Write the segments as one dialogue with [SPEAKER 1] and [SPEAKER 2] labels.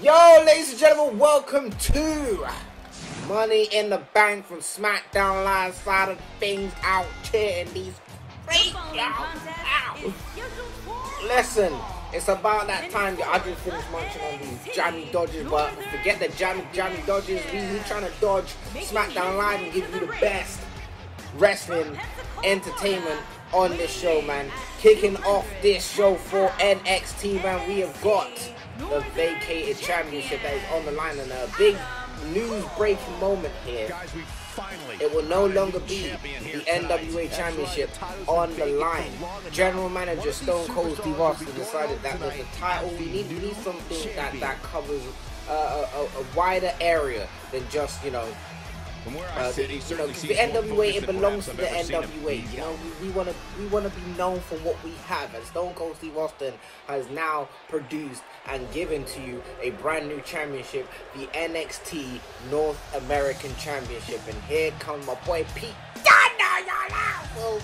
[SPEAKER 1] Yo, ladies and gentlemen, welcome to Money in the Bank from Smackdown live side of things out here in these freaks out. Listen, it's about that time. I just finished munching on these jammy dodges, but forget the jammy dodges. We trying to dodge Smackdown Live and give you the best wrestling entertainment on this show, man. Kicking off this show for NXT, man, we have got the vacated championship that is on the line, and a big news-breaking moment here. It will no longer be the NWA Championship on the line. General Manager Stone Cold Steve Austin decided that with the title, we need something that covers a wider area than just, the NWA, it belongs to the NWA. You know, we want to be known for what we have, and Stone Cold Steve Austin has now produced and given to you a brand new championship, the NXT North American Championship. And here comes my boy Pete Dunne, y'all.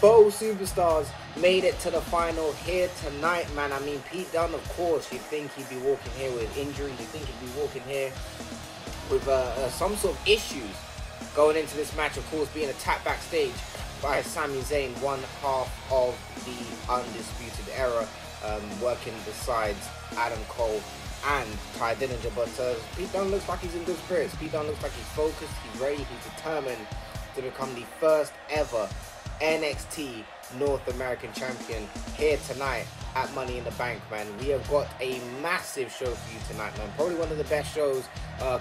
[SPEAKER 1] Both superstars made it to the final here tonight, man. I mean, Pete Dunne, of course, you'd think he'd be walking here with injuries. You'd think he'd be walking here with some sort of issues going into this match, of course, being attacked backstage by Sami Zayn, one half of the Undisputed Era, working besides Adam Cole and Ty Dillinger. But Pete Dunne looks like he's in good spirits. Pete Dunne looks like he's focused, he's ready, he's determined to become the first ever NXT North American Champion here tonight at Money in the Bank, man. We have got a massive show for you tonight, man. Probably one of the best shows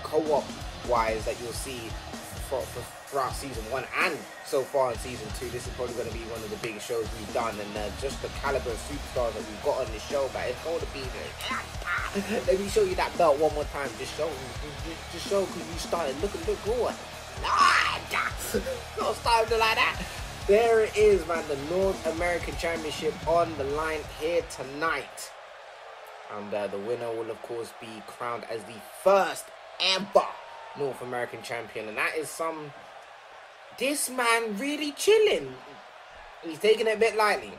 [SPEAKER 1] co-op wise that you'll see throughout season 1 and so far in season 2. This is probably going to be one of the biggest shows we've done, and just the caliber of superstars that we've got on this show, but it's going to be there. Let me show you that belt one more time. Just show because you started looking good. Don't start like that. There it is, man, the North American Championship on the line here tonight. And the winner will, of course, be crowned as the first ever North American Champion. And that is this man really chilling. He's taking it a bit lightly.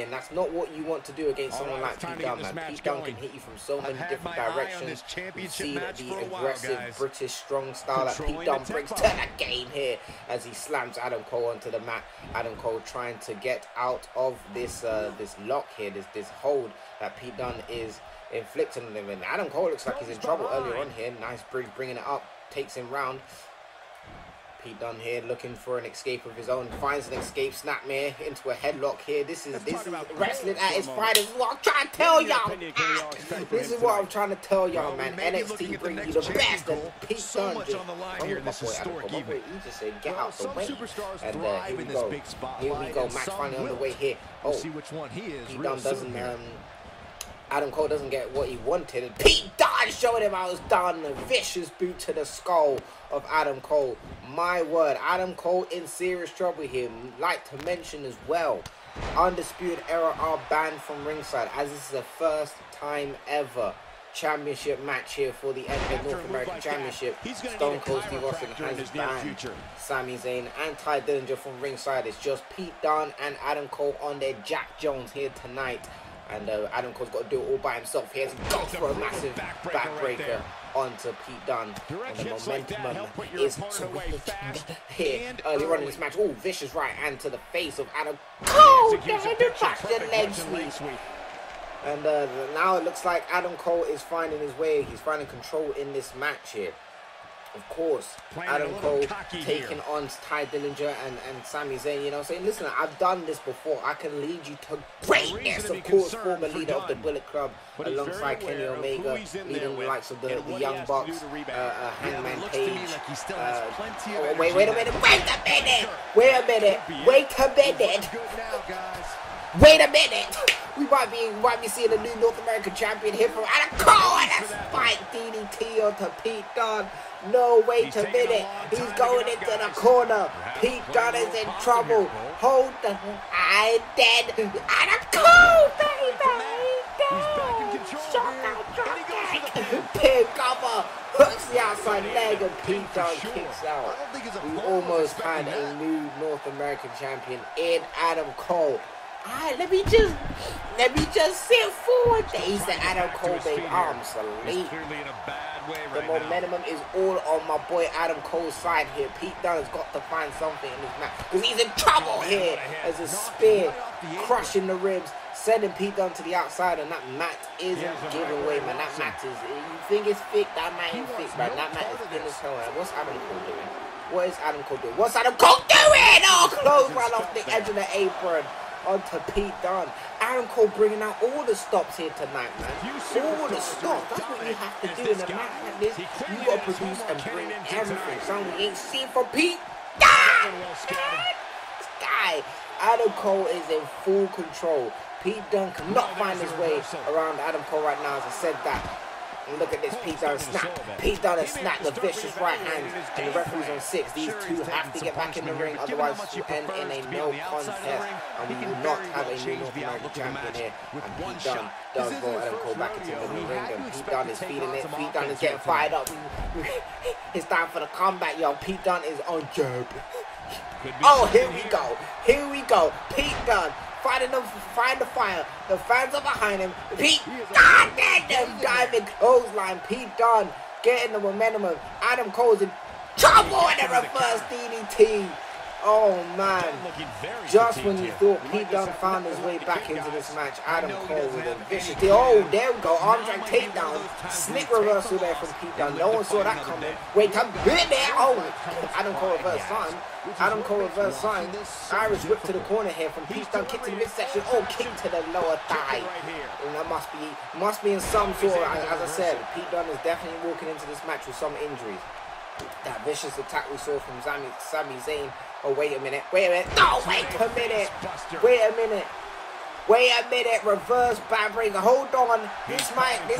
[SPEAKER 1] And that's not what you want to do against someone like Pete Dunne, man. Pete Dunne can hit you from so many different directions. You see the aggressive British strong style that Pete Dunne brings to the game here as he slams Adam Cole onto the mat. Adam Cole trying to get out of this this lock here, this hold that Pete Dunne is inflicting on him. And Adam Cole looks like he's in trouble earlier on here. Nice bridge, bringing it up, takes him round. Pete Dunne here looking for an escape of his own, finds an escape snapmare into a headlock here. This is wrestling at its finest. This is what I'm trying to tell y'all. This is what I'm trying to tell y'all, man. NXT bring you the best, and Pete Dunne just, he just said, get out the way. And here we go, match finally on the way here. Oh, Pete Dunne doesn't, Adam Cole doesn't get what he wanted, and Pete Dunne showing him how it's done. A vicious boot to the skull of Adam Cole. My word, Adam Cole in serious trouble here. Like to mention as well, Undisputed Era are banned from ringside, as this is the first time ever championship match here for the North American Championship. Stone Cold Steve Austin has banned Sami Zayn and Ty Dillinger from ringside. It's just Pete Dunne and Adam Cole on their Jack Jones here tonight. And Adam Cole's got to do it all by himself. He has gone for a massive backbreaker onto Pete Dunne. And the momentum is here earlier on in this match. Oh, vicious right hand to the face of Adam Cole. The leg sweep. And now it looks like Adam Cole is finding his way. He's finding control in this match here. Of course, Adam Cole taking on Ty Dillinger and Sami Zayn, you know, saying, listen, I've done this before. I can lead you to greatness. Of course, former leader of the Bullet Club alongside Kenny Omega, leading the likes of the Young Bucks, Hangman Page. Wait a minute. We might be seeing a new North American champion here from Adam Cole, and a spike DDT onto Pete Dunne. No, wait a minute. He's going into the corner. Pete Dunne is in trouble. Hold the... I'm dead. Adam Cole, baby. Pin cover. Hooks the outside leg, and Pete Dunne kicks out. We almost had a new North American champion in Adam Cole. Alright, let me just Let me just sit forward. He's the Adam Cole, baby. I'm asleep. The momentum is all on my boy Adam Cole's side here. Pete Dunne has got to find something in this match because he's in trouble here as a spear crushing the ribs, sending Pete Dunne to the outside, and that mat isn't giving way, man. That mat is, you think it's thick, that mat ain't thick, man. That mat is thin as hell, man. What's Adam Cole doing? What is Adam Cole doing? What's Adam Cole doing? Oh, close right off the edge of the apron onto Pete Dunne. Adam Cole bringing out all the stops here tonight, man. All the stops. That's what you have to do in a match like this. You got to produce and bring everything. Something we ain't seen from Pete Dunne. This guy, Adam Cole is in full control. Pete Dunne cannot find his way around Adam Cole right now, as I said that. And look at this, Pete Dunne snap. Pete Dunne has snapped the vicious right hand, and the referee's on 6. These two have to get back in the ring, otherwise it will end in a no contest, and we will not have a new North American champion here. And Pete Dunne does roll Adam Cole back into the ring, and Pete Dunne is feeling it. Pete Dunne is getting fired up. It's time for the comeback, yo. Pete Dunne is on jab. Oh, here we go. Here we go. Pete Dunne. Find the fire. The fans are behind him. Pete Dunne, them diving clothesline. Pete Dunne getting the momentum. Adam Cole's in trouble in the reverse DDT. Oh man! Just when you thought Pete Dunne found his way back into this match, Adam Cole with a vicious. Oh, there we go. Arm drag takedown. Slick reversal there from Pete Dunne. No one saw that coming. Wait, come in there. Oh, Adam Cole reverse sign. Adam Cole reverse sign. Irish whip to the corner here from Pete Dunne. Kick to the midsection. Oh, kick to the lower thigh. And that must be in some sort of, as I said, Pete Dunne is definitely walking into this match with some injuries. That vicious attack we saw from Sami Zayn. Oh, wait a minute. No, wait a minute. Wait a minute. Reverse backbreaker. Hold on. This might be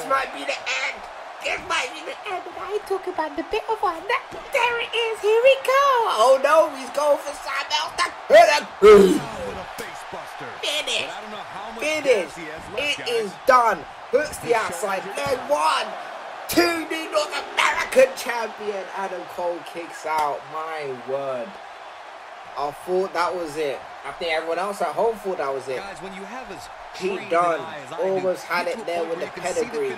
[SPEAKER 1] the end. This might be the end. Why are you talking about the bit of one? There it is. Here we go. Oh, no. He's going for something else. Finish. It is done. Hooks the outside. Leg 1, 2, new North American champion. Adam Cole kicks out. My word. I thought that was it. I think everyone else at home thought that was it.
[SPEAKER 2] Guys, when you have as
[SPEAKER 1] Pete Dunne almost had it there with the pedigree,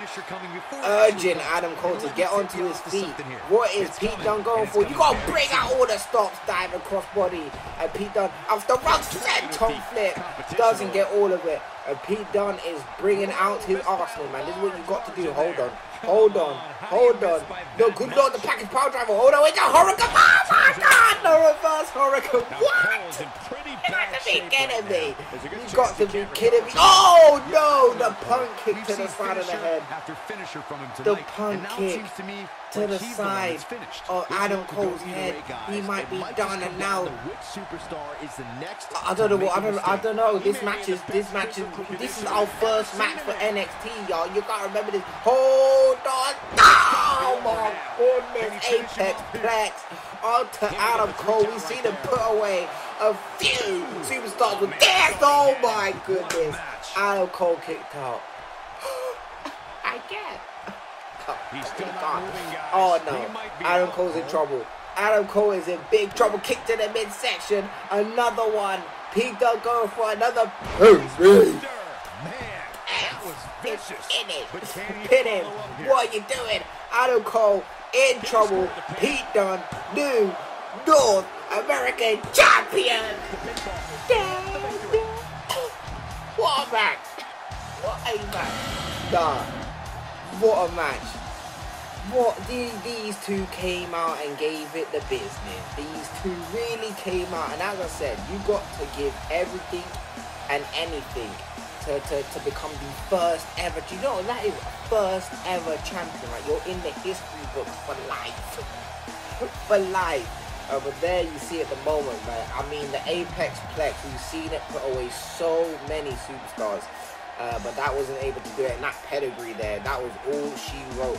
[SPEAKER 1] urging Adam Cole to get onto his feet. What is Pete Dunne going for? You got to bring out all the stops, dive across body. And Pete Dunne, off the rock, senton flip, doesn't get all of it. And Pete Dunne is bringing out his arsenal, man. This is what you got to do. Hold on. No, good Lord, the package power driver. Hold on, it's a hurricane. Oh my God, the reverse hurricane. What? You got to be kidding me. You got to be kidding me. Oh no, the punt kick to the side of the head. The punt kick to the side of Adam Cole's head. He might be done, and now I don't know. This is our first match for NXT, y'all. You gotta remember this. Hold on. Oh my goodness. Apex Plex onto Adam Cole. We've seen him put away a few superstars with death. Oh my goodness. Adam Cole kicked out. I guess. Oh no. Adam Cole's in trouble. Adam Cole is in big trouble. Kick to the midsection. Another one. Pete Dunne going for another. Pin him. What are you doing? Adam Cole in trouble. Pete Dunne, new North American champion. What a match. What a match. These two came out and gave it the business. These two really came out, and as I said, you got to give everything and anything to become the first ever. Do you know that is first ever champion? Right, you're in the history books for life, for life. But there you see at the moment, man. I mean, the Apex Plex, we've seen it put away so many superstars. But that wasn't able to do it, and that pedigree there, that was all she wrote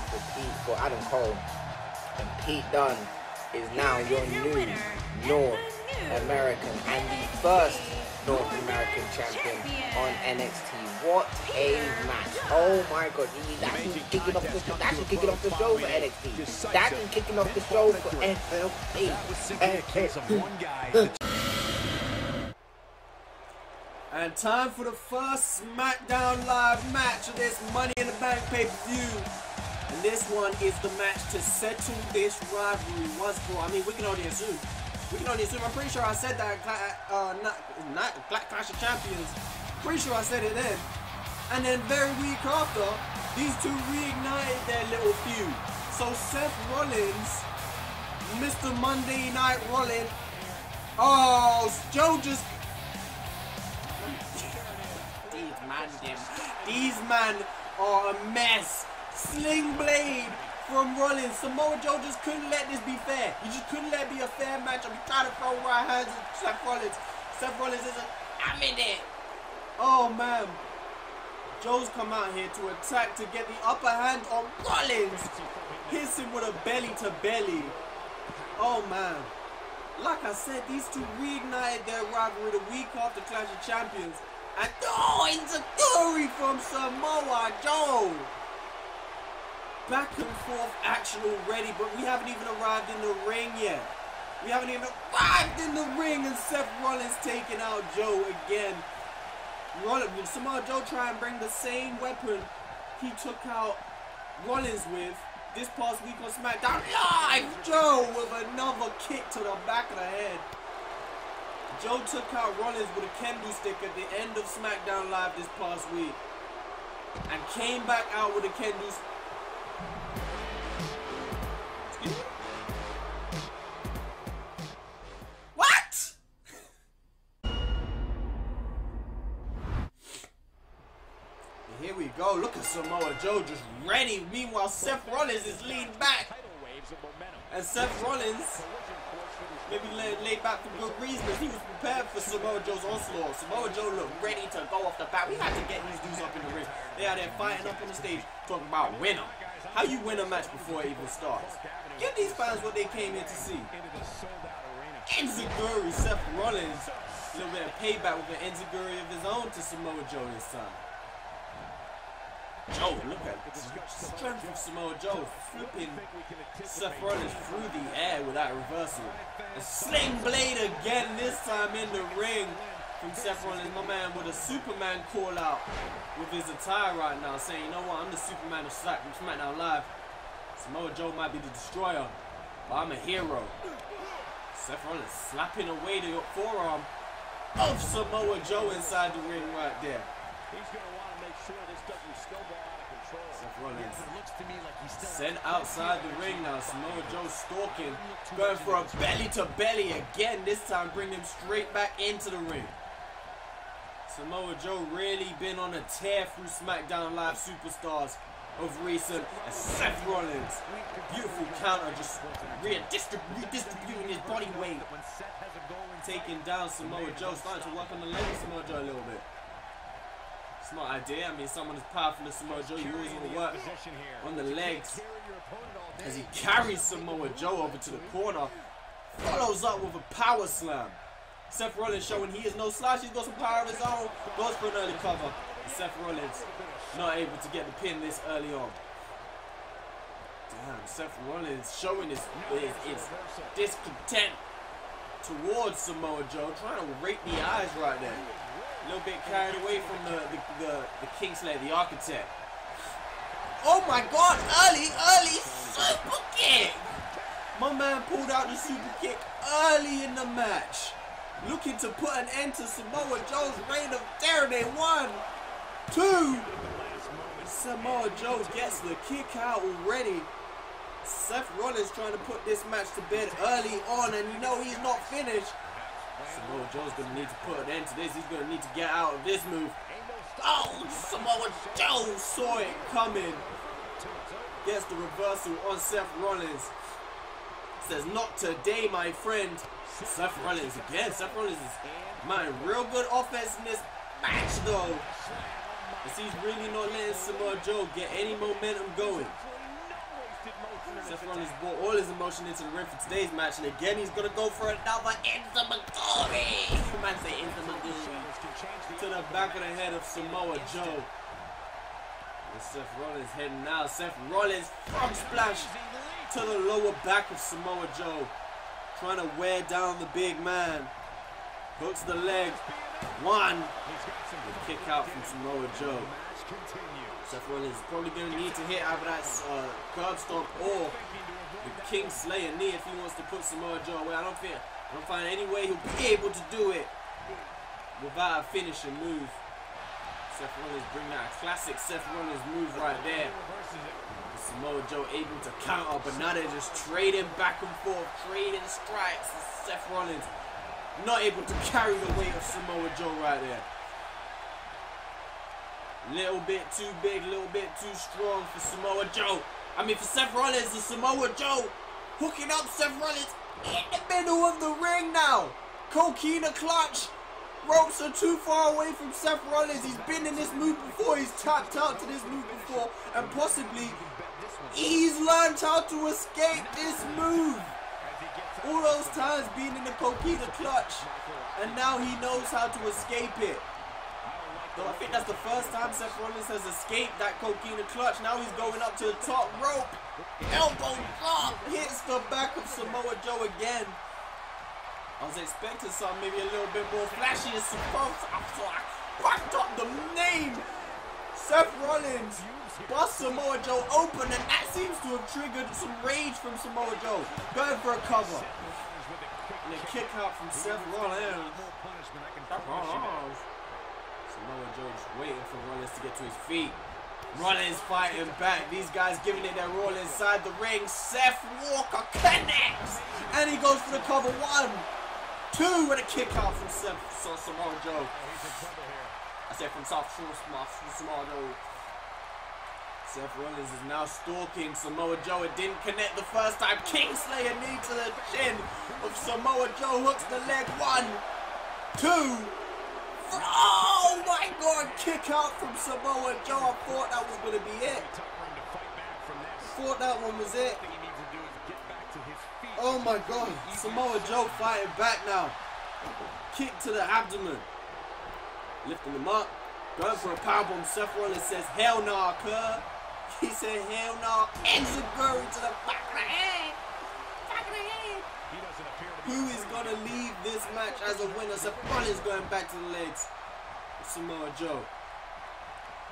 [SPEAKER 1] for Adam Cole. And Pete Dunne is now your new North American and the first North American champion on NXT. What a match. Oh my God. That's who's kicking off the show for NXT. That's who's kicking off the show for NXT.
[SPEAKER 2] And time for the first Smackdown Live match of this Money in the Bank pay-per-view. And this one is the match to settle this rivalry once for all. I mean, we can only assume. I'm pretty sure I said that at Clash of Champions. Pretty sure I said it then. And then very week after, these two reignited their little feud. So Seth Rollins, Mr. Monday Night Rollins. Oh, Joe just... These men are a mess. Sling blade from Rollins. Samoa Joe just couldn't let this be fair. He just couldn't let it be a fair match. I'm trying to throw right hands at Seth Rollins. Seth Rollins isn't. I'm in it. Oh man. Joe's come out here to attack to get the upper hand on Rollins. Hits him with a belly to belly. Oh man. Like I said, these two reignited their rivalry the week after Clash of Champions. And oh, enziguri from Samoa Joe. Back and forth action already, but we haven't even arrived in the ring yet. We haven't even arrived in the ring, and Seth Rollins taking out Joe again. Samoa Joe try and bring the same weapon he took out Rollins with this past week on Smackdown Live. Joe with another kick to the back of the head. Joe took out Rollins with a kendo stick at the end of Smackdown Live this past week. And came back out with a kendo stick. Excuse me? What? Here we go. Look at Samoa Joe just ready. Meanwhile, Seth Rollins is leaning back. And Seth Rollins... maybe laid back for good reasons. He was prepared for Samoa Joe's onslaught. Samoa Joe looked ready to go off the bat. We had to get these dudes up in the ring. They are there fighting up on the stage, talking about winner. How you win a match before it even starts? Give these fans what they came here to see. Enziguri, Seth Rollins. A little bit of payback with an enziguri of his own to Samoa Joe this time. Joe, look at the strength of Samoa Joe, flipping Seth Rollins through the air with that reversal. A sling blade again, this time in the ring from Seth Rollins. My man with a Superman call out with his attire right now, saying, you know what, I'm the Superman of Smackdown Live. Samoa Joe might be the destroyer, but I'm a hero. Seth Rollins slapping away the forearm of Samoa Joe inside the ring right there. He's going to want to make sure this doesn't snowball out of control. Seth Rollins sent outside the ring now. Samoa Joe stalking, going for a belly to belly again. This time bring him straight back into the ring. Samoa Joe really been on a tear through SmackDown Live superstars of recent. And Seth Rollins, beautiful counter, just redistributing his body weight, taking down Samoa Joe, starting to work on the leg of Samoa Joe a little bit. Smart idea. I mean, someone as powerful as Samoa Joe, you always want to work on the legs as he carries Samoa Joe over to the corner. Follows up with a power slam. Seth Rollins showing he is no slouch. He's got some power of his own. Goes for an early cover. And Seth Rollins not able to get the pin this early on. Damn, Seth Rollins showing his discontent towards Samoa Joe, trying to rake the eyes right there. A little bit carried away from the Kingslayer, the Architect. Oh my God! Early super kick! My man pulled out the super kick early in the match, looking to put an end to Samoa Joe's reign of terror. 1, 2. Samoa Joe gets the kick out already. Seth Rollins trying to put this match to bed early on, and you know he's not finished. Samoa Joe's going to need to put an end to this. He's going to need to get out of this move. Oh, Samoa Joe saw it coming. Gets the reversal on Seth Rollins. Says, not today, my friend. Seth Rollins again. Seth Rollins is, man, real good offense in this match, though. As he's really not letting Samoa Joe get any momentum going. Seth Rollins brought all his emotion into the ring for today's match, and again he's gonna go for another enziguri. Man, say enziguri to the back of the head of Samoa Joe. And Seth Rollins heading now. Seth Rollins frog splash to the lower back of Samoa Joe, trying to wear down the big man. Hooks the leg One. The kick out from Samoa Joe. Seth Rollins is probably going to need to hit either that curb stomp or the King Slayer knee if he wants to put Samoa Joe away. I don't find any way he'll be able to do it without a finishing move. Seth Rollins bring that classic Seth Rollins move right there. Samoa Joe able to counter, but now they're just trading back and forth, trading strikes. Seth Rollins not able to carry the weight of Samoa Joe right there. Little bit too big, little bit too strong for Samoa Joe. I mean for Seth Rollins and Samoa Joe hooking up Seth Rollins in the middle of the ring now. Coquina clutch. Ropes are too far away from Seth Rollins. He's been in this move before. He's tapped out to this move before. And possibly he's learned how to escape this move. All those times being in the Coquina clutch. And now he knows how to escape it. So I think that's the first time Seth Rollins has escaped that Coquina clutch. Now he's going up to the top rope. Elbow drop. Hits the back of Samoa Joe again. I was expecting something maybe a little bit more flashy as supposed. I fucked up the name. Seth Rollins busts Samoa Joe open, and that seems to have triggered some rage from Samoa Joe. Going for a cover. And a kick out from Seth Rollins. Samoa Joe just waiting for Rollins to get to his feet. Rollins fighting back. These guys giving it their all inside the ring. Seth Walker connects. And he goes for the cover. 1, 2, and a kick out from Samoa Joe. I said from Samoa Joe. Seth Rollins is now stalking Samoa Joe. It didn't connect the first time. Kingslayer knee to the chin of Samoa Joe. Hooks the leg. 1, 2. Oh my God! Kick out from Samoa Joe. I thought that was going to be it. Thought that one was it. Oh my God! Samoa Joe fighting back now. Kick to the abdomen. Lifting him up. Going for a powerbomb. Seth Rollins says, "Hell nah, cuz." He said, "Hell nah." Enziguri to the back of the head. Back of the head. Who is going to leave this match as a winner? Seth Rollins going back to the legs. Samoa Joe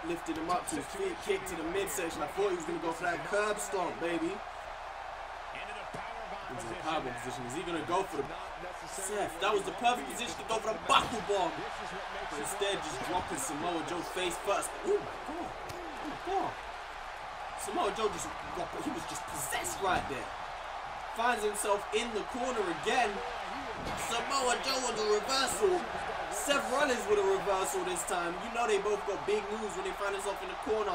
[SPEAKER 2] lifted him up to his feet, kick to the midsection. I thought he was going to go for that curb stomp, baby. Into the powerbomb position. Is he going to go for the... Seth, that was the perfect position to go for the buckle bomb. But instead, just dropping Samoa Joe face first. Oh my God. Oh my God. Samoa Joe he was just possessed right there. Finds himself in the corner again. Samoa Joe with a reversal. Seth Rollins with a reversal this time. You know they both got big moves when they find themselves in the corner.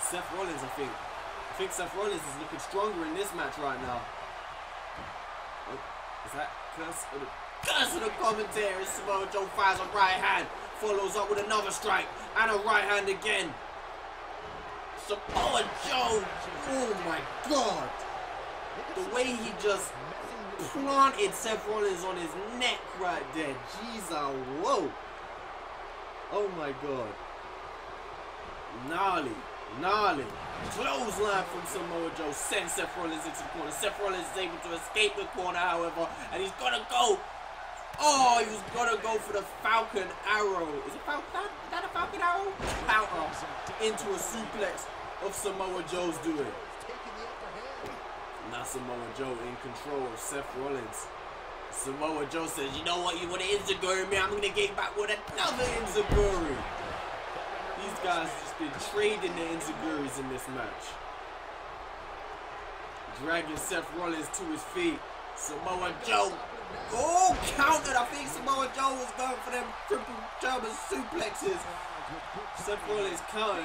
[SPEAKER 2] Seth Rollins, I think Seth Rollins is looking stronger in this match right now. Oh, is that curse of the commentary? Samoa Joe fires a right hand. Follows up with another strike. And a right hand again. Samoa Joe. Oh my God. The way he just planted Seth Rollins on his neck right there. Jeez, whoa. Oh my God. Gnarly. Clothesline from Samoa Joe sends Seth Rollins into the corner. Seth Rollins is able to escape the corner, however, and he's gonna go. Oh, he was gonna go for the Falcon Arrow. Is it Falcon? Is that a Falcon Arrow? Counter into a suplex of Samoa Joe's doing. Now Samoa Joe in control of Seth Rollins. Samoa Joe says, "You know what? You want to Enziguri me? I'm going to get back with another Enziguri." These guys just been trading the Enziguris in this match. Dragging Seth Rollins to his feet. Samoa Joe. Oh, countered. I think Samoa Joe was going for them triple German suplexes. Seth Rollins countered.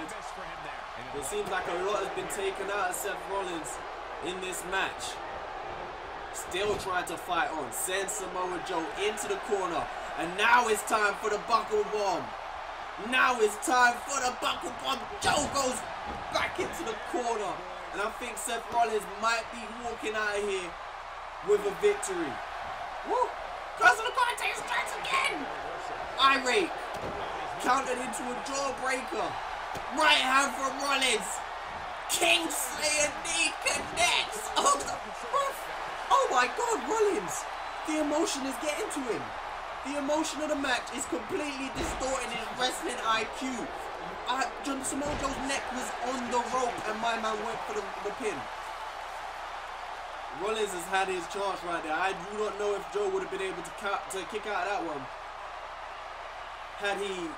[SPEAKER 2] It seems like a lot has been taken out of Seth Rollins in this match. Still trying to fight on. Sends Samoa Joe into the corner. And now it's time for the buckle bomb. Now it's time for the buckle bomb. Joe goes back into the corner. And I think Seth Rollins might be walking out of here with a victory. Woo! Goes to the commentator strikes again. Irate. Countered into a jawbreaker. Right hand from Rollins. Kingslayer knee connects. Oh my God, Rollins. The emotion is getting to him. The emotion of the match is completely distorting his wrestling IQ. Samoa Joe's neck was on the rope and my man went for the pin. Rollins has had his chance right there. I do not know if Joe would have been able to kick out of that one had he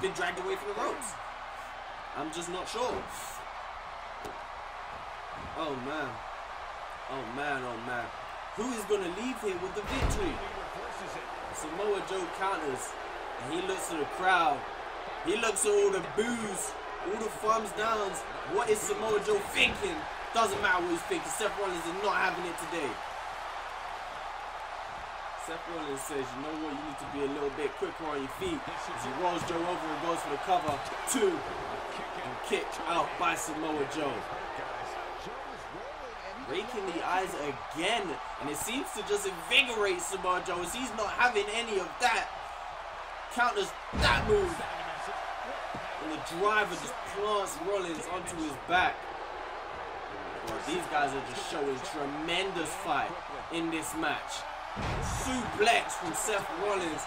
[SPEAKER 2] been dragged away from the ropes. I'm just not sure. Oh man. Oh man, oh man. Who is going to leave here with the victory? Samoa Joe counters. And he looks at the crowd. He looks at all the boos, all the thumbs downs. What is Samoa Joe thinking? Doesn't matter what he's thinking. Seth Rollins is not having it today. Seth Rollins says, you know what, you need to be a little bit quicker on your feet. As he rolls Joe over and goes for the cover. 2. And kicked out by Samoa Joe. Raking the eyes again. And it seems to just invigorate Samoa Joe as he's not having any of that. Counters that move. And the driver just plants Rollins onto his back. Well, these guys are just showing tremendous fight in this match. Suplex from Seth Rollins.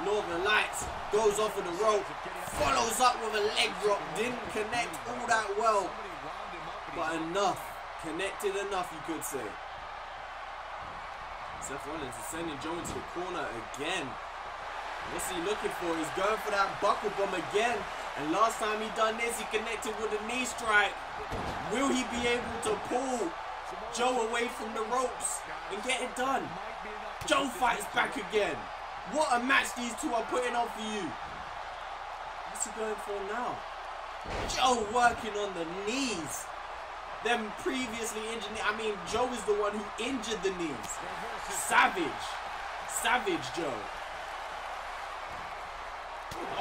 [SPEAKER 2] Northern Lights goes off of the rope. Follows up with a leg drop. Didn't connect all that well. But enough. Connected enough, you could say. Seth Rollins is sending Joe into the corner again. What's he looking for? He's going for that buckle bomb again. And last time he done this, he connected with a knee strike. Will he be able to pull Joe away from the ropes and get it done? Joe fights back again. What a match these two are putting on for you. What's he going for now? Joe working on the knees. Them previously injured knees. I mean, Joe is the one who injured the knees. Savage. Savage Joe.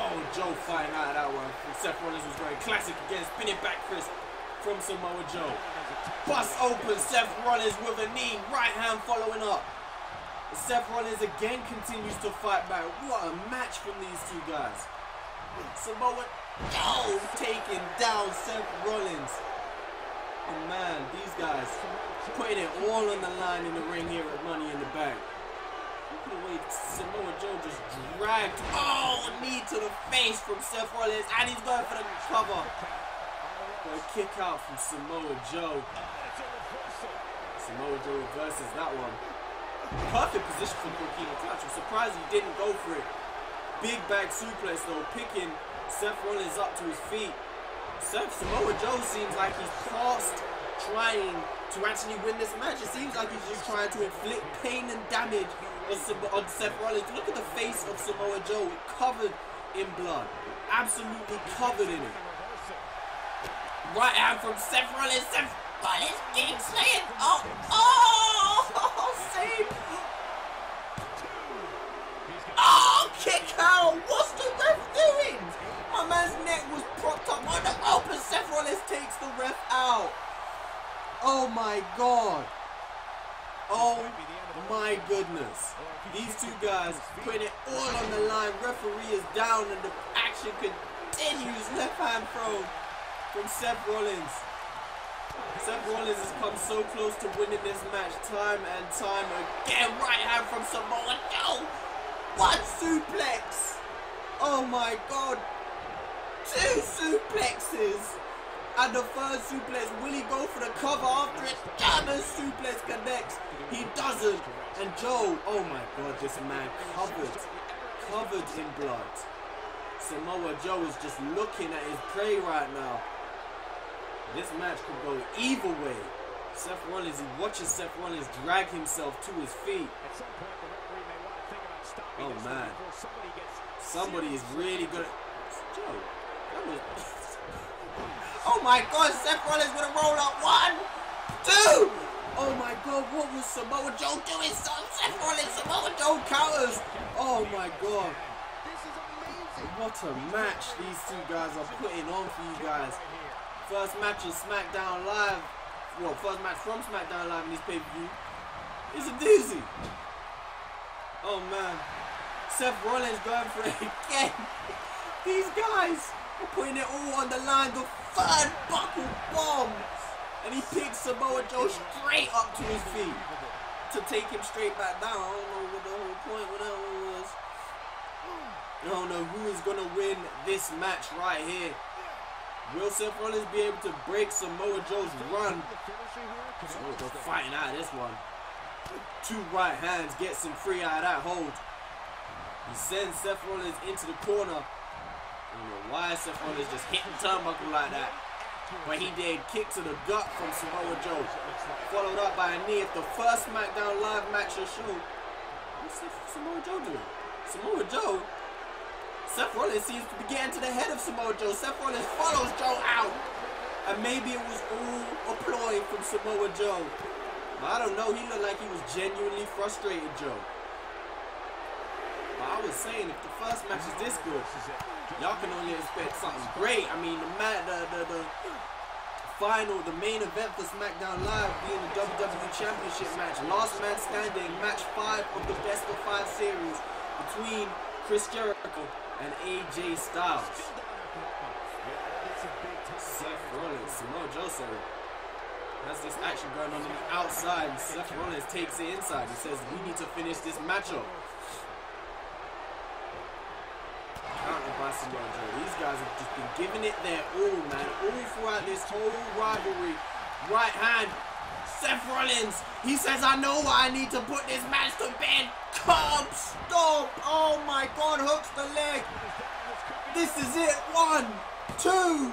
[SPEAKER 2] Oh, Joe fighting out of that one. Seth Rollins was very classic again. Spinning back fist from Samoa Joe. Bust open Seth Rollins with a knee. Right hand following up. Seth Rollins again continues to fight back. What a match from these two guys. Samoa Joe taking down Seth Rollins. Oh man, these guys putting it all on the line in the ring here at Money in the Bank. Look at the way Samoa Joe just dragged. Oh, knee to the face from Seth Rollins, and he's going for the cover. But a kick out from Samoa Joe. Samoa Joe reverses that one. Perfect position for Burkina Clutch. I'm surprised he didn't go for it. Big back suplex though, picking Seth Rollins up to his feet. Samoa Joe seems like he's past trying to actually win this match. It seems like he's just trying to inflict pain and damage on Seth Rollins. Look at the face of Samoa Joe, covered in blood. Absolutely covered in it. Right hand from Seth Rollins. Seth Rollins getting slayed. Oh, save. Oh, kick out. What's the ref doing? My man's neck was propped up on the rope and Seth Rollins takes the ref out. Oh my God. Oh my goodness. These two guys putting it all on the line. Referee is down and the action continues. Left hand throw from Seth Rollins. Seth Rollins has come so close to winning this match time and time again. Right hand from Samoa Joe. One suplex. Oh my God. 2 suplexes. And the third suplex, will he go for the cover after it? German suplex connects. He doesn't. And Joe, oh my God, this man covered in blood. Samoa Joe is just looking at his prey right now. This match could go either way. Seth Rollins, he watches Seth Rollins drag himself to his feet. Oh man. Somebody is really good. Joe. Oh my God, Seth Rollins with a roll up. 1, 2. Oh my God, what was Samoa Joe doing? Seth Rollins, Samoa Joe counters. Oh my God. What a match these two guys are putting on for you guys. First match of Smackdown Live. Well, first match from Smackdown Live in this pay-per-view. It's a doozy. Oh man. Seth Rollins going for it again. These guys are putting it all on the line. The third buckle bomb. And he picks Samoa Joe straight up to his feet. to take him straight back down. I don't know what the whole point of that one was. I don't know who is going to win this match right here. Will Seth Rollins be able to break Samoa Joe's run? Samoa Joe fighting out of this one. 2 right hands gets him free out of that hold. He sends Seth Rollins into the corner. I don't know why Seth Rollins just hit the turnbuckle like that. But he did. Kick to the gut from Samoa Joe. Followed up by a knee. If the first Smackdown Live match will show. What's Samoa Joe doing? Samoa Joe? Seth Rollins seems to be getting to the head of Samoa Joe. Seth Rollins follows Joe out. And maybe it was all a ploy from Samoa Joe. But I don't know. He looked like he was genuinely frustrated, Joe. But I was saying, if the first match is this good, y'all can only expect something great. I mean, the final, the main event for Smackdown Live being the WWE Championship match. Last man standing, match 5 of the best of 5 series between Chris Jericho and AJ Styles. Seth Rollins, Samoa Joe, sorry, has this action going on the outside, and Seth Rollins takes it inside. He says, we need to finish this matchup. Counter by Samoa Joe. These guys have just been giving it their all, man, all throughout this whole rivalry. Right hand, Seth Rollins. He says, I know why I need to put this match to bed. Come, stop. Oh my God, hooks the leg. This is it. 1, 2.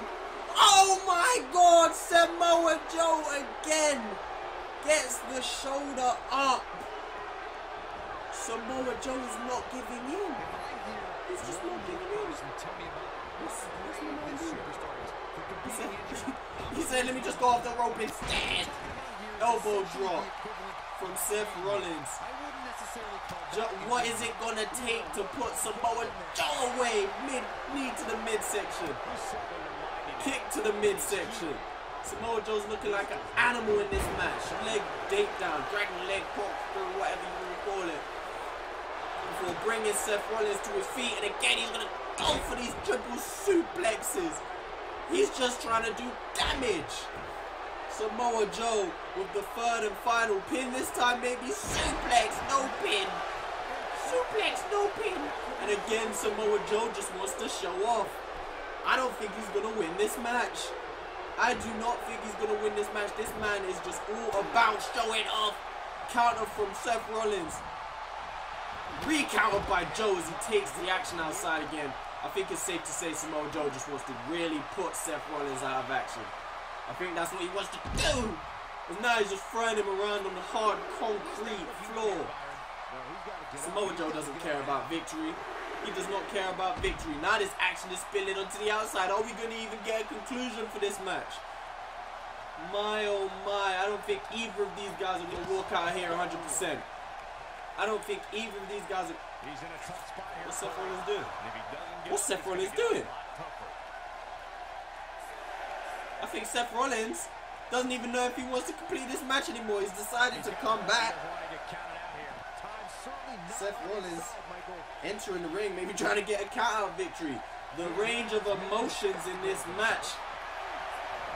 [SPEAKER 2] Oh my God, Samoa Joe again gets the shoulder up. Samoa Joe is not giving in. He's just not giving in. He said, let me just go off the rope instead. Elbow drop from Seth Rollins. What is it going to take to put Samoa Joe away? Knee to the midsection. Kick to the midsection. Samoa Joe's looking like an animal in this match. Leg date down, dragging leg corkscrew, whatever you want to call it. Before bringing Seth Rollins to his feet, and again he's going to go for these triple suplexes. He's just trying to do damage. Samoa Joe with the 3rd and final pin. This time maybe suplex, no pin. Suplex, no pin. And again Samoa Joe just wants to show off. I don't think he's going to win this match. I do not think he's going to win this match. This man is just all about showing off. Counter from Seth Rollins. Recountered by Joe as he takes the action outside again. I think it's safe to say Samoa Joe just wants to really put Seth Rollins out of action. I think that's what he wants to do. And now he's just throwing him around on the hard concrete floor. Samoa Joe doesn't care about victory. He does not care about victory. Now this action is spilling onto the outside. Are we going to even get a conclusion for this match? My oh my. I don't think either of these guys are going to walk out here 100%. I don't think either of these guys are... What's Seth Rollins doing? What's Seth Rollins doing? I think Seth Rollins doesn't even know if he wants to complete this match anymore. He's decided to come back. Seth Rollins entering the ring, maybe trying to get a count-out victory. The range of emotions in this match.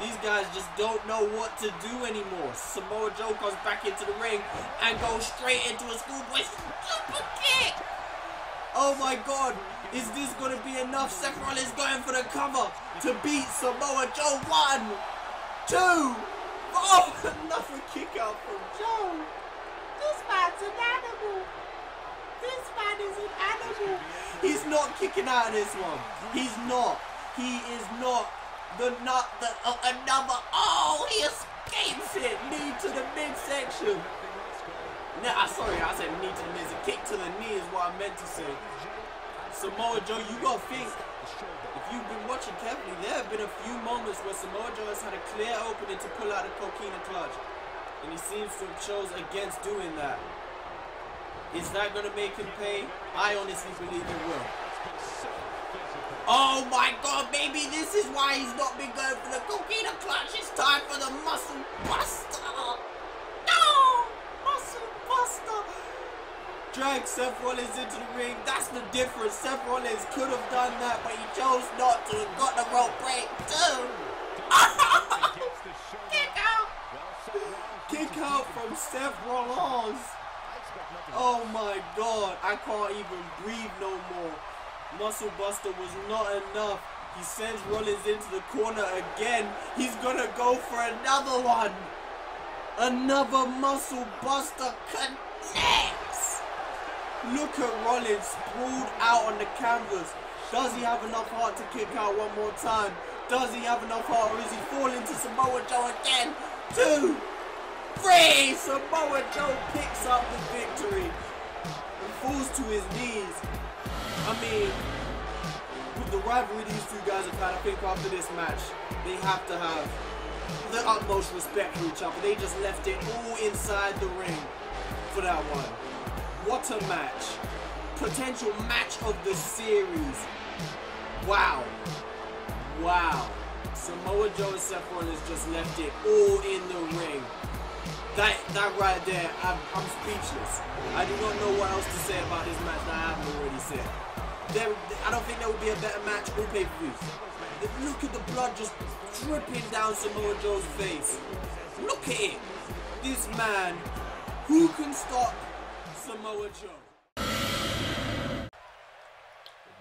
[SPEAKER 2] These guys just don't know what to do anymore. Samoa Joe comes back into the ring and goes straight into a schoolboy super kick. Oh my God. Is this going to be enough? Seth Rollins going for the cover to beat Samoa Joe. 1, 2. Oh, another kick out from Joe. This man's an animal. This man is an animal. He's not kicking out of this one. He's not. He is not. Another. Oh, he escapes it. Knee to the midsection. Nah, sorry, I said knee to the midsection. Kick to the knee is what I meant to say. Samoa Joe, you gotta think. If you've been watching carefully, there have been a few moments where Samoa Joe has had a clear opening to pull out a coquina clutch, and he seems to have chose against doing that. Is that gonna make him pay? I honestly believe it will. Oh my God, maybe this is why he's not been going for the coquina clutch. It's time for the muscle buster. No! Muscle buster. Drag Seth Rollins into the ring. That's the difference. Seth Rollins could have done that, but he chose not to. Got the rope break too. Kick out. Kick out from Seth Rollins. Oh my God, I can't even breathe no more. Muscle Buster was not enough. He sends Rollins into the corner again. He's gonna go for another one. Another Muscle Buster connects. Look at Rollins sprawled out on the canvas. Does he have enough heart to kick out one more time? Does he have enough heart, or is he falling to Samoa Joe again? 2, 3. Samoa Joe picks up the victory and falls to his knees. I mean, with the rivalry these two guys have had, I think after this match, they have to have the utmost respect for each other. They just left it all inside the ring for that one. What a match. Potential match of the series. Wow. Wow. Samoa Joe and Seth Rollins just left it all in the ring. That right there, I'm speechless. I do not know what else to say about this match that I haven't already said. I don't think there would be a better match or pay-per-views. Look at the blood just dripping down Samoa Joe's face. Look at it. This man, who can stop Samoa Joe?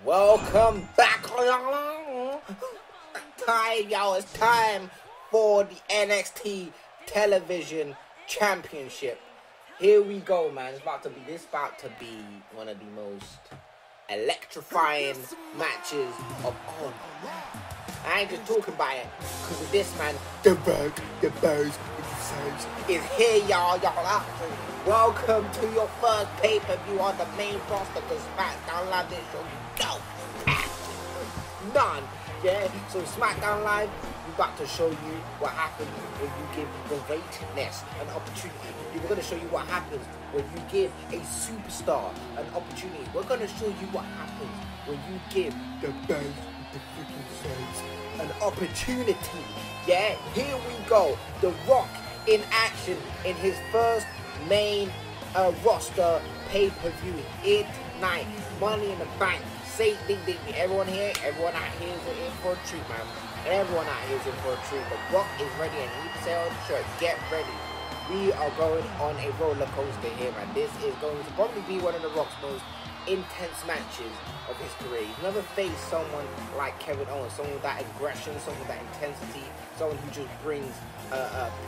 [SPEAKER 1] Welcome back. Y'all, it's time for the NXT Television Championship. Here we go, man. This about to be one of the most electrifying matches of all. I ain't just talking about it because of this, man. The Buzz is here, y'all. Welcome to your first pay-per-view on the main roster, because Smackdown Live didn't show you no past. None. Yeah, so Smackdown Live, we're about to show you what happens when you give the greatness an opportunity. We're going to show you what happens when you give a superstar an opportunity. We're going to show you what happens when you give the best the freaking sense an opportunity. Yeah, here we go. The Rock in action in his first main roster pay-per-view tonight. Money in the Bank. Say ding ding. Everyone out here is in for a treat, man. Everyone out here is in for a treat. The Rock is ready, and he say on the shirt, get ready. We are going on a roller coaster here, man. This is going to probably be one of the Rock's most intense matches of his career. He's never faced someone like Kevin Owens, someone with that aggression, someone with that intensity, someone who just brings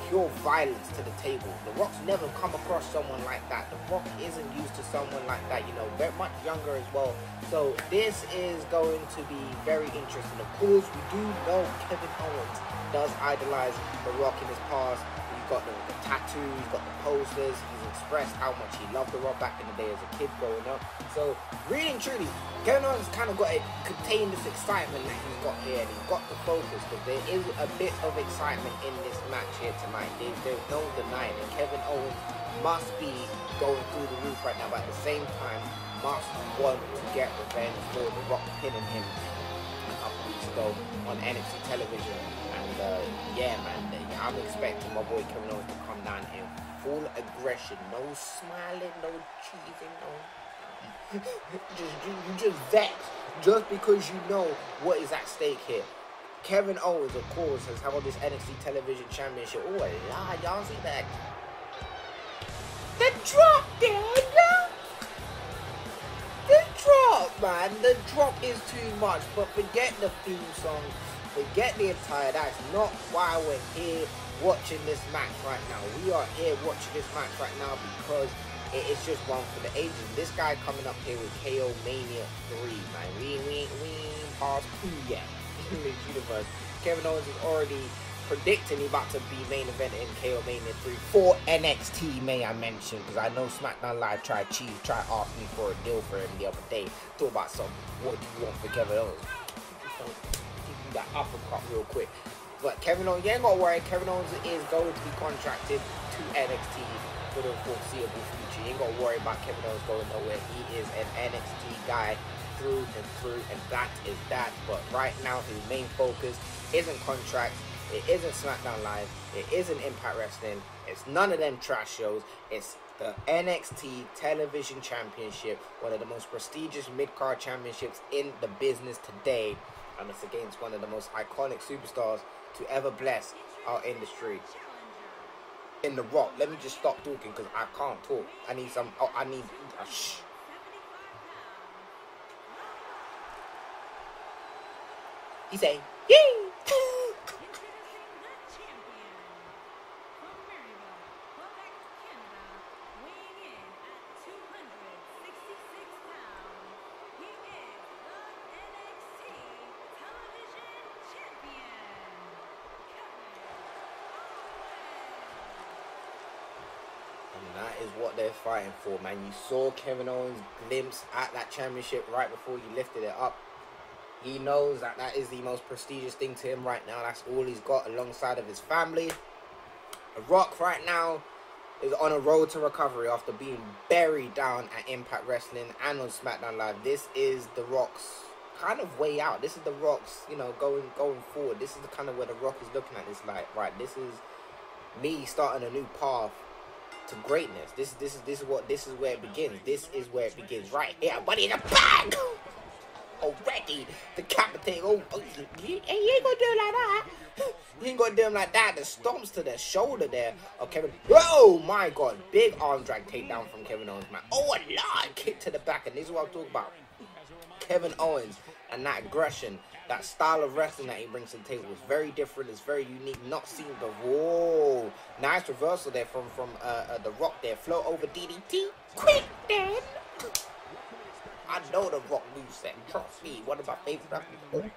[SPEAKER 1] pure violence to the table. The Rock's never come across someone like that. The Rock isn't used to someone like that, you know, very much younger as well. So this is going to be very interesting. Of course, we do know Kevin Owens does idolize The Rock in his past. He's got the tattoos, he's got the posters, he's expressed how much he loved The Rock back in the day as a kid growing up. So really and truly, Kevin Owens kind of got to contain this excitement that he's got here, and he's got to focus, because there is a bit of excitement in this match here tonight. There's no denying it. Kevin Owens must be going through the roof right now, but at the same time must want to get revenge for The Rock pinning him a couple weeks ago on NXT television. And yeah, man, I'm expecting my boy Kevin Owens to come down in full aggression, no smiling, no cheesing, no. you just vexed just because you know what is at stake here. Kevin Owens, of course, has held this NXT Television Championship. Oh, la, y'all see that? The drop, Dad! The drop, man. The drop is too much. But forget the theme song. Forget the entire. That's not why we're here watching this match right now. We are here watching this match right now because it's just one for the ages. This guy coming up here with KO Mania 3, man. We ain't past 2 yet in this universe. Kevin Owens is already predicting he's about to be main event in KO Mania 3 for NXT, may I mention, because I know SmackDown Live tried ask me for a deal for him the other day. Talk about something. What do you want for Kevin Owens? Give you that uppercut real quick. But Kevin Owens, you ain't got to worry. Kevin Owens is going to be contracted to NXT for the foreseeable future. You ain't got to worry about Kevin Owens going nowhere. He is an NXT guy through and through, and that is that. But right now, his main focus isn't contracts. It isn't SmackDown Live. It isn't Impact Wrestling. It's none of them trash shows. It's the NXT Television Championship, one of the most prestigious mid-card championships in the business today. And it's against one of the most iconic superstars to ever bless our industry. in The Rock. Let me just stop talking because I can't talk. I need some. Oh, I need. Shh. He's saying, yee! That is what they're fighting for, man. You saw Kevin Owens glimpse at that championship right before he lifted it up. He knows that that is the most prestigious thing to him right now. That's all he's got alongside of his family. The Rock right now is on a road to recovery after being buried down at Impact Wrestling and on Smackdown Live. This is The Rock's kind of way out. This is The Rock's, you know, going forward. This is the kind of where The Rock is looking at this like, right, this is me starting a new path to greatness. This is where it begins. This is where it begins right here. Buddy in the back already decapitating. Oh, he ain't gonna do it like that. He ain't gonna do him like that. The stomps to the shoulder there of Kevin. Oh my God, big arm drag takedown from Kevin Owens, man. Oh, a lot kick to the back, and this is what I'm talking about. Kevin Owens and that aggression, that style of wrestling that he brings to the table is very different. It's very unique. Not seen before. Whoa, nice reversal there from The Rock there. Float over DDT. Quick then. I know The Rock moveset. Trust me, one of my favorite wrestlers.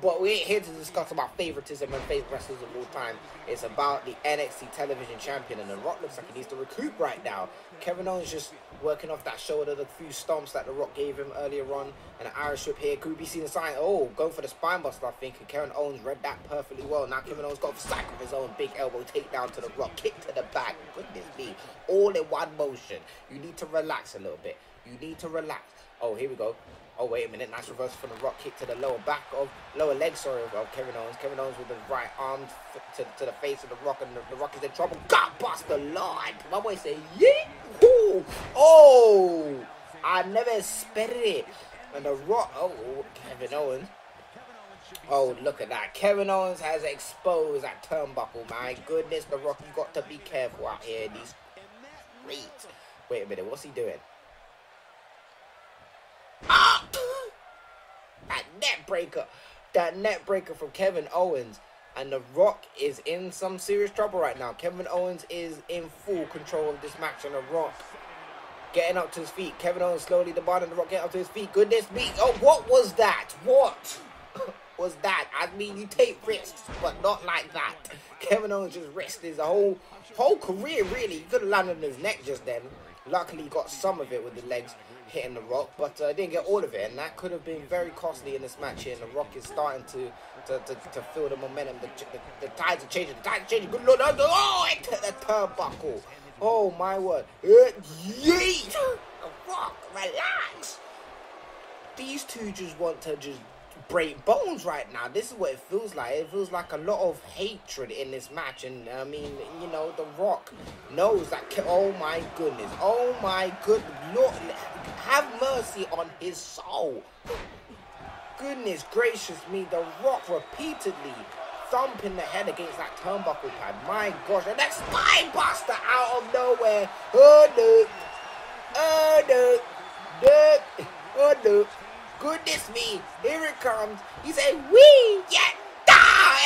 [SPEAKER 1] But we ain't here to discuss about favoritism and favorite wrestlers of all time. It's about the NXT Television Champion, and The Rock looks like he needs to recoup right now. Kevin Owens just working off that shoulder, the few stomps that The Rock gave him earlier on, and an Irish whip here. Could be seen a sign. Oh, going for the spine buster, I think. And Kevin Owens read that perfectly well. Now Kevin Owens got a sack of his own big elbow takedown to The Rock, kick to the back. Goodness me, all in one motion. You need to relax a little bit. You need to relax. Oh, here we go. Oh, wait a minute. Nice reversal from The Rock. Kick to the lower leg, of Kevin Owens. Kevin Owens with the right arm to the face of The Rock, and the Rock is in trouble. God, Buster Lord. My boy say, yeet. Ooh. Oh, I never expected it. And The Rock, oh, Kevin Owens. Oh, look at that. Kevin Owens has exposed that turnbuckle. My goodness, The Rock, you got to be careful out here in these streets. Wait a minute. What's he doing? Ah! That net breaker from Kevin Owens, and The Rock is in some serious trouble right now. Kevin Owens is in full control of this match, and The Rock getting up to his feet. Kevin Owens slowly the bar, and The Rock getting up to his feet. Goodness me! Oh, what was that? What was that? I mean, you take risks, but not like that. Kevin Owens just risked his whole career. Really, he could have landed on his neck just then. Luckily, he got some of it with the legs hitting The Rock, but didn't get all of it, and that could have been very costly in this match here. And The Rock is starting to feel the momentum. The tides are changing. The tides are changing. Good Lord! Oh, it took the turnbuckle. Oh my word! Yeet! The Rock, relax. These two just want to just break bones right now. This is what it feels like. It feels like a lot of hatred in this match, and I mean, you know, The Rock knows that. Oh my goodness! Oh my good Lord! Have mercy on his soul. Goodness gracious me, The Rock repeatedly thumping the head against that turnbuckle pad. My gosh, and that spine buster out of nowhere. Goodness me, here it comes. He said, wee, yeah,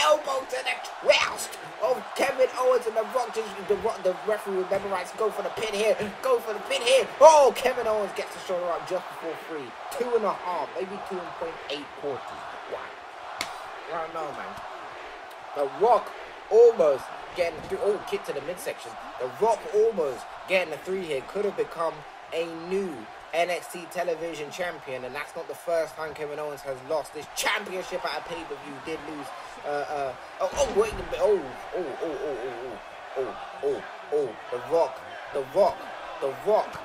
[SPEAKER 1] elbow to the chest of Kevin Owens, and The Rock the referee with member rights. Go for the pin here. Go for the pin here. Oh, Kevin Owens gets the shoulder up just before 3. 2.5, maybe 2.8 quarters. Wow. I don't know, man. The Rock almost getting through. Oh, kick to the midsection. The Rock almost getting the 3 here. Could have become a new NXT Television Champion, and that's not the first time Kevin Owens has lost this championship at a pay-per-view. Did lose. Wait a minute. The Rock.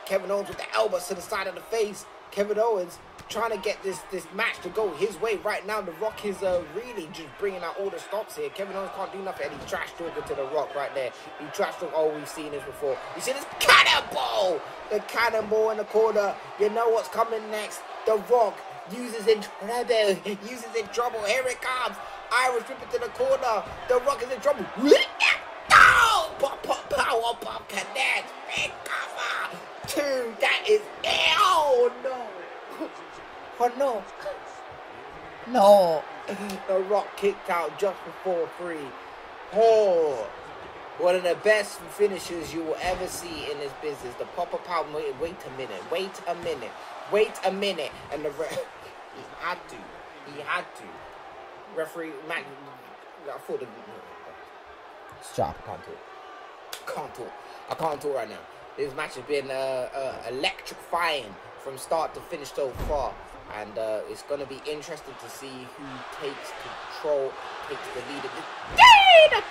[SPEAKER 1] Kevin Owens with the elbows to the side of the face. Kevin Owens trying to get this match to go his way right now. The Rock is really just bringing out all the stops here. Kevin Owens can't do nothing, and he trash talking to The Rock right there. He trash talk. Oh, we've seen this before. You see this cannonball? The cannonball in the corner. You know what's coming next. The Rock uses in trouble. Here it comes. Irish whip it to the corner. The Rock is in trouble. Oh, Rock connects. Big cover. 2. That is it. Oh, no. Oh, no. No. The Rock kicked out just before 3. Oh. One of the best finishes you will ever see in this business. The pop-up power. Wait a minute. And the he had to. Referee, man, I thought the... Stop, I can't talk right now. This match has been electrifying from start to finish so far. And it's going to be interesting to see who takes control, takes the lead. The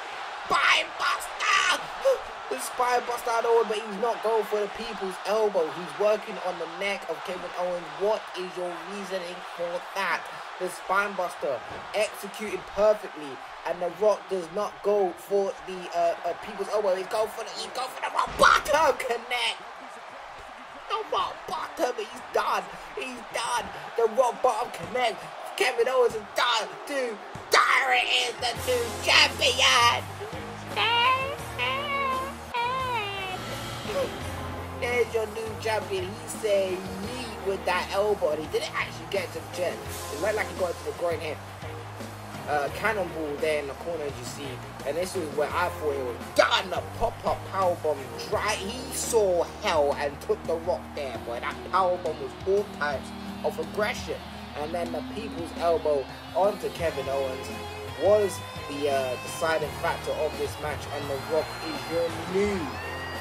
[SPEAKER 1] spine buster! The spine buster out of but he's not going for the people's elbow. He's working on the neck of Kevin Owens. What is your reasoning for that? The spine buster executed perfectly, and the Rock does not go for the people's elbow. He's going for the Rock bottom connect. The Rock bottom, he's done. The Rock bottom connect. Kevin Owens is done. Dude, there it is, the new champion. There's your new champion. He said yeet with that elbow, and he didn't actually get to the chest. It looked like he got to the groin here. Cannonball there in the corner, as you see, and this is where I thought it was done. The pop-up powerbomb. He saw hell and took the Rock there, but that powerbomb was all types of aggression. And then the people's elbow onto Kevin Owens was the deciding factor of this match, and the Rock is your new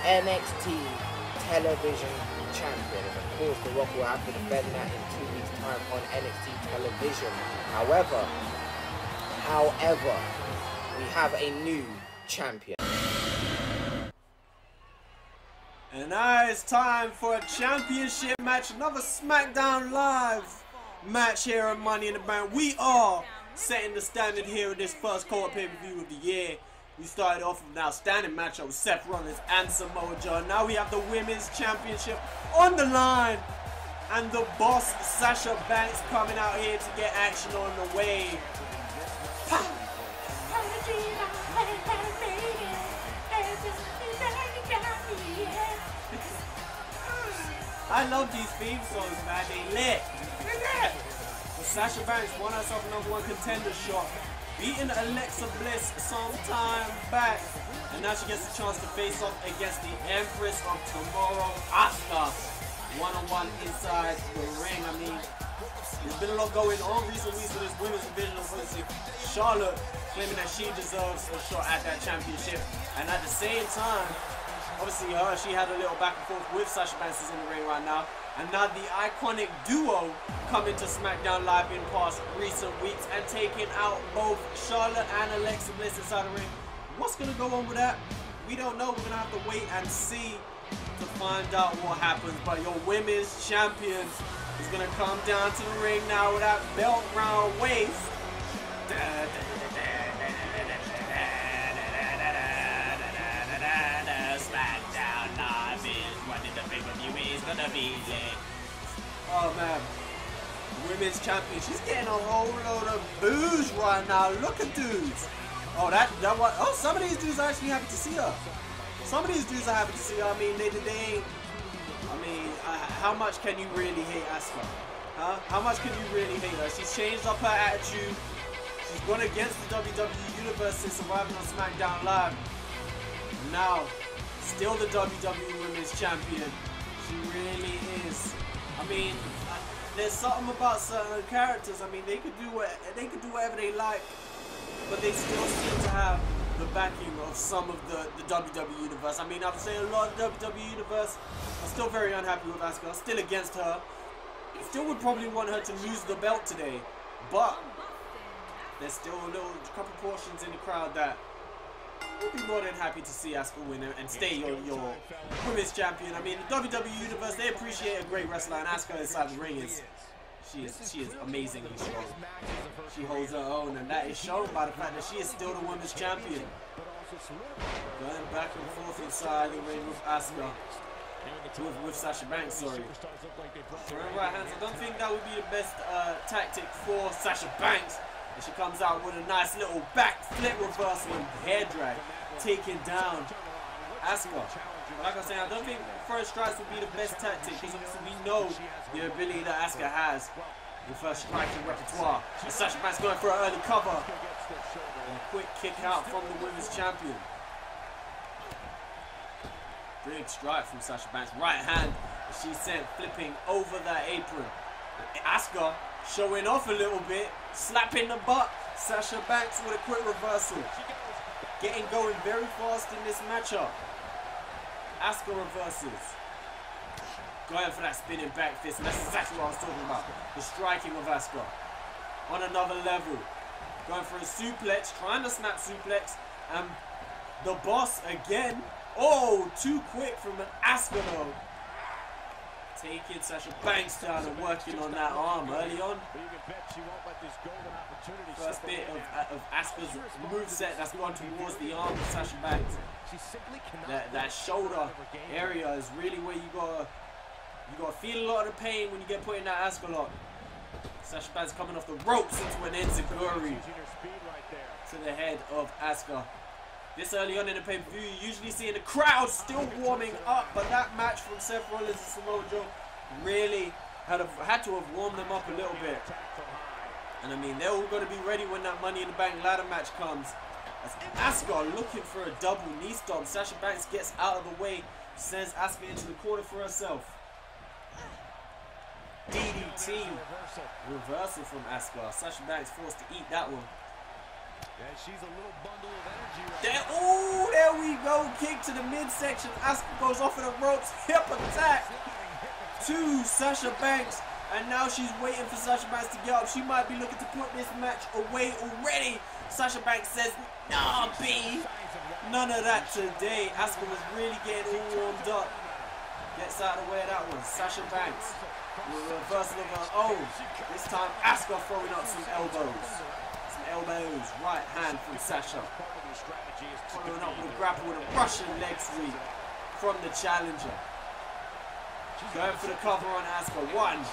[SPEAKER 1] NXT television champion. And of course, the Rock will have to defend that in 2 weeks' time on NXT television. However, we have a new champion.
[SPEAKER 2] And now it's time for a championship match, another Smackdown Live match here on Money in the Bank. We are setting the standard here in this first co-op pay-per-view of the year. We started off with an outstanding matchup with Seth Rollins and Samoa Joe. Now we have the Women's Championship on the line. And the boss, Sasha Banks, coming out here to get action on the way. I love these theme songs, man. They lit. But Sasha Banks won herself a #1 contender shot, beating Alexa Bliss some time back, and now she gets a chance to face off against the Empress of Tomorrow, Asuka, one-on-one inside the ring. I mean, there's been a lot going on recently for this women's division. Obviously, Charlotte claiming that she deserves a shot at that championship, and at the same time, obviously she had a little back and forth with Sasha Banks is in the ring right now. And now the iconic duo coming to SmackDown Live in past recent weeks and taking out both Charlotte and Alexa Bliss inside the ring. What's going to go on with that? We don't know. We're going to have to wait and see to find out what happens. But your women's champion is going to come down to the ring now with that belt round waist. SmackDown Live is what the pay-per-view is going to be. Oh man, women's champion. She's getting a whole load of booze right now. Look at dudes. Oh, that what? Oh, some of these dudes are actually happy to see her. Some of these dudes are happy to see her. I mean, they ain't. I mean, how much can you really hate Asuka? Huh? How much can you really hate her? She's changed up her attitude. She's gone against the WWE Universe since surviving on SmackDown Live. Now, still the WWE Women's Champion. She really is. I mean, there's something about certain characters. I mean, they could do whatever they like, but they still seem to have the backing of some of the WWE Universe. I mean, I'd say a lot of the WWE Universe are still very unhappy with Asuka, still against her. Still would probably want her to lose the belt today, but there's still a little couple portions in the crowd that would be more than happy to see Asuka win and stay your women's champion. I mean, the WWE Universe, they appreciate a great wrestler, and Asuka inside the ring she is amazingly strong. She holds her own, and that is shown by the fact that she is still the women's champion. Going back and forth inside the ring with Asuka. With Sasha Banks, sorry. Throwing right hands. I don't think that would be the best tactic for Sasha Banks. And she comes out with a nice little back flip reversal and hair drag, taking down Asuka. But like I was saying, I don't think first strikes would be the best tactic because obviously we know the ability that Asuka has in first striking repertoire. And Sasha Banks going for an early cover. And a quick kick out from the women's champion. Big strike from Sasha Banks. Right hand. She sent flipping over that apron. Asuka showing off a little bit. Slapping the butt. Sasha Banks with a quick reversal. Getting going very fast in this matchup. Asuka reverses. Going for that spinning back fist. And that's exactly what I was talking about. The striking of Asuka. On another level. Going for a suplex. Trying to snap suplex. And the boss again. Oh, too quick from an Asuka though. Taking Sasha Banks down and working on that arm early on. First bit of Asuka's moveset that's gone towards the arm of Sasha Banks. That shoulder area is really where you gotta feel a lot of the pain when you get put in that Asuka lock. Sasha Banks coming off the ropes into an enziguri to the head of Asuka. This early on in the pay-per-view, you usually see the crowd still warming up, but that match from Seth Rollins and Samoa Joe really had to have warmed them up a little bit. And I mean, they're all going to be ready when that Money in the Bank ladder match comes. As Asuka looking for a double knee stomp. Sasha Banks gets out of the way, sends Asuka into the corner for herself. DDT reversal from Asuka. Sasha Banks forced to eat that one.
[SPEAKER 3] Yeah, she's a little bundle of energy right
[SPEAKER 2] there. Oh, there we go. Kick to the midsection. Asuka goes off of the ropes. Hip attack to Sasha Banks. And now she's waiting for Sasha Banks to get up. She might be looking to put this match away already. Sasha Banks says, nah, B. None of that today. Asuka was really getting all warmed up. Gets out of the way of that one. Sasha Banks with a reversal of her own. This time, Asuka throwing up some elbows. Elbows, right hand from Sasha. Following up with a grapple with a Russian leg sweep from the challenger. Going for the cover on Asuka. One.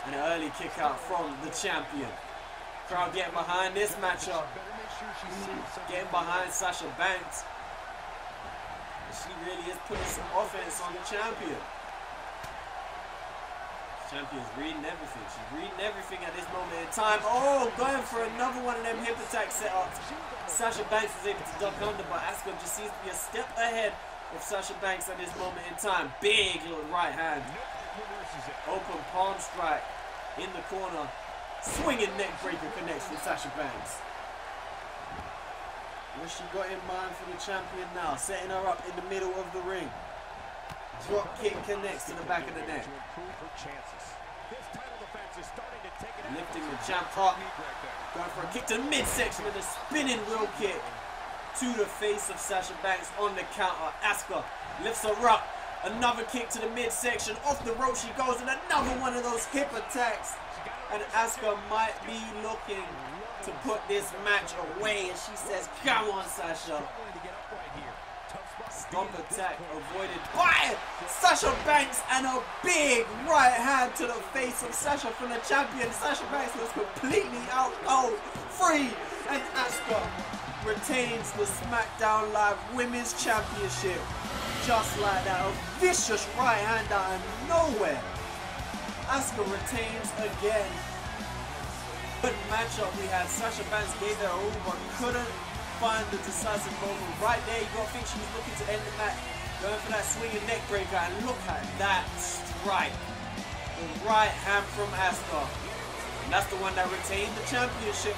[SPEAKER 2] And an early kick out from the champion. Crowd getting behind this matchup. Getting behind Sasha Banks. She really is putting some offense on the champion. Champion's reading everything. She's reading everything at this moment in time. Oh, going for another one of them hip attack setups. Sasha Banks was able to duck under, but Asuka just seems to be a step ahead of Sasha Banks at this moment in time. Big little right hand. Open palm strike in the corner. Swinging neck breaker connects with Sasha Banks. What she got in mind for the champion now? Setting her up in the middle of the ring. Drop kick connects to the back of the neck. Lifting the champ up. Going for a kick to the midsection with a spinning wheel kick to the face of Sasha Banks on the counter. Asuka lifts her up. Another kick to the midsection. Off the rope she goes, and another one of those hip attacks. And Asuka might be looking to put this match away. And she says, come on, Sasha. Stomp attack avoided by Sasha Banks, and a big right hand to the face of Sasha from the champion. Sasha Banks was completely out cold, free, and Asuka retains the Smackdown Live Women's Championship. Just like that, a vicious right hand out of nowhere. Asuka retains again. Good matchup we had. Sasha Banks gave their all, but couldn't find the decisive moment. Right there, you gotta think she was looking to end the match. Going for that swinging neck breaker, and look at that strike. The right hand from Asuka. And that's the one that retained the championship.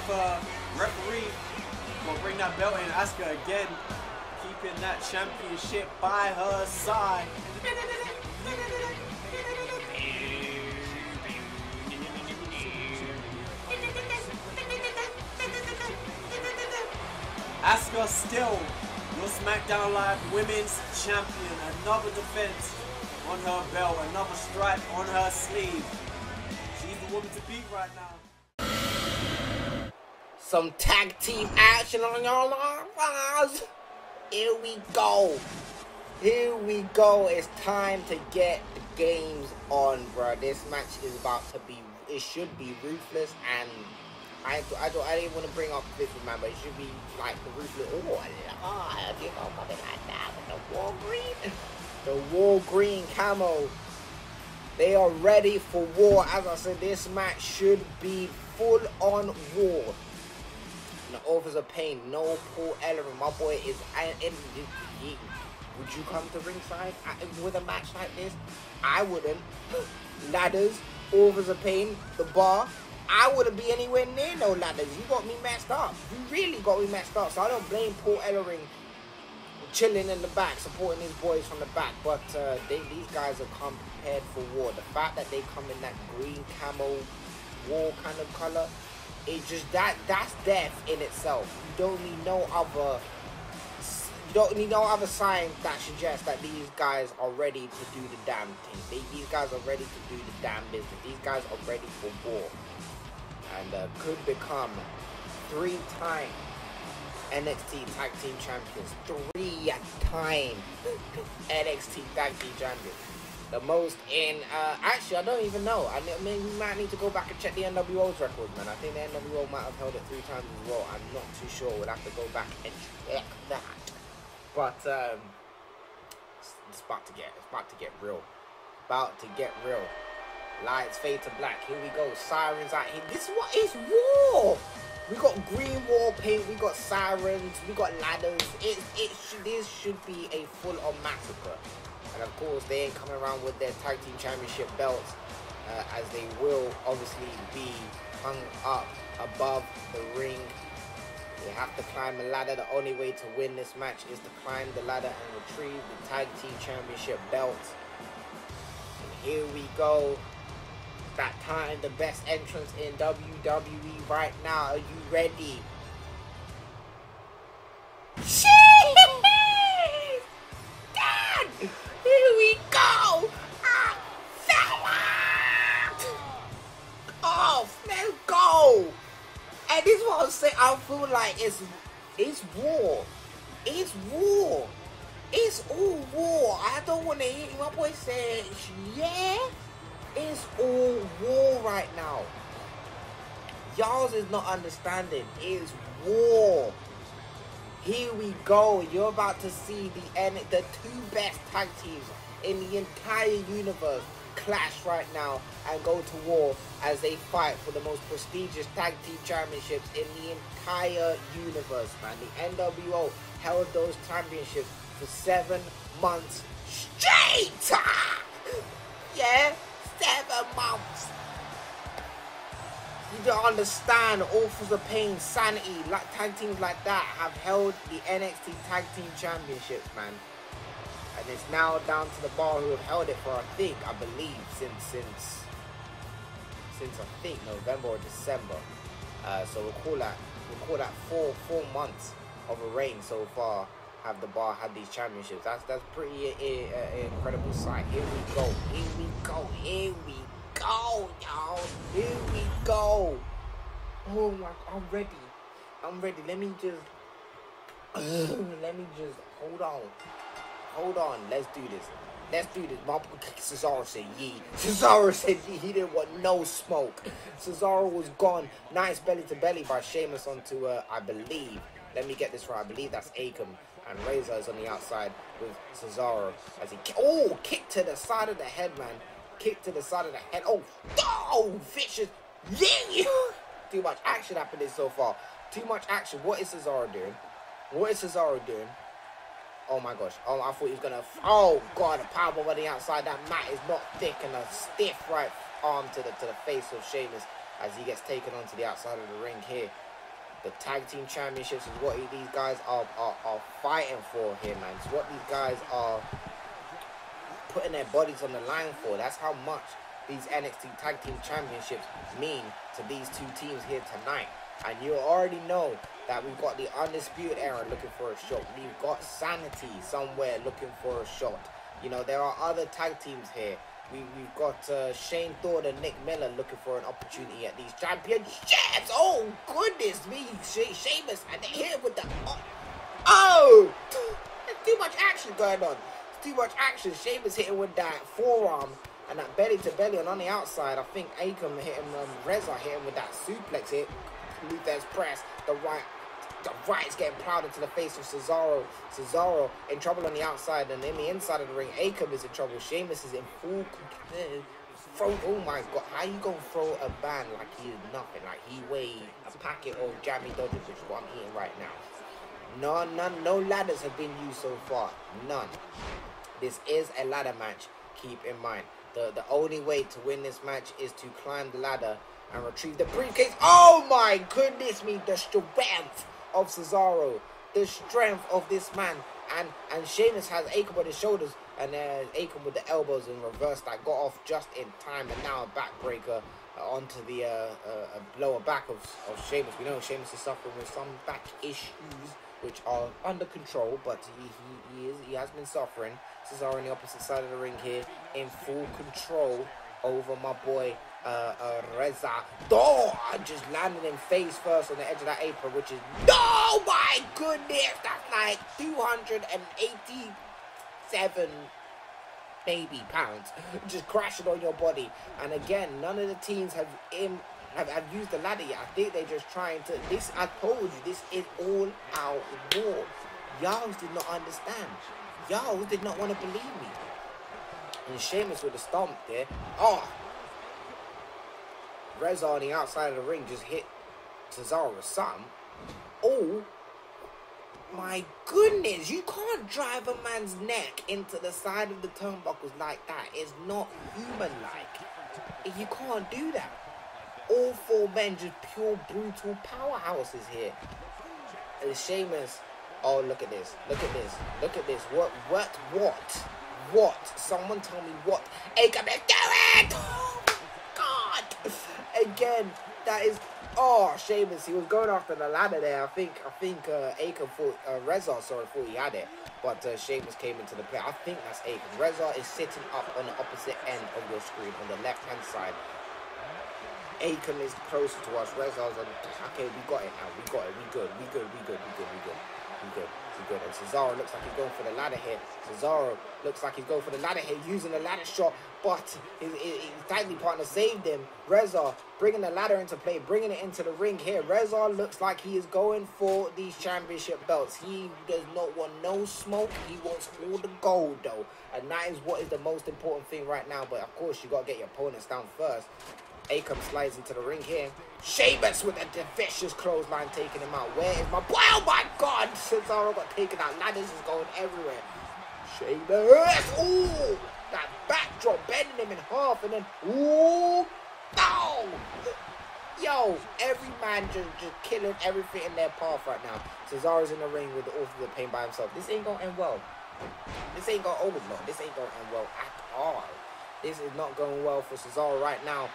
[SPEAKER 2] Referee will bring that belt in. Asuka again, keeping that championship by her side. Asuka still your SmackDown Live Women's Champion. Another defense on her belt. Another stripe on her sleeve. She's the woman to beat right now.
[SPEAKER 1] Some tag team action on your lives. Here we go. Here we go. It's time to get the games on, bro. This match is about to be, it should be ruthless and I didn't want to bring up this one, man, but it should be like the ruthless. Oh, you know, coming like that with the war green. The war green camo. They are ready for war. As I said, this match should be full on war. The Authors of Pain, no Paul Ellering. My boy is. Would you come to ringside with a match like this? I wouldn't. Ladders, Authors of Pain, the bar. I wouldn't be anywhere near no ladders. You got me messed up. You really got me messed up. So I don't blame Paul Ellering chilling in the back, supporting his boys from the back. But these guys have come prepared for war. The fact that they come in that green camo war kind of color, it just that's death in itself. You don't need no other. You don't need no other sign that suggests that these guys are ready to do the damn thing. These guys are ready to do the damn business. These guys are ready for war. And could become 3-time NXT Tag Team Champions. 3-time NXT Tag Team Champions. The most in, actually, I don't even know. I mean, we might need to go back and check the NWO's records, man. I think the NWO might have held it 3 times as well. I'm not too sure. We'll have to go back and check that. But it's about to get real. About to get real. Lights fade to black. Here we go. Sirens out here. This is what is war. We got green wall paint. We got sirens. We got ladders. This should be a full-on massacre. And of course, they ain't coming around with their tag team championship belts, as they will obviously be hung up above the ring. You have to climb a ladder. The only way to win this match is to climb the ladder and retrieve the tag team championship belts. And here we go. That time, the best entrance in WWE right now. Are you ready? Shit! Dad! Here we go! Off! Let's go! And this is what I'm saying. I feel like it's war. It's war. It's all war. I don't want to hear my boy say, yeah. It's all war right now. Y'all is not understanding. It's war. Here we go. You're about to see the 2 best tag teams in the entire universe clash right now and go to war as they fight for the most prestigious tag team championships in the entire universe, man. The NWO held those championships for 7 months straight. Yeah, 7 months. You don't understand. Authors of Pain, Sanity, like tag teams like that have held the NXT Tag Team Championships, man. And it's now down to the Bar, who have held it for, I believe, since I think November or December. So we'll call that 4 months of a reign so far. Have the Bar had these championships? That's pretty incredible sight. Here we go. Here we go. Here we go, y'all. Here we go. Oh my! I'm ready. I'm ready. Let me just hold on. Hold on, let's do this. Let's do this. Cesaro said yee. Cesaro said yee. He didn't want no smoke. Cesaro was gone. Nice belly to belly by Sheamus onto, I believe. Let me get this right. I believe that's Akam. And Razor is on the outside with Cesaro as he... Oh, kick to the side of the head, man. Kick to the side of the head. Oh, vicious. Yeah. Too much action happening so far. Too much action. What is Cesaro doing? What is Cesaro doing? Oh my gosh. Oh, I thought he was going to... Oh, God. A powerbomb on the outside. That mat is not thick, and a stiff right arm to the face of Sheamus as he gets taken onto the outside of the ring here. The Tag Team Championships is what these guys are fighting for here, man. It's what these guys are putting their bodies on the line for. That's how much these NXT Tag Team Championships mean to these 2 teams here tonight. And you already know that we've got the Undisputed Era looking for a shot. We've got Sanity somewhere looking for a shot. You know, there are other tag teams here. We've got Shane Thorne and Nick Miller looking for an opportunity at these championships. Oh, goodness me. Sheamus, and they're here with the... Oh! There's too much action going on. There's too much action. Sheamus hitting with that forearm and that belly to belly. And on the outside, I think Akam hit him, Reza hit him with that suplex hit. Luther's press. The right is getting plowed into the face of Cesaro. Cesaro in trouble on the outside, and in the inside of the ring, Akam is in trouble. Sheamus is in full throw. Oh my god, how you gonna throw a man like he's nothing? Like he weighed a packet of jammy dodgers, which is what I'm eating right now. No ladders have been used so far. None. This is a ladder match. Keep in mind, the only way to win this match is to climb the ladder and retrieve the briefcase. Oh my goodness me, the strength of Cesaro, the strength of this man, and Sheamus has Akam on his shoulders, and Akam with the elbows in reverse that got off just in time, and now a backbreaker onto the lower back of Sheamus. We know Sheamus is suffering with some back issues, which are under control, but he has been suffering. Cesaro on the opposite side of the ring here, in full control over my boy Reza. Just landed him face first on the edge of that apron, which is, oh my goodness, that's like 287 maybe pounds just crashing on your body. And again, none of the teams have used the ladder yet. I think they're just trying to, this, I told you, this is all out war. Y'all did not understand. Y'all did not want to believe me. And Sheamus with a stomp there. Oh, Reza on the outside of the ring just hit Cesaro with something. Oh my goodness, you can't drive a man's neck into the side of the turnbuckles like that. It's not human-like. You can't do that. All four men just pure brutal powerhouses here. And Sheamus, oh, look at this. Look at this. Look at this. What? Someone tell me what Akam is doing! Oh my god! Again, that is, oh, Sheamus, he was going after the ladder there. I think Akam thought, Reza thought he had it, but Sheamus came into the play. I think that's Akam. Reza is sitting up on the opposite end of your screen, on the left-hand side. Akam is closer to us. Reza's on, okay, we got it now. We got it. We good. And Cesaro looks like he's going for the ladder here. Using the ladder shot, but his tag team partner saved him. Reza bringing the ladder into play, bringing it into the ring here. Reza looks like he is going for these championship belts. He does not want no smoke. He wants all the gold, though. And that is what is the most important thing right now. But, of course, you got to get your opponents down first. Akam slides into the ring here. Sheamus with a vicious clothesline taking him out. Where is my boy? Oh my god! Cesaro got taken out. Ladders is going everywhere. Sheamus! Ooh! That backdrop bending him in half, and then ooh! No! Yo, every man just killing everything in their path right now. Cesaro's in the ring with all of the pain by himself. This ain't gonna end well. This ain't gonna end well at all. This is not going well for Cesaro right now.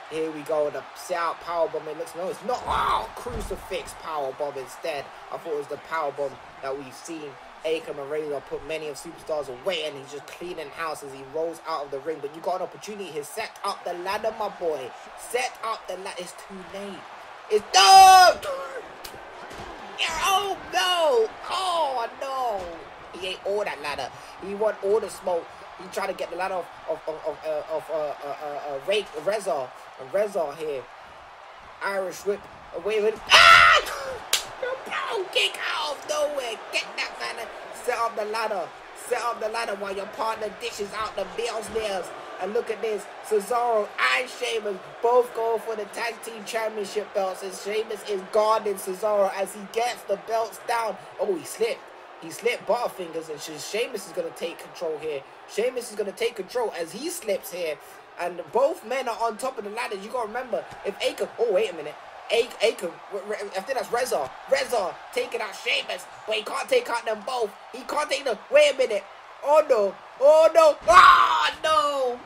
[SPEAKER 1] Here we go, the set-out powerbomb. It looks, no, it's not. Oh, crucifix powerbomb instead. I thought it was the powerbomb that we've seen Akam and Reza put many of superstars away, and he's just cleaning house as he rolls out of the ring. But you got an opportunity here. Set up the ladder, my boy. Set up the ladder. It's too late. It's no! Oh, no! Oh, no! He ate all that ladder. He want all the smoke. He tried to get the ladder of Reza. And Reza here. Irish whip away with him. Ah! Bro, kick out of nowhere. Get that ladder. Set up the ladder. Set up the ladder while your partner dishes out the Bill's nails. And look at this. Cesaro and Sheamus both go for the tag team championship belts. And Sheamus is guarding Cesaro as he gets the belts down. Oh, he slipped. He slipped Butterfingers, and Sheamus is going to take control here. Sheamus is going to take control as he slips here. And both men are on top of the ladders. You got to remember, if Akam... Oh, wait a minute. Akam, I think that's Reza. Reza taking out Sheamus, but he can't take out them both. He can't take them... Wait a minute. Oh, no. Oh, no. Ah, no.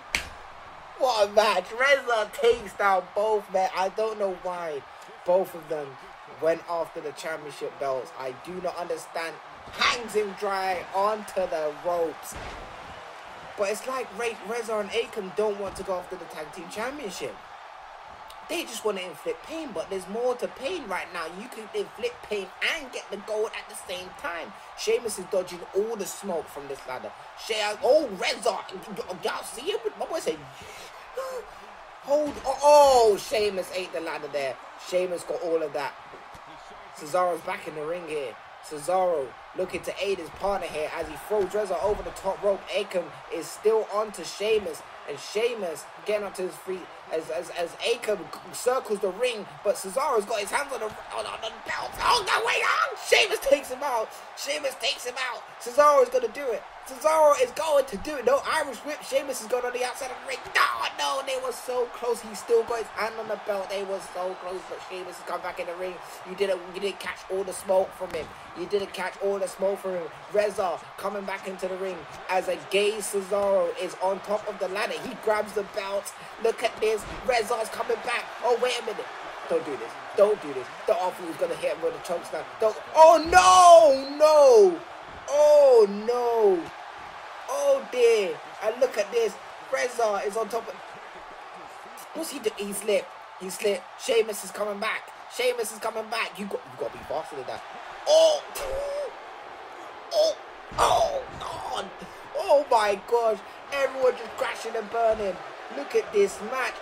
[SPEAKER 1] What a match. Reza takes down both men. I don't know why both of them went after the championship belts. I do not understand. Hangs him dry onto the ropes. But it's like Reza and Akam don't want to go after the tag team championship. They just want to inflict pain, but there's more to pain right now. You can inflict pain and get the gold at the same time. Sheamus is dodging all the smoke from this ladder. Oh, Reza. Y'all see him? My boy said, Hold. Oh, Sheamus ate the ladder there. Sheamus got all of that. Cesaro's back in the ring here. Cesaro looking to aid his partner here as he throws Reza over the top rope. Akam is still on to Sheamus, and Sheamus getting up to his feet as Akam circles the ring, but Cesaro's got his hands on the belt. Oh no, wait on! Sheamus takes him out. Sheamus takes him out. Cesaro is going to do it. Cesaro is going to do it. No Irish whip. Sheamus is going on the outside of the ring. No, they were so close. He still got his hand on the belt. They were so close, but Sheamus has come back in the ring. You didn't catch all the smoke from him. You didn't catch all the smoke from him. Reza coming back into the ring as a gay Cesaro is on top of the ladder. He grabs the belt. Look at this. Reza's coming back. Oh, wait a minute. Don't do this. Don't do this. The awful is going to hit him with a choke slam. Don't. Oh, no. Oh, no. Oh, dear. And look at this. Reza is on top of... What's he doing? He slipped. Sheamus is coming back. Sheamus is coming back. You got to be faster than that. Oh, God. Oh, my gosh. Everyone just crashing and burning. Look at this match.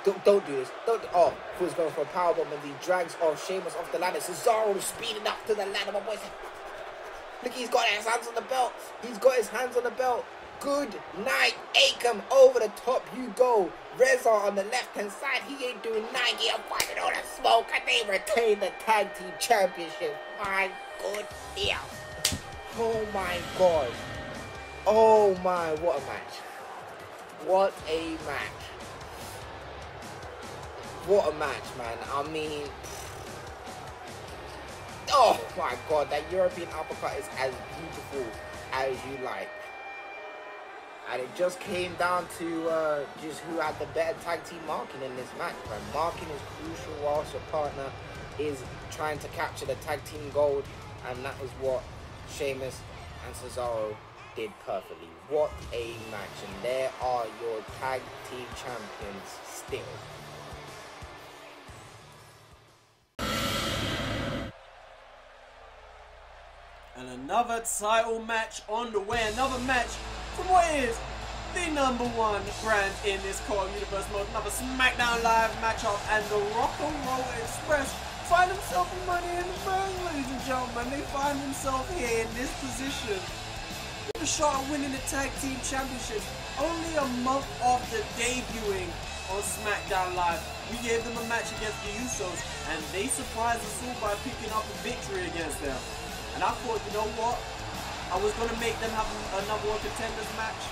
[SPEAKER 1] Don't do this. Oh, he was going for a powerbomb and he drags off Sheamus off the ladder. Cesaro speeding up to the ladder. My boy. Look, he's got his hands on the belt. Good night, Akam. Over the top you go. Reza on the left-hand side. He ain't doing nothing. He avoided all the smoke. And they retain the tag team championship. My good deal. Oh, my God. Oh, my. What a match. What a match. What a match, man. I mean... Oh, my God. That European uppercut is as beautiful as you like. And it just came down to just who had the better tag team marking in this match. Man. Marking is crucial whilst your partner is trying to capture the tag team gold. And that is what Sheamus and Cesaro did perfectly. What a match. And there are your tag team champions still.
[SPEAKER 2] And another title match on the way. Another match from what is the #1 brand in this Core Universe mode. Another Smackdown Live matchup, and the Rock and Roll Express find themselves in Money in the Bank, ladies and gentlemen. They find themselves here in this position with a shot at winning the Tag Team Championship only a month after debuting on Smackdown Live. We gave them a match against the Usos, and they surprised us all by picking up a victory against them. And I thought, you know what? I was going to make them have a #1 contenders match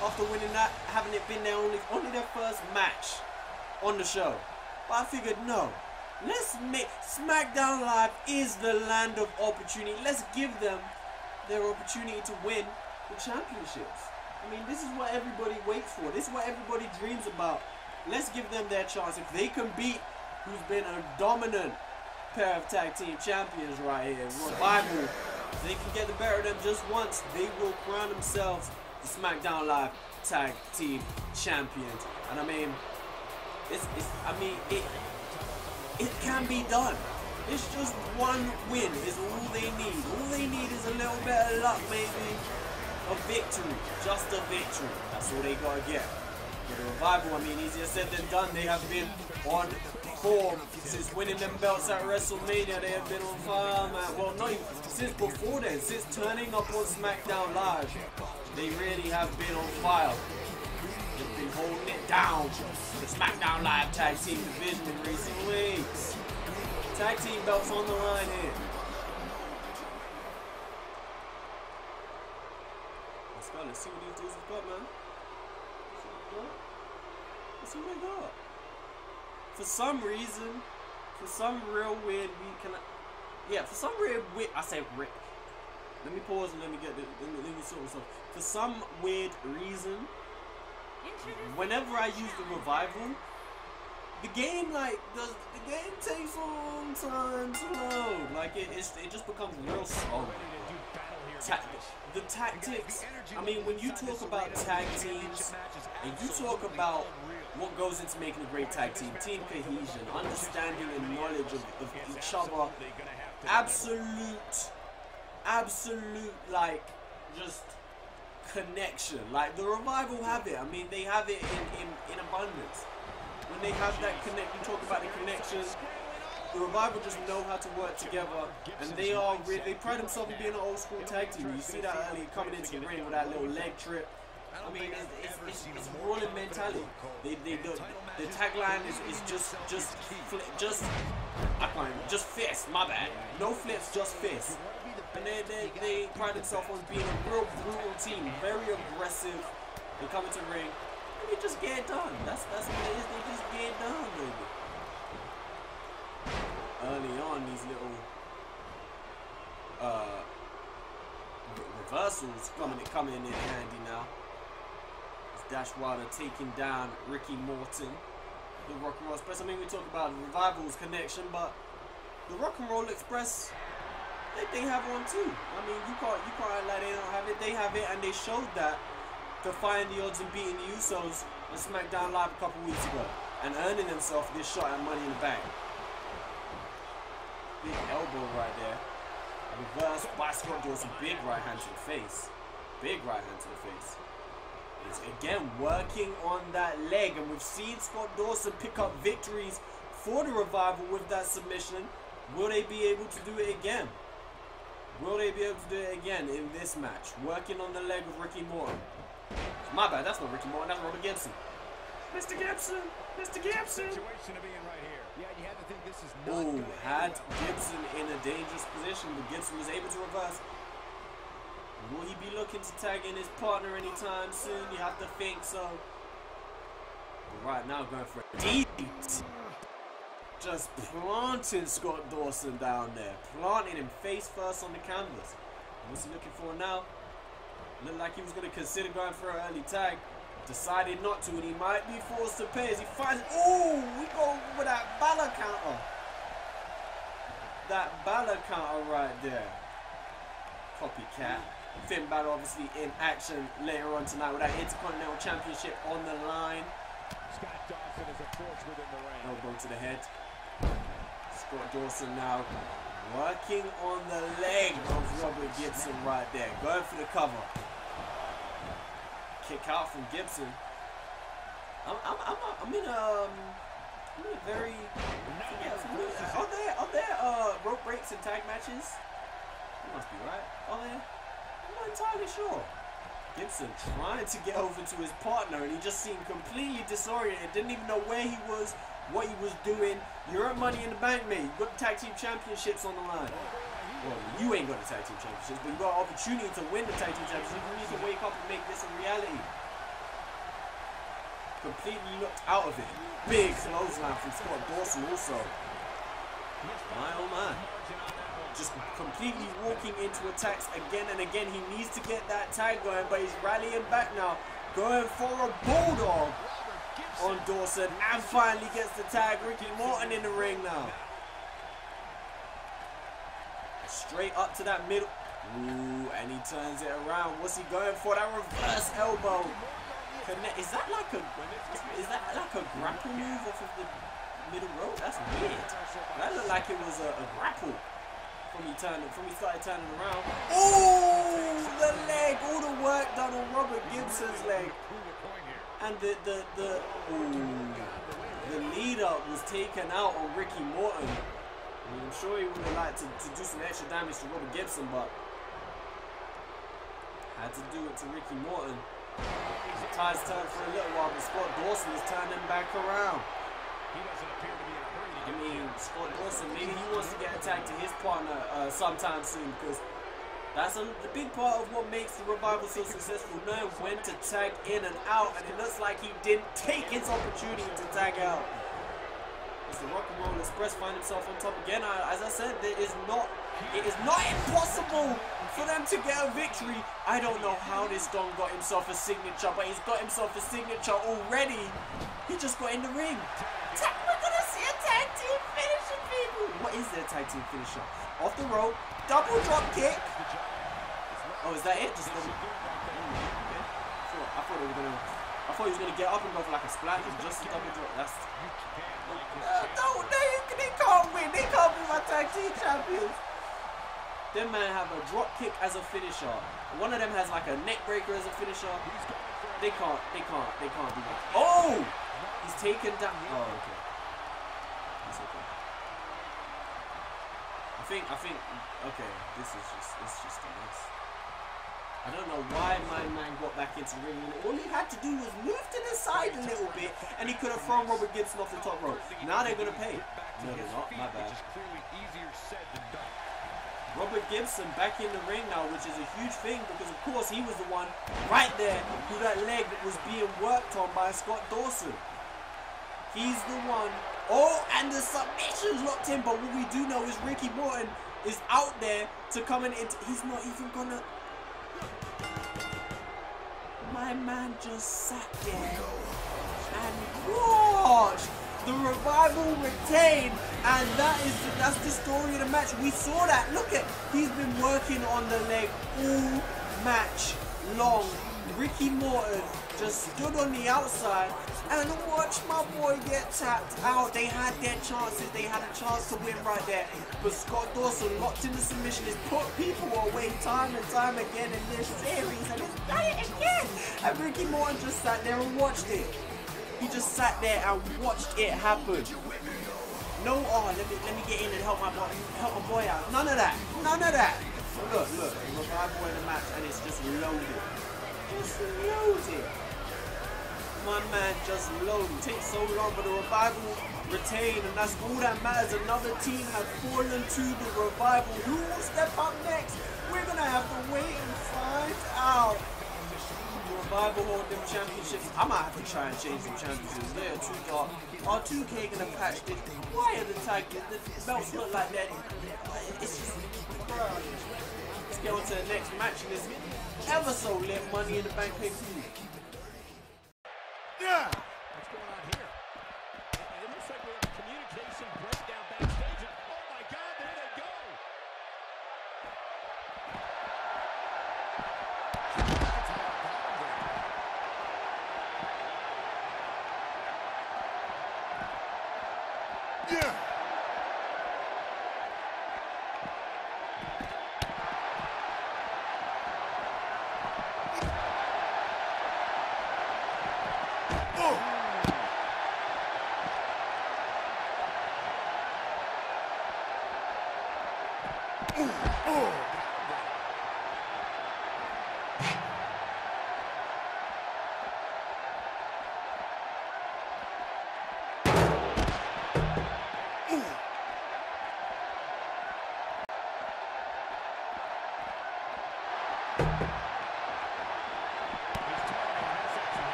[SPEAKER 2] after winning that, having it been their only their first match on the show. But I figured, no. Let's make Smackdown Live is the land of opportunity. Let's give them their opportunity to win the championships. I mean, this is what everybody waits for. This is what everybody dreams about. Let's give them their chance. If they can beat who's been a dominant pair of tag team champions right here, Revival, if they can get the better of them just once, they will crown themselves the Smackdown Live tag team champions. And I mean, it can be done. It's just one win is all they need. All they need is a little bit of luck, maybe. A victory. Just a victory. That's all they gotta get. For the Revival, I mean, easier said than done. They have been on form since winning them belts at WrestleMania. They have been on fire, man. Well, not even since before then. Since turning up on SmackDown Live, they really have been on fire. They've been holding it down for the SmackDown Live Tag Team Division in recent weeks. Tag team belts on the line here. Let's see what these dudes have got, man. Let's see what they got. For some reason, for some real weird for some weird I say rip. Let me pause and let me sort myself. For some weird reason, whenever I use the Revival, the game takes a long time to load. Like it just becomes real slow. The tactics, I mean, when you talk about tag teams, and you talk about what goes into making a great tag team, team cohesion, understanding and knowledge of each other, absolute, like, just connection. Like, the Revival have it. I mean, they have it in abundance. When they have that connect, you talk about the connection. The Revival just know how to work together, and they pride themselves in being an old school tag team. You see that early coming into the ring with that little leg trip. I mean, it's rolling mentality. The tagline is just fist. My bad. No flips, just fist. And they pride themselves on being a real brutal team, very aggressive. They come into the ring and they just get it done. That's what it is. They just get it done, baby. Early on, these little reversals coming in handy now. Dash Wilder taking down Ricky Morton. The Rock and Roll Express. I mean, we talk about the Revival's connection, but the Rock and Roll Express, they have one too. I mean, you can't act like they don't have it. They have it, and they showed that, defying the odds and beating the Usos on Smackdown Live a couple weeks ago, and earning themselves this shot at Money in the Bank. Big elbow right there. Reverse by Scott Dawson. Big right hand to the face. Big right hand to the face. It's again working on that leg, and we've seen Scott Dawson pick up victories for the Revival with that submission. Will they be able to do it again? Will they be able to do it again in this match? Working on the leg of Ricky Morton. My bad, that's not Ricky Morton, that's Robert Gibson. Mr. Gibson! Mr. Gibson! Oh, had Gibson in a dangerous position, but Gibson was able to reverse. Will he be looking to tag in his partner anytime soon? You have to think so. But right now, going for a deep. Just planting Scott Dawson down there. Planting him face first on the canvas. What's he looking for now? Looked like he was going to consider going for an early tag. Decided not to, and he might be forced to pay as he finds. Oh, we go with that Balor counter. That Balor counter right there. Copycat. Finn Balor obviously in action later on tonight with that Intercontinental Championship on the line. Elbow to the head. Scott Dawson now working on the leg of Robert Gibson right there. Going for the cover. Kick out from Gibson. I'm in a very. Are there rope breaks and tag matches? That must be right. Are there? I'm not entirely sure. Gibson trying to get over to his partner, and he just seemed completely disoriented. Didn't even know where he was, what he was doing. You're at Money in the Bank, mate. You've got the tag team championships on the line. Well, you ain't got the tag team championships, but you got an opportunity to win the tag team championships. You need to wake up and make this a reality. Completely looked out of it. Big clothesline from Scott Dawson also. My oh my. Just completely walking into attacks again and again. He needs to get that tag going, but he's rallying back now. Going for a bulldog on Dawson, and finally gets the tag. Ricky Morton in the ring now. Straight up to that middle. Ooh, and he turns it around. What's he going for? That reverse elbow. Is that like a grapple move off of the middle rope? That's weird. That looked like it was a grapple. From he started turning around. Oh, the leg! All the work done on Robert Gibson's leg. And the lead up was taken out on Ricky Morton. I mean, I'm sure he would have liked to do some extra damage to Robert Gibson, but had to do it to Ricky Morton. The tide's turned for a little while, but Scott Dawson is turning back around. He doesn't appear to be in a hurry. I mean, Scott Dawson, maybe he wants to get a tag to his partner sometime soon, because that's the big part of what makes the Revival so successful, knowing when to tag in and out, and it looks like he didn't take his opportunity to tag out. As the Rock and Roll Express find himself on top again, as I said, it is not impossible for them to get a victory. I don't know how this Don got himself a signature, but he's got himself a signature already. He just got in the ring. We're gonna see a tag team finisher, people. What is their tag team finisher? Off the rope, double drop kick. Oh, is that it? Just double. I thought he was gonna get up and go for like a splash. Just a double drop. That's. No, they can't win. They can't be my tag team champions. Them man have a drop kick as a finisher. One of them has like a neck breaker as a finisher. They can't do that. Oh! He's taken down. Oh, okay. That's okay. I think, okay, it's just a mess. I don't know why my man got back into the ring. All he had to do was move to the side a little bit, and he could have thrown Robert Gibson off the top rope. Now they're gonna pay. No, they're not. My bad. Robert Gibson back in the ring now, which is a huge thing because, of course, he was the one right there who that leg was being worked on by Scott Dawson. He's the one. Oh, and the submission's locked in, but what we do know is Ricky Morton is out there to come in. He's not even gonna. My man just sat there and watched the Revival retain, and that's the story of the match. We saw that. Look at, he's been working on the leg all match long. Ricky Morton just stood on the outside and watched my boy get tapped out. They had their chances. They had a chance to win right there. But Scott Dawson locked in the submission. He's put people away time and time again in this series, and he's done it again. And Ricky Morton just sat there and watched it. He just sat there and watched it happen. No, oh, let me get in and help my boy out. None of that. None of that. Look, Revival in the match, and it's just loaded. Just loaded. My man just loaded. Takes so long, but the Revival retain, and that's all that matters. Another team has fallen to the Revival. Who will step up next? We're gonna have to wait and find out. The Revival hold them championships. I might have to try and change them championships. They're too dark. Are 2K gonna patch this? Why are the belts look like that? It's just, let's get on to the next match in this ever so lit Money in the Bank pay-per-view.
[SPEAKER 3] Yeah. What's going on here? It looks like we have a communication breakdown backstage. Oh my God, there they go. Yeah.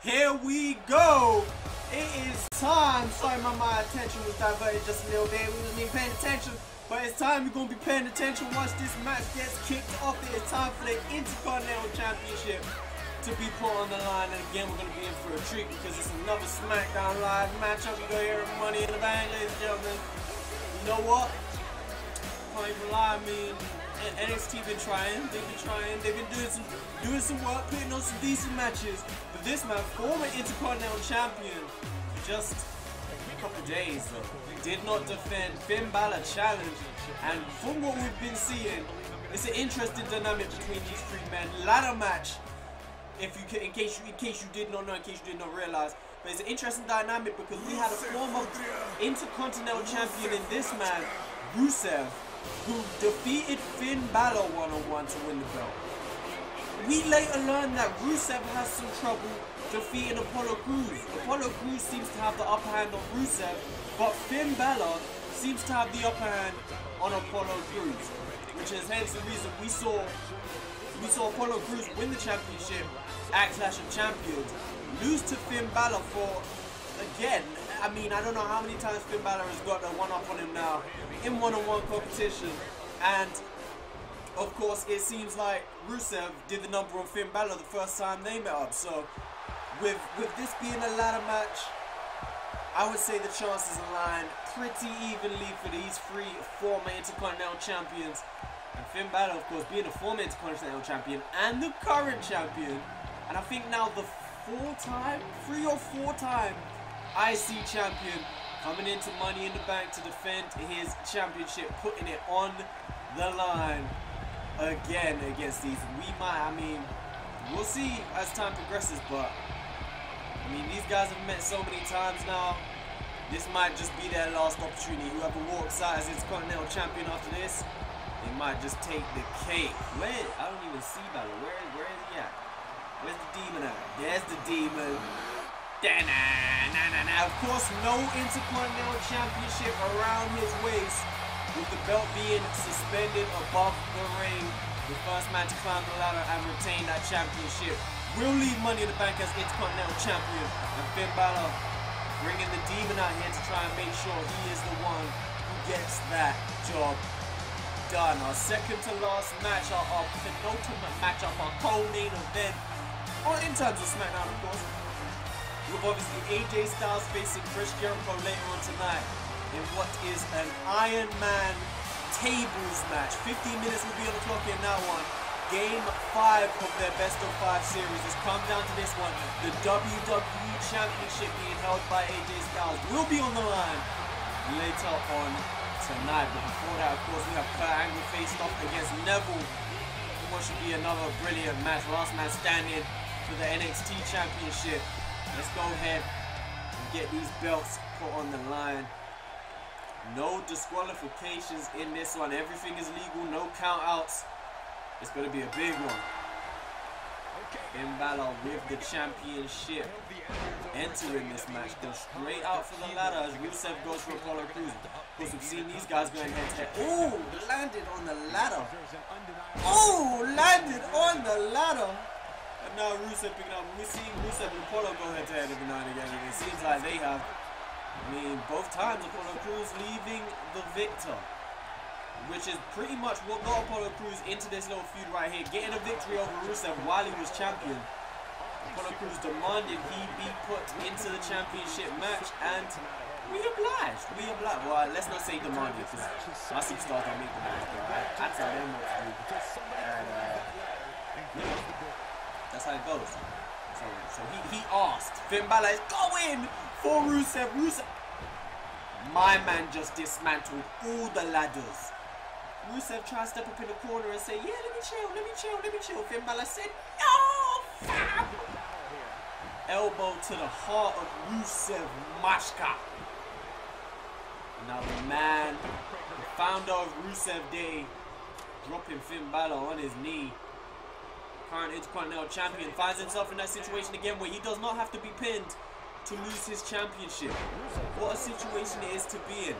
[SPEAKER 2] Here we go. It is time. Sorry, my attention was diverted just a little bit. We wasn't even paying attention. But it's time we're going to be paying attention once this match gets kicked off. It is time for the Intercontinental Championship to be put on the line. And again, we're going to be in for a treat because it's another Smackdown Live matchup. We go here at Money in the Bank, ladies and gentlemen. You know what? Can't even lie. I mean, NXT been trying. They've been trying. They've been doing some work, putting on some decent matches. But this man, former Intercontinental Champion, just a couple days though, did not defend Finn Balor challenge. And from what we've been seeing, it's an interesting dynamic between these three men. Ladder match, in case you did not know, in case you did not realize. But it's an interesting dynamic because we had a former Intercontinental Champion in this man, Rusev, who defeated Finn Balor one-on-one to win the belt. We later learned that Rusev has some trouble defeating Apollo Crews. Apollo Crews seems to have the upper hand on Rusev, but Finn Balor seems to have the upper hand on Apollo Crews, which is hence the reason we saw Apollo Crews win the championship at Clash of Champions, lose to Finn Balor for, again, I mean, I don't know how many times Finn Balor has got a one-up on him now in one-on-one competition, and of course, it seems like Rusev did the number on Finn Balor the first time they met up. So, with this being a ladder match, I would say the chances align pretty evenly for these three former Intercontinental champions. And Finn Balor, of course, being a former Intercontinental champion and the current champion. And I think now the 3 or 4 time IC champion coming into Money in the Bank to defend his championship, putting it on the line again against these. We'll see as time progresses, but I mean, these guys have met so many times now. This might just be their last opportunity. Whoever walks out as Intercontinental champion after this, they might just take the cake. I don't even see Balor. Where is he at? Where's the demon at? There's the demon. Of course, no Intercontinental championship around his waist, with the belt being suspended above the ring. The first man to climb the ladder and retain that championship will leave Money in the Bank as Intercontinental champion. And Finn Balor bringing the demon out here to try and make sure he is the one who gets that job done. Our second to last match, our penultimate match, our co-main event, in terms of Smackdown, of course. With obviously AJ Styles facing Chris Jericho later on tonight in what is an Iron Man tables match. 15 minutes will be on the clock in that one. Game 5 of their best of 5 series has come down to this one. The WWE Championship being held by AJ Styles will be on the line later on tonight. But before that, of course, we have Kurt Angle faced off against Neville. What should be another brilliant match. Last man standing for the NXT Championship. Let's go ahead and get these belts put on the line. No disqualifications in this one. Everything is legal. No count outs. It's going to be a big one. Finn Balor with the championship entering this match. Goes straight out for the ladder as Rusev goes for Apollo Crews. Of course, we've seen these guys going head to head. Oh, landed on the ladder. Oh, landed on the ladder. And now Rusev picking up. We've seen Rusev and Apollo go head to head every now and again. And it seems like they have. Both times Apollo Crews leaving the victor, which is pretty much what got Apollo Crews into this little feud right here, getting a victory over Rusev while he was champion. Apollo Crews demanded he be put into the championship match, and we obliged. Well, let's not say demanded, because my superstars don't make demands, right? I tell them what to do. And that's how it goes. So he asked. Finn Balor is going for Rusev. My man just dismantled all the ladders. Rusev tried to step up in the corner and say, yeah, let me chill. Finn Balor said, no, fam. Elbow to the heart of Rusev Mashka. Now the man, the founder of Rusev Day, dropping Finn Balor on his knee. Current Intercontinental champion finds himself in that situation again where he does not have to be pinned to lose his championship. What a situation it is to be in.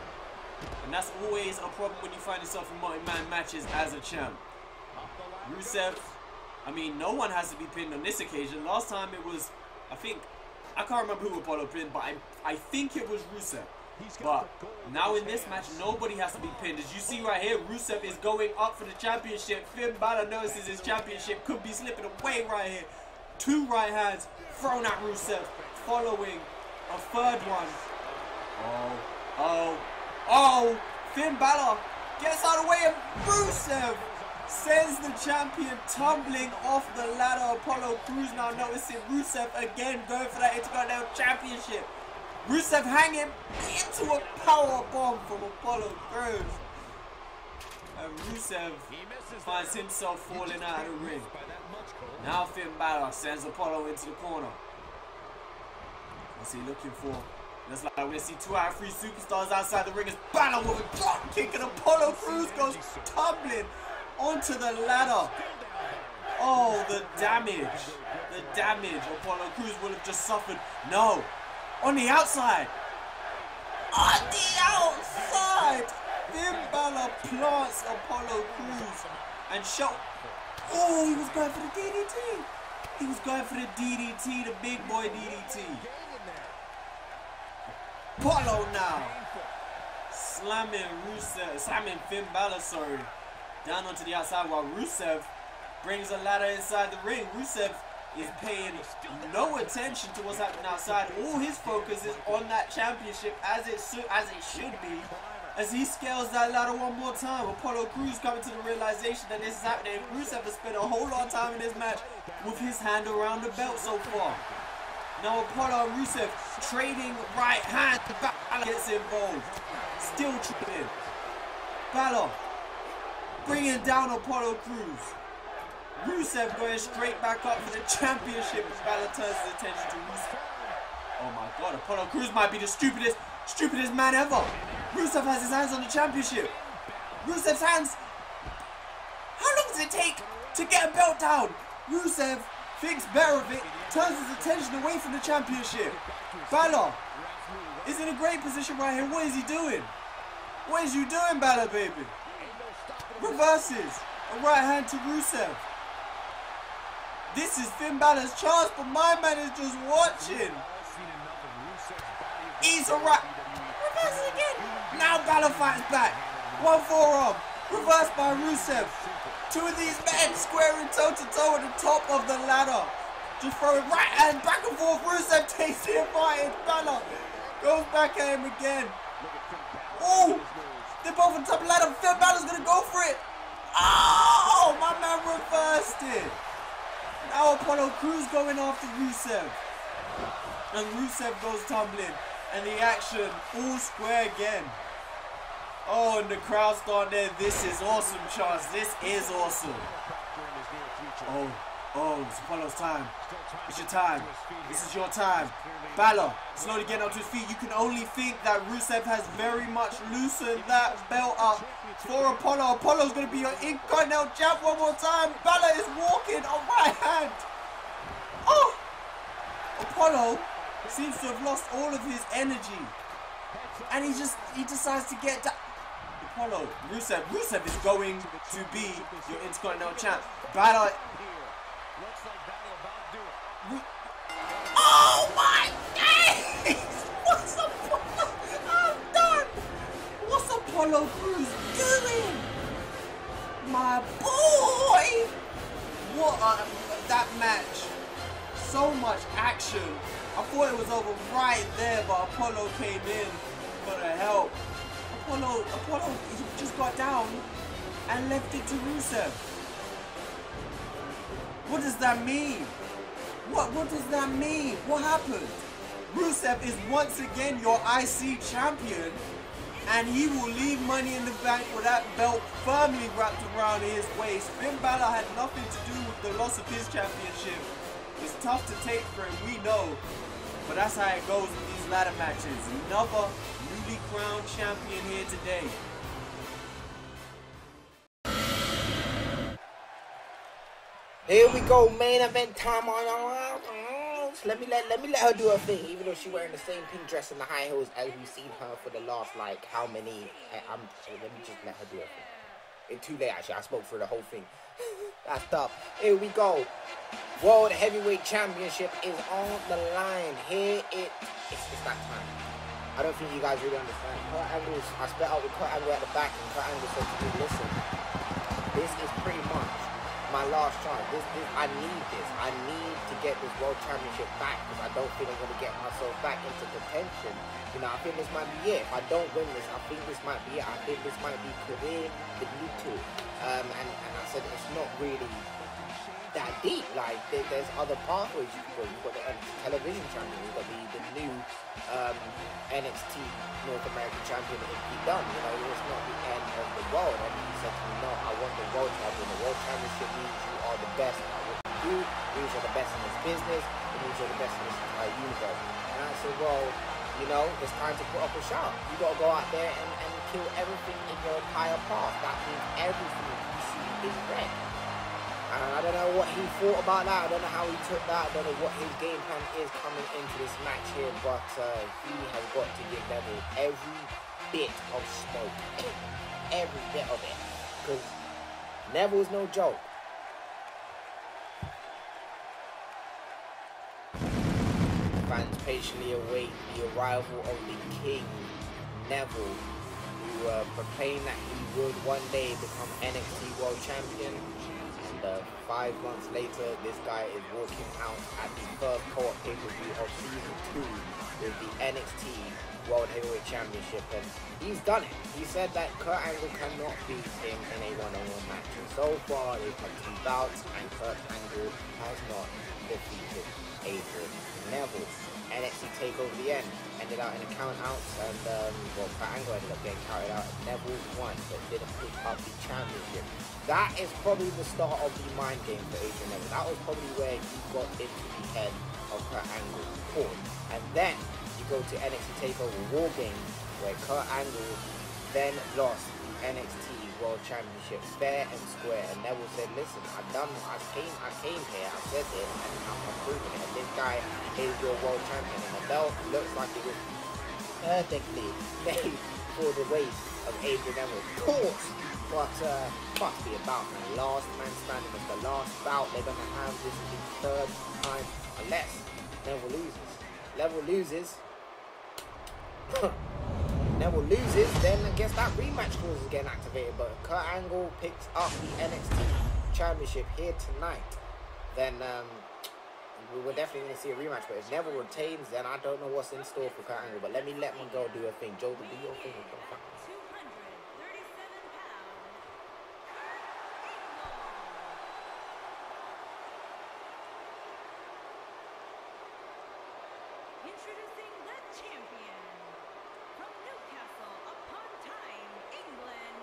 [SPEAKER 2] And that's always a problem when you find yourself in multi-man matches as a champ. Rusev, no one has to be pinned on this occasion. Last time it was, I can't remember who Apollo pinned, but I think it was Rusev. But now in this match, nobody has to be pinned. As you see right here, Rusev is going up for the championship. Finn Balor notices his championship could be slipping away right here. 2 right hands thrown at Rusev, following a 3rd one. Oh, Finn Balor gets out of the way of Rusev. Sends the champion tumbling off the ladder. Apollo Crews now noticing Rusev again going for that Intercontinental Championship. Rusev hanging into a power bomb from Apollo Crews. And Rusev finds himself falling out of the ring. Now Finn Balor sends Apollo into the corner. What's he looking for? Looks like we're going to see 2 out of 3 superstars outside the ring as Balor with a drop kick and Apollo Crews goes tumbling onto the ladder. Oh, the damage. Apollo Crews would have just suffered. No. On the outside. Finn Balor plants Apollo Crews and show. Oh, he was going for the DDT. The big boy DDT. Apollo now slamming Finn Balor, down onto the outside while Rusev brings a ladder inside the ring. Rusev is paying no attention to what's happening outside. All his focus is on that championship as it should be. As he scales that ladder one more time, Apollo Crews coming to the realization that this is happening. Rusev has spent a whole lot of time in this match with his hand around the belt so far. Now Apollo and Rusev trading right hand. Balor gets involved. Still trading. Balor bringing down Apollo Crews. Rusev going straight back up for the championship as Balor turns his attention to Rusev. Oh my god, Apollo Crews might be the stupidest man ever. Rusev has his hands on the championship. Rusev's hands. How long does it take to get a belt down? Rusev thinks better of it, turns his attention away from the championship. Balor is in a great position right here. What is he doing? What is you doing, Balor, baby? Reverses. A right hand to Rusev. This is Finn Balor's chance, but my man is just watching. He's a right. Reverses again. Now Balor fights back. One forearm. Reversed by Rusev. Two of these men squaring toe-to-toe at the top of the ladder. Just throwing right hand back and forth. Rusev takes the advantage. Balor goes back at him again. Oh! They're both on top of the ladder. Finn Balor's going to go for it. Oh! My man reversed it. Now Apollo Crews going after Rusev. And Rusev goes tumbling. And the action all square again. Oh, and the crowd starting there. This is awesome, Charles. This is awesome. Oh, it's Apollo's time. It's your time. This is your time. Balor slowly getting up to his feet. You can only think that Rusev has very much loosened that belt up for Apollo. Apollo's going to be your Intercontinental champ one more time. Balor is walking on right hand. Oh! Apollo seems to have lost all of his energy. And he decides to get down. Apollo, Rusev is going to be your Intercontinental champ. Balor. Oh my days! What's Apollo? I'm done. What's Apollo Crews doing? My boy! What that match. So much action. I thought it was over right there, but Apollo came in for the help. Apollo just got down and left it to Rusev. What does that mean? What does that mean? What happened? Rusev is once again your IC champion, and he will leave Money in the Bank with that belt firmly wrapped around his waist. Finn Balor had nothing to do with the loss of his championship. It's tough to take for him, we know, but that's how it goes in these ladder matches. Another newly crowned champion here today.
[SPEAKER 1] Here we go, main event time on. Let me let her do her thing, even though she's wearing the same pink dress and the high heels as we've seen her for the last like how many. Let me just let her do her thing. It's too late actually. I spoke through the whole thing. That's tough. Here we go. World Heavyweight Championship is on the line. It's that time. I don't think you guys really understand. Kurt Angle, I split out with Kurt Angle at the back, and Kurt Angle said to me, listen, this is pretty much my last chance. I need this. I need to get this World Championship back because I don't think I'm going to get myself back into contention. You know, I think this might be it. If I don't win this, I think this might be it. I think this might be career finito. And I said it's not really that deep. Like there's other pathways you can go. You've got the television champion. You've got the new NXT North American champion in Pete Dunne. You know, it's not the end of the world. And he said to me, no, I want the world champion. The world championship means you are the best at what you do. It means you're the best in this business. It means you're the best in this entire universe. And I said, well, you know, it's time to put up a shout. You got to go out there and kill everything in your entire path. That means everything you see is red. And I don't know what he thought about that. I don't know how he took that. I don't know what his game plan is coming into this match here. But he has got to give Neville every bit of smoke. Every bit of it. Because Neville's no joke. patiently await the arrival of the King, Neville, who proclaimed that he would one day become NXT World Champion. And 5 months later, this guy is walking out at the first co-op pay-per-view of Season 2 with the NXT World Heavyweight Championship, and he's done it. He said that Kurt Angle cannot beat him in a one-on-one match. And so far, they've had 2 bouts, and Kurt Angle has not defeated Adrian Neville. NXT TakeOver the end ended out in a count out, and well, Kurt Angle ended up getting counted out. Neville won, but didn't pick up the championship. That is probably the start of the mind game for Adrian Neville. That was probably where he got into the head of Kurt Angle's court. And then you go to NXT TakeOver War Games, where Kurt Angle then lost the NXT World Championship fair and square. And Neville said, "Listen, I came here, I said it, and I'm proving it. And this guy is your world champion, and the belt looks like it was perfectly made for the waist of Adrian Neville." Of course, but must be about man. Last man standing is the last bout they're gonna have. This is the 3rd time, unless Neville loses. Neville loses, then I guess that rematch clause is getting activated. But if Kurt Angle picks up the NXT Championship here tonight, then we're definitely going to see a rematch. But if Neville retains, then I don't know what's in store for Kurt Angle. But let me let him go do a thing. Joe, do your thing.
[SPEAKER 4] Introducing the champion from Newcastle upon Tyne, England,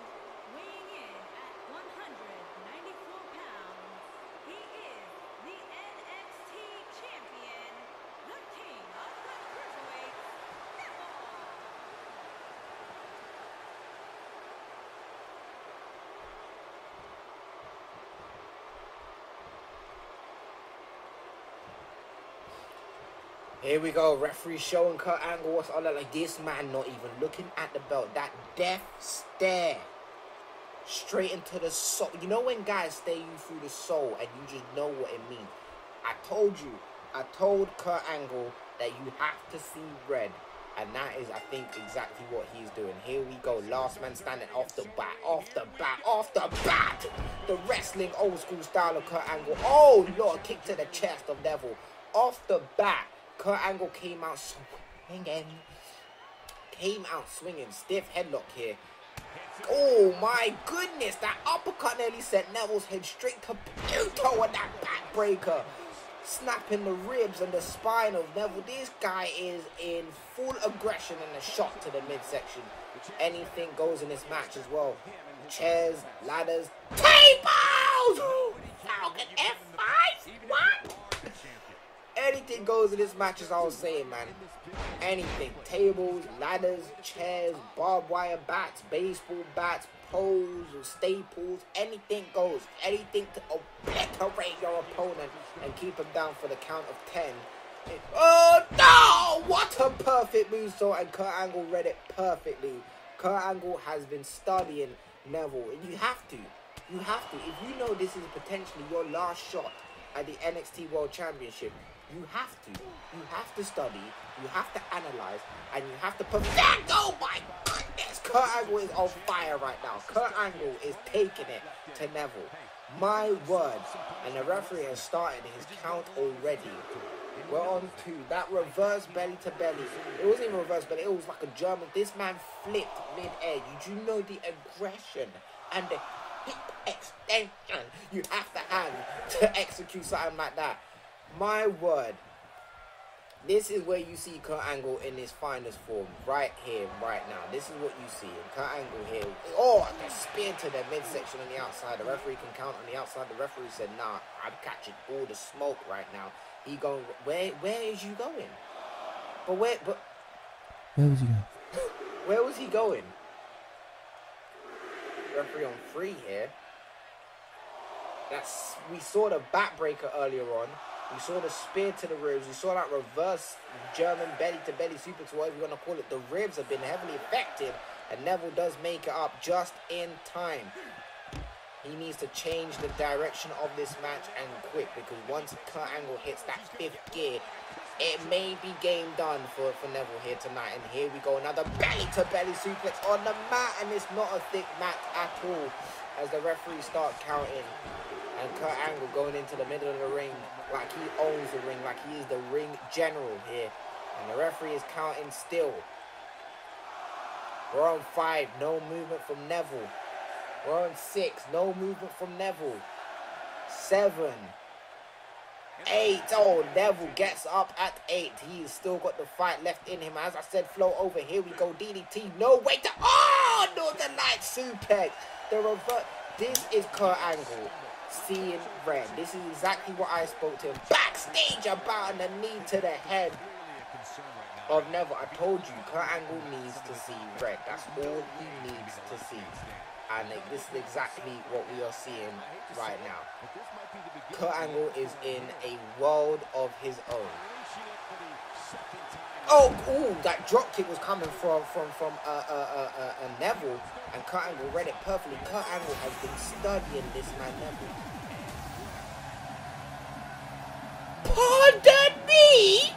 [SPEAKER 4] weighing in at 194 pounds. He is the NXT champion, the king of the cruiserweights, Neville.
[SPEAKER 1] Here we go, referee showing Kurt Angle what's on it. Like, this man not even looking at the belt. That death stare straight into the soul. You know when guys stare you through the soul and you just know what it means? I told Kurt Angle that you have to see red. And that is, I think, exactly what he's doing. Here we go, last man standing off the bat. The wrestling old school style of Kurt Angle. Oh, Lord, kick to the chest of Neville. Off the bat. Kurt Angle came out swinging, stiff headlock here. Oh my goodness, that uppercut nearly sent Neville's head straight to Pluto with that backbreaker, snapping the ribs and the spine of Neville. This guy is in full aggression and a shot to the midsection. Anything goes in this match as well. Chairs, ladders, tables! Falcon F5? What? Anything goes in this match, as I was saying, man. Anything. Tables, ladders, chairs, barbed wire bats, baseball bats, poles, staples. Anything goes. Anything to obliterate your opponent and keep him down for the count of 10. Oh, no! What a perfect movesaw, and Kurt Angle read it perfectly. Kurt Angle has been studying Neville. And you have to. You have to. If you know this is potentially your last shot at the NXT World Championship, you have to. You have to study, you have to analyze, and you have to perfect. Oh my goodness! Kurt Angle is on fire right now. Kurt Angle is taking it to Neville. My word. And the referee has started his count already. We're on to that reverse belly to belly. It wasn't even reverse belly, it was like a German. This man flipped mid-air. You do know the aggression and the hip extension you have to have to execute something like that. My word. This is where you see Kurt Angle in his finest form. Right here, right now. This is what you see. And Kurt Angle here. Oh, the spear to the midsection on the outside. The referee can count on the outside. The referee said, nah, I'm catching all the smoke right now. He going, where is you going? But where was he going? Where was he going? Referee on 3 here. We saw the backbreaker earlier on. We saw the spear to the ribs. We saw that reverse German belly-to-belly suplex, whatever you want to call it. The ribs have been heavily affected, and Neville does make it up just in time. He needs to change the direction of this match and quick, because once Kurt Angle hits that 5th gear, It may be game done for Neville here tonight. And here we go. Another belly-to-belly suplex on the mat. And it's not a thick mat at all. As the referee starts counting. And Kurt Angle going into the middle of the ring. Like he owns the ring. Like he is the ring general here. And the referee is counting still. We're on 5. No movement from Neville. We're on 6. No movement from Neville. 7. 8. Oh, Neville gets up at 8. He's still got the fight left in him. As I said, flow over. Here we go. DDT. No, wait. Oh, Northern Light suplex. The reverse. This is Kurt Angle seeing red. This is exactly what I spoke to him backstage about, the knee to the head of Neville. I told you, Kurt Angle needs to see red. That's all he needs to see. And this is exactly what we are seeing right now. Kurt Angle is in a world of his own. Oh, ooh, that drop kick was coming from Neville, and Kurt Angle read it perfectly. Kurt Angle has been studying this man, Neville. Pardon me?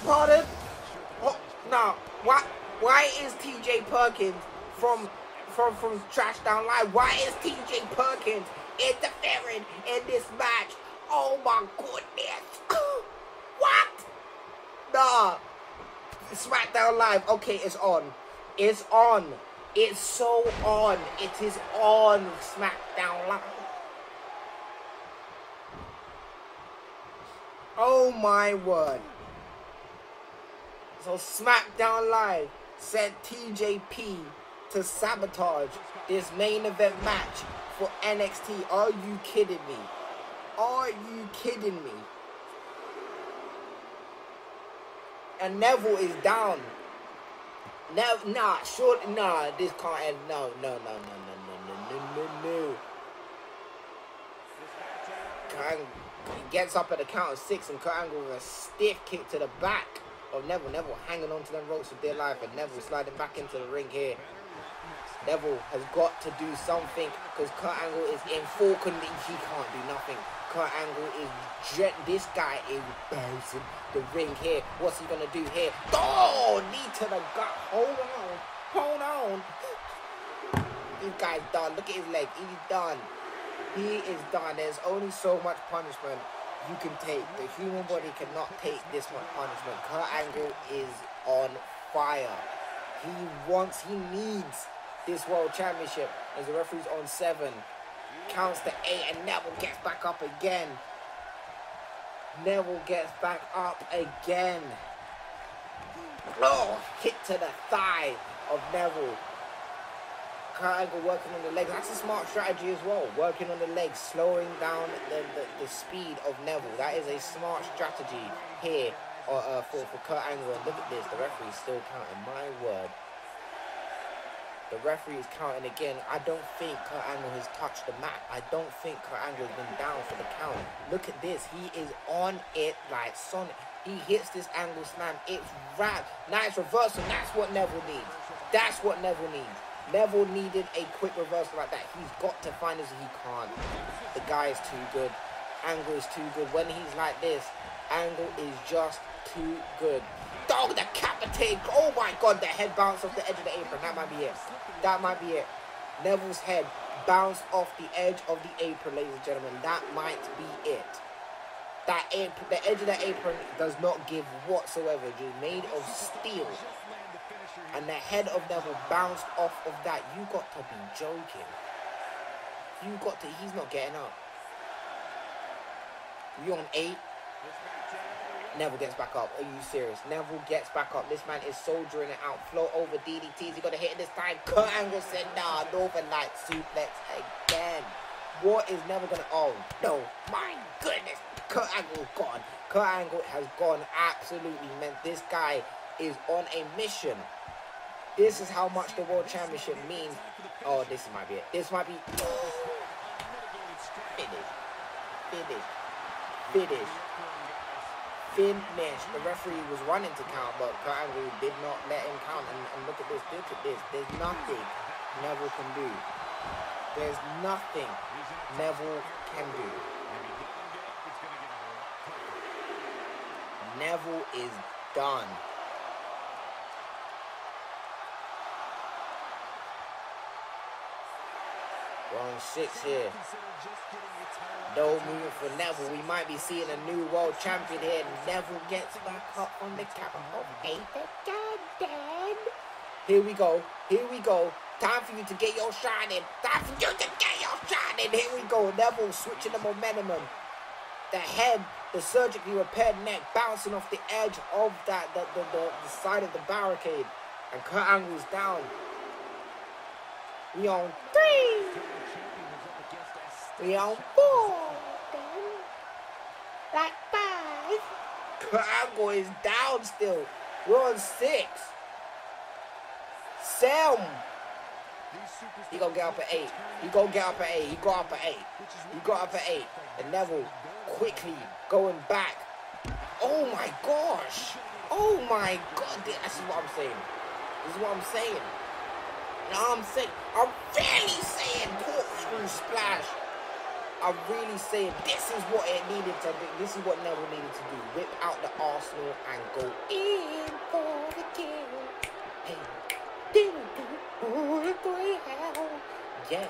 [SPEAKER 1] Pardon? Oh, no. Why is TJ Perkins from Smackdown Live? Why is TJ Perkins interfering in this match? Oh my goodness. What? Nah. Smackdown Live. Okay, it's on. It's on. It's so on. It is on Smackdown Live. Oh my word. So Smackdown Live sent TJP to sabotage this main event match for NXT. Are you kidding me? Are you kidding me? And Neville is down. Nah, this can't end. No. He gets up at the count of 6 and Kurt Angle with a stiff kick to the back of Neville. Neville hanging on to them ropes with their life, and Neville sliding back into the ring here. Neville has got to do something because Kurt Angle is in full condition. He can't do nothing. Kurt Angle is this guy is bouncing the ring here. What's he gonna do here? Oh, knee to the gut. Hold on. This guy's done. Look at his leg. He's done. He is done. There's only so much punishment you can take. The human body cannot take this much punishment. Kurt Angle is on fire. He needs this world championship. As the referee's on 7. Counts to 8 and Neville gets back up again. Neville gets back up again. Oh, hit to the thigh of Neville. Kurt Angle working on the legs. That's a smart strategy as well. Working on the legs, slowing down the speed of Neville. That is a smart strategy here for Kurt Angle. And look at this. The referee's still counting. My word. The referee is counting again. I don't think Kurt Angle has touched the mat. I don't think Kurt Angle has been down for the count. Look at this. He is on it like Sonic. He hits this angle slam. It's wrapped. Nice reversal. That's what Neville needs. That's what Neville needs. Neville needed a quick reversal like that. He's got to find this. He can't. The guy is too good. Angle is too good. When he's like this, Angle is just too good. Dog, the decapitated. Oh my god, the head bounced off the edge of the apron. That might be it. That might be it. Neville's head bounced off the edge of the apron, ladies and gentlemen. That might be it. The edge of the apron does not give whatsoever. It is made of steel. And the head of Neville bounced off of that. You got to be joking. He's not getting up. You on 8? Neville gets back up. Are you serious? Neville gets back up. This man is soldiering it out. Float over DDTs. He got to hit it this time. Kurt Angle said, nah, Northern Light suplex again. What is Neville going to... Oh, no. My goodness. Kurt Angle is gone. Kurt Angle has gone absolutely meant. This guy is on a mission. This is how much the World Championship means. Oh, this might be it. This might be... Finish. The referee was running to count, but Kurt Angle did not let him count. And look at this. Look at this. There's nothing Neville can do. There's nothing Neville can do. Neville is done. We're on 6 here. No movement for Neville. We might be seeing a new world champion here. Neville gets back up on the count of 8 again. Here we go. Here we go. Time for you to get your shine in. Time for you to get your shine in. Here we go. Neville switching the momentum. The head, the surgically repaired neck bouncing off the edge of that the side of the barricade. And Kurt Angle's down. We on 3. We on 4. Like 5. Kurt Angle is down still. We're on 6. Sam. He gonna get up at 8. He gonna get up at 8. He got up at 8. He got up at 8. And Neville quickly going back. Oh my gosh. Oh my god. This is what I'm saying. This is what I'm saying. You know what I'm saying? I'm really saying corkscrew splash. I'm really saying this is what it needed to do. This is what Neville needed to do. Whip out the Arsenal and go in for the kill. Hey. Yeah.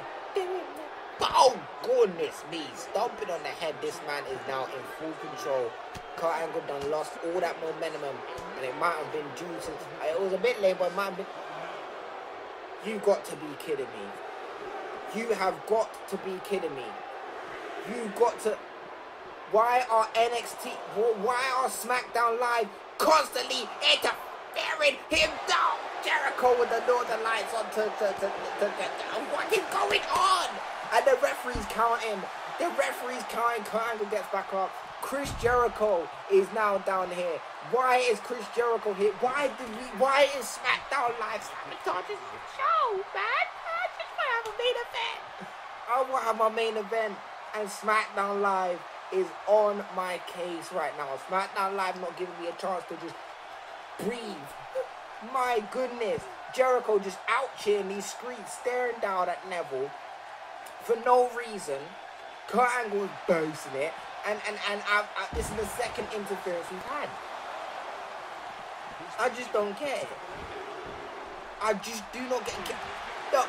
[SPEAKER 1] Oh, goodness me. Stomping on the head. This man is now in full control. Kurt Angle done lost all that momentum. And it might have been due to... It was a bit late, but it might have been... You got to be kidding me. You have got to be kidding me. You got to... Why are NXT... Why are Smackdown Live constantly interfering him down? Jericho with the Northern Lights on what is going on? And the referee's counting. The referee's counting. Kurt Angle gets back up. Chris Jericho is now down here. Why is Chris Jericho here? Why is SmackDown Live sabotaging the show, man? I just want to have a main event. I want to have my main event. And SmackDown Live is on my case right now. SmackDown Live not giving me a chance to just breathe. My goodness. Jericho just out here in these streets staring down at Neville for no reason. Kurt Angle is boasting it. And this is the second interference we've had. I just don't get it. I just do not get the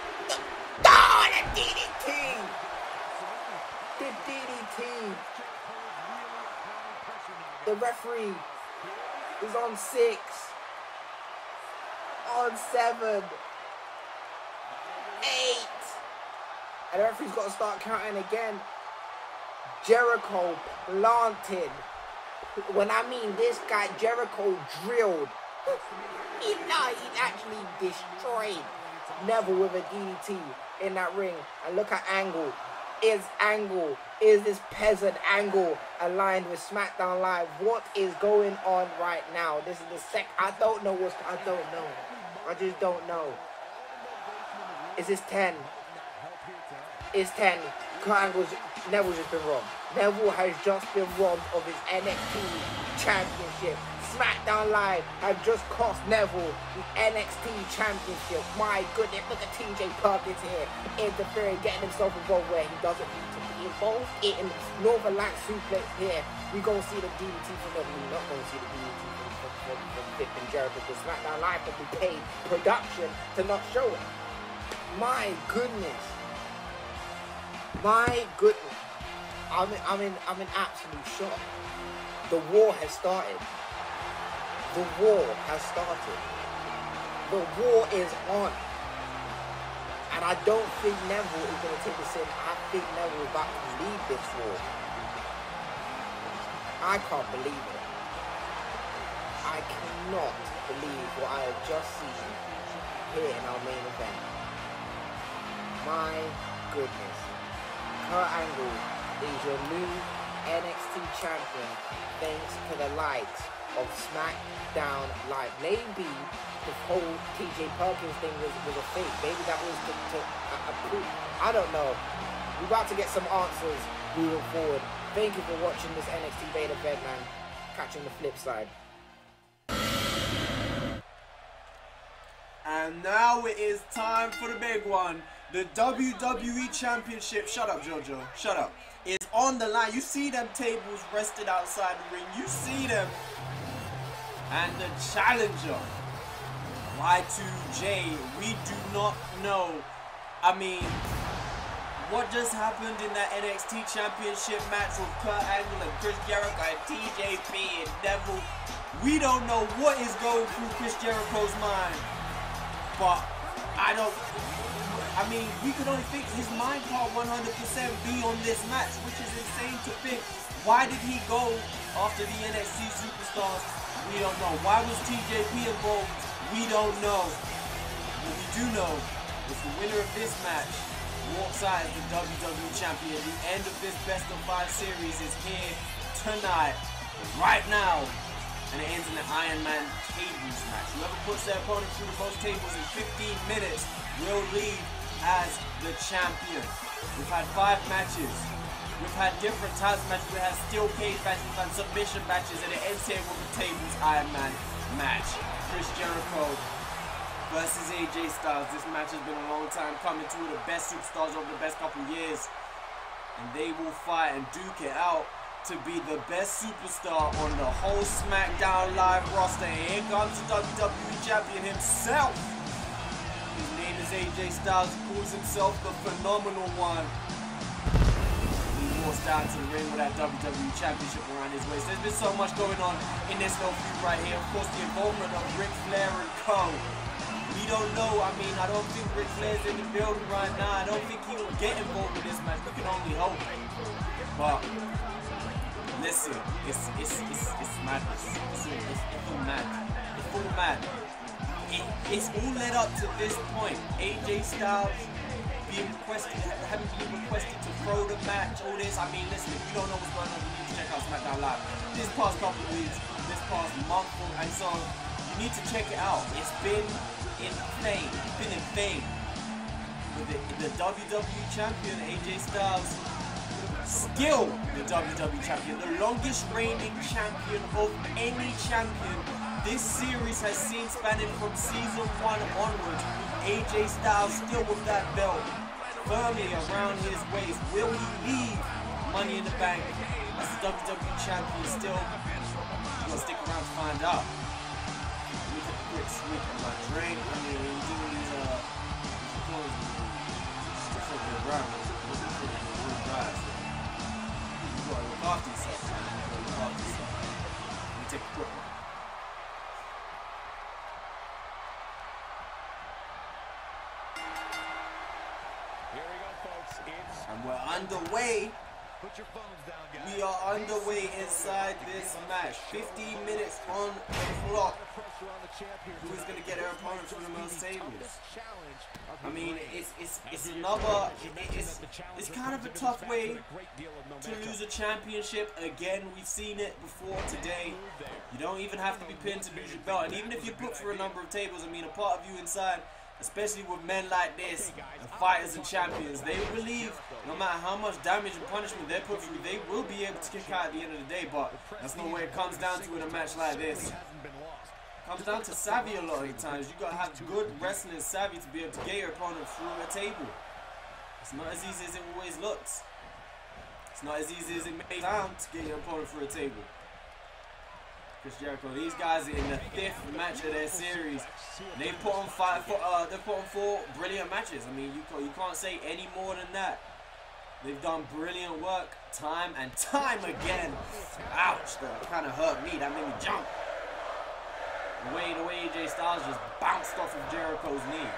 [SPEAKER 1] DDT. The DDT. The referee is on 6. On 7. 8. And the referee's got to start counting again. Jericho planted. When I mean this guy, Jericho drilled. He actually destroyed Neville with a DDT in that ring. And look at Angle. Is this peasant Angle aligned with SmackDown Live? What is going on right now? This is the I don't know. I just don't know. Is this 10? It's 10. Neville's just been robbed. Neville has just been robbed of his NXT Championship. SmackDown Live have just cost Neville the NXT Championship. My goodness, look at TJ Perkins here interfering, getting himself involved where he doesn't need to be involved. In Northern Light suplex here, we gonna see the DDT from Neville. We're not gonna see the DDT from Vic and Jericho because SmackDown Live will be paid production to not show it. My goodness. My goodness. I'm in absolute shock. The war has started. The war has started. The war is on. And I don't think Neville is going to take this in. I think Neville is about to lead this war. I can't believe it. I cannot believe what I have just seen here in our main event. My goodness. Kurt Angle is your new NXT champion thanks to the likes of SmackDown Live. Maybe the whole TJ Perkins thing was a fake. Maybe that was a proof. I don't know. We're about to get some answers moving forward. Thank you for watching this NXT main event, man. Catch you on the flip side.
[SPEAKER 2] And now know it is time for the big one. The WWE Championship, shut up JoJo, shut up, is on the line. You see them tables rested outside the ring. You see them. And the challenger, Y2J, we do not know. I mean, what just happened in that NXT Championship match with Kurt Angle and Chris Jericho and TJP and Neville? We don't know what is going through Chris Jericho's mind. But I mean, we could only think his mind can't 100% be on this match, which is insane to think. Why did he go after the NXT Superstars? We don't know. Why was TJP involved? We don't know. What we do know is the winner of this match walks out as the WWE Champion. The end of this Best of 5 series is here tonight, right now. And it ends in the Iron Man tables match. Whoever puts their opponent through the most tables in 15 minutes will leave as the champion. We've had 5 matches. We've had different types of matches. We've had steel cage matches, we've had submission matches, and it ends here with the tables Iron Man match. Chris Jericho versus AJ Styles. This match has been a long time coming. 2 of the best superstars over the best couple years. And they will fight and duke it out to be the best superstar on the whole Smackdown Live roster. And here comes the WWE Champion himself. His name is AJ Styles. He calls himself the Phenomenal One. He walks down to the ring with that WWE Championship around his waist. There's been so much going on in this little feud right here. Of course, the involvement of Ric Flair and Co. We don't know. I mean, I don't think Ric Flair's in the building right now. I don't think he will get involved in this match. We can only hope. But listen, it's madness. It's all mad. It's all mad. It's all led up to this point. AJ Styles being requested, having been requested to throw the match, all this. I mean, listen, if you don't know what's going on, you need to check out Smackdown Live. This past couple of weeks, this past month, and so you need to check it out. It's been in vain. With the WWE Champion, AJ Styles, still the WWE Champion, the longest reigning champion of any champion this series has seen, spanning from season 1 onwards. AJ Styles still with that belt firmly around his waist. Will he leave Money in the Bank as the WWE Champion still? I'm gonna stick around to find out. Let me take a quick sneak of my drink. I mean, when you're doing these clothes, it's so good, right? Look after yourself, man. Look after yourself. Let me take a quick one.
[SPEAKER 3] Here we go, folks.
[SPEAKER 2] And we're underway.
[SPEAKER 3] Put your phones down, guys.
[SPEAKER 2] We are underway inside this match. 15 minutes on the clock. Who is going to get their opponent from the most tables? I mean, it's kind of a tough way to lose a championship. Again, we've seen it before today. You don't even have to be pinned to lose your belt. And even if you put for a number of tables, I mean, a part of you inside, especially with men like this, and fighters and champions, they believe no matter how much damage and punishment they put through, they will be able to kick out at the end of the day. But that's not what it comes down to in a match like this. It comes down to savvy a lot of the times. You gotta have good wrestling savvy to be able to get your opponent through a table. It's not as easy as it always looks. It's not as easy as it may sound to get your opponent through a table. Chris Jericho, these guys are in the 5th match of their series. They put on 4 brilliant matches. I mean, you can't say any more than that. They've done brilliant work time and time again. Ouch, that kind of hurt me. That made me jump. The way AJ Styles just bounced off of Jericho's knee.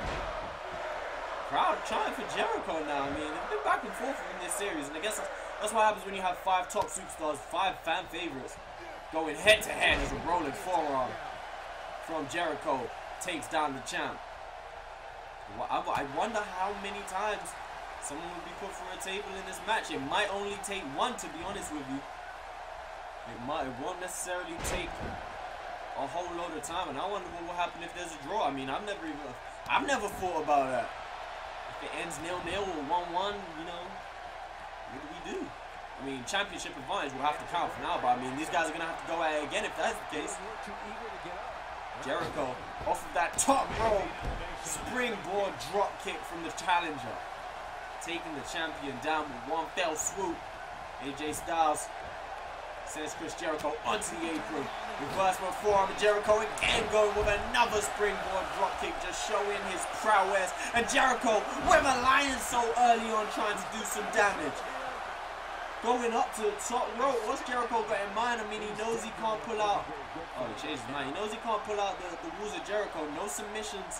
[SPEAKER 2] Crowd trying for Jericho now. I mean, they've been back and forth in this series, and I guess that's what happens when you have 5 top superstars, 5 fan favorites, going head to head as a rolling forearm from Jericho takes down the champ. I wonder how many times someone will be put through a table in this match. It might only take 1, to be honest with you. It won't necessarily take a whole load of time, and I wonder what will happen if there's a draw. I mean, I've never thought about that. If it ends 0-0 or 1-1, you know, what do we do? I mean, championship advantage will have to count for now, but I mean, these guys are gonna have to go at it again if that's the case. Jericho off of that top rope Springboard drop kick from the challenger. Taking the champion down with one fell swoop. AJ Styles sends Chris Jericho onto the apron. Reversible forearm of Jericho again going with another springboard drop kick, just showing his prowess. And Jericho with a lion so early on, trying to do some damage. Going up to the top rope. What's Jericho got in mind? I mean, he knows he can't pull out. Oh, he changed his mind. He knows he can't pull out the rules of Jericho. No submissions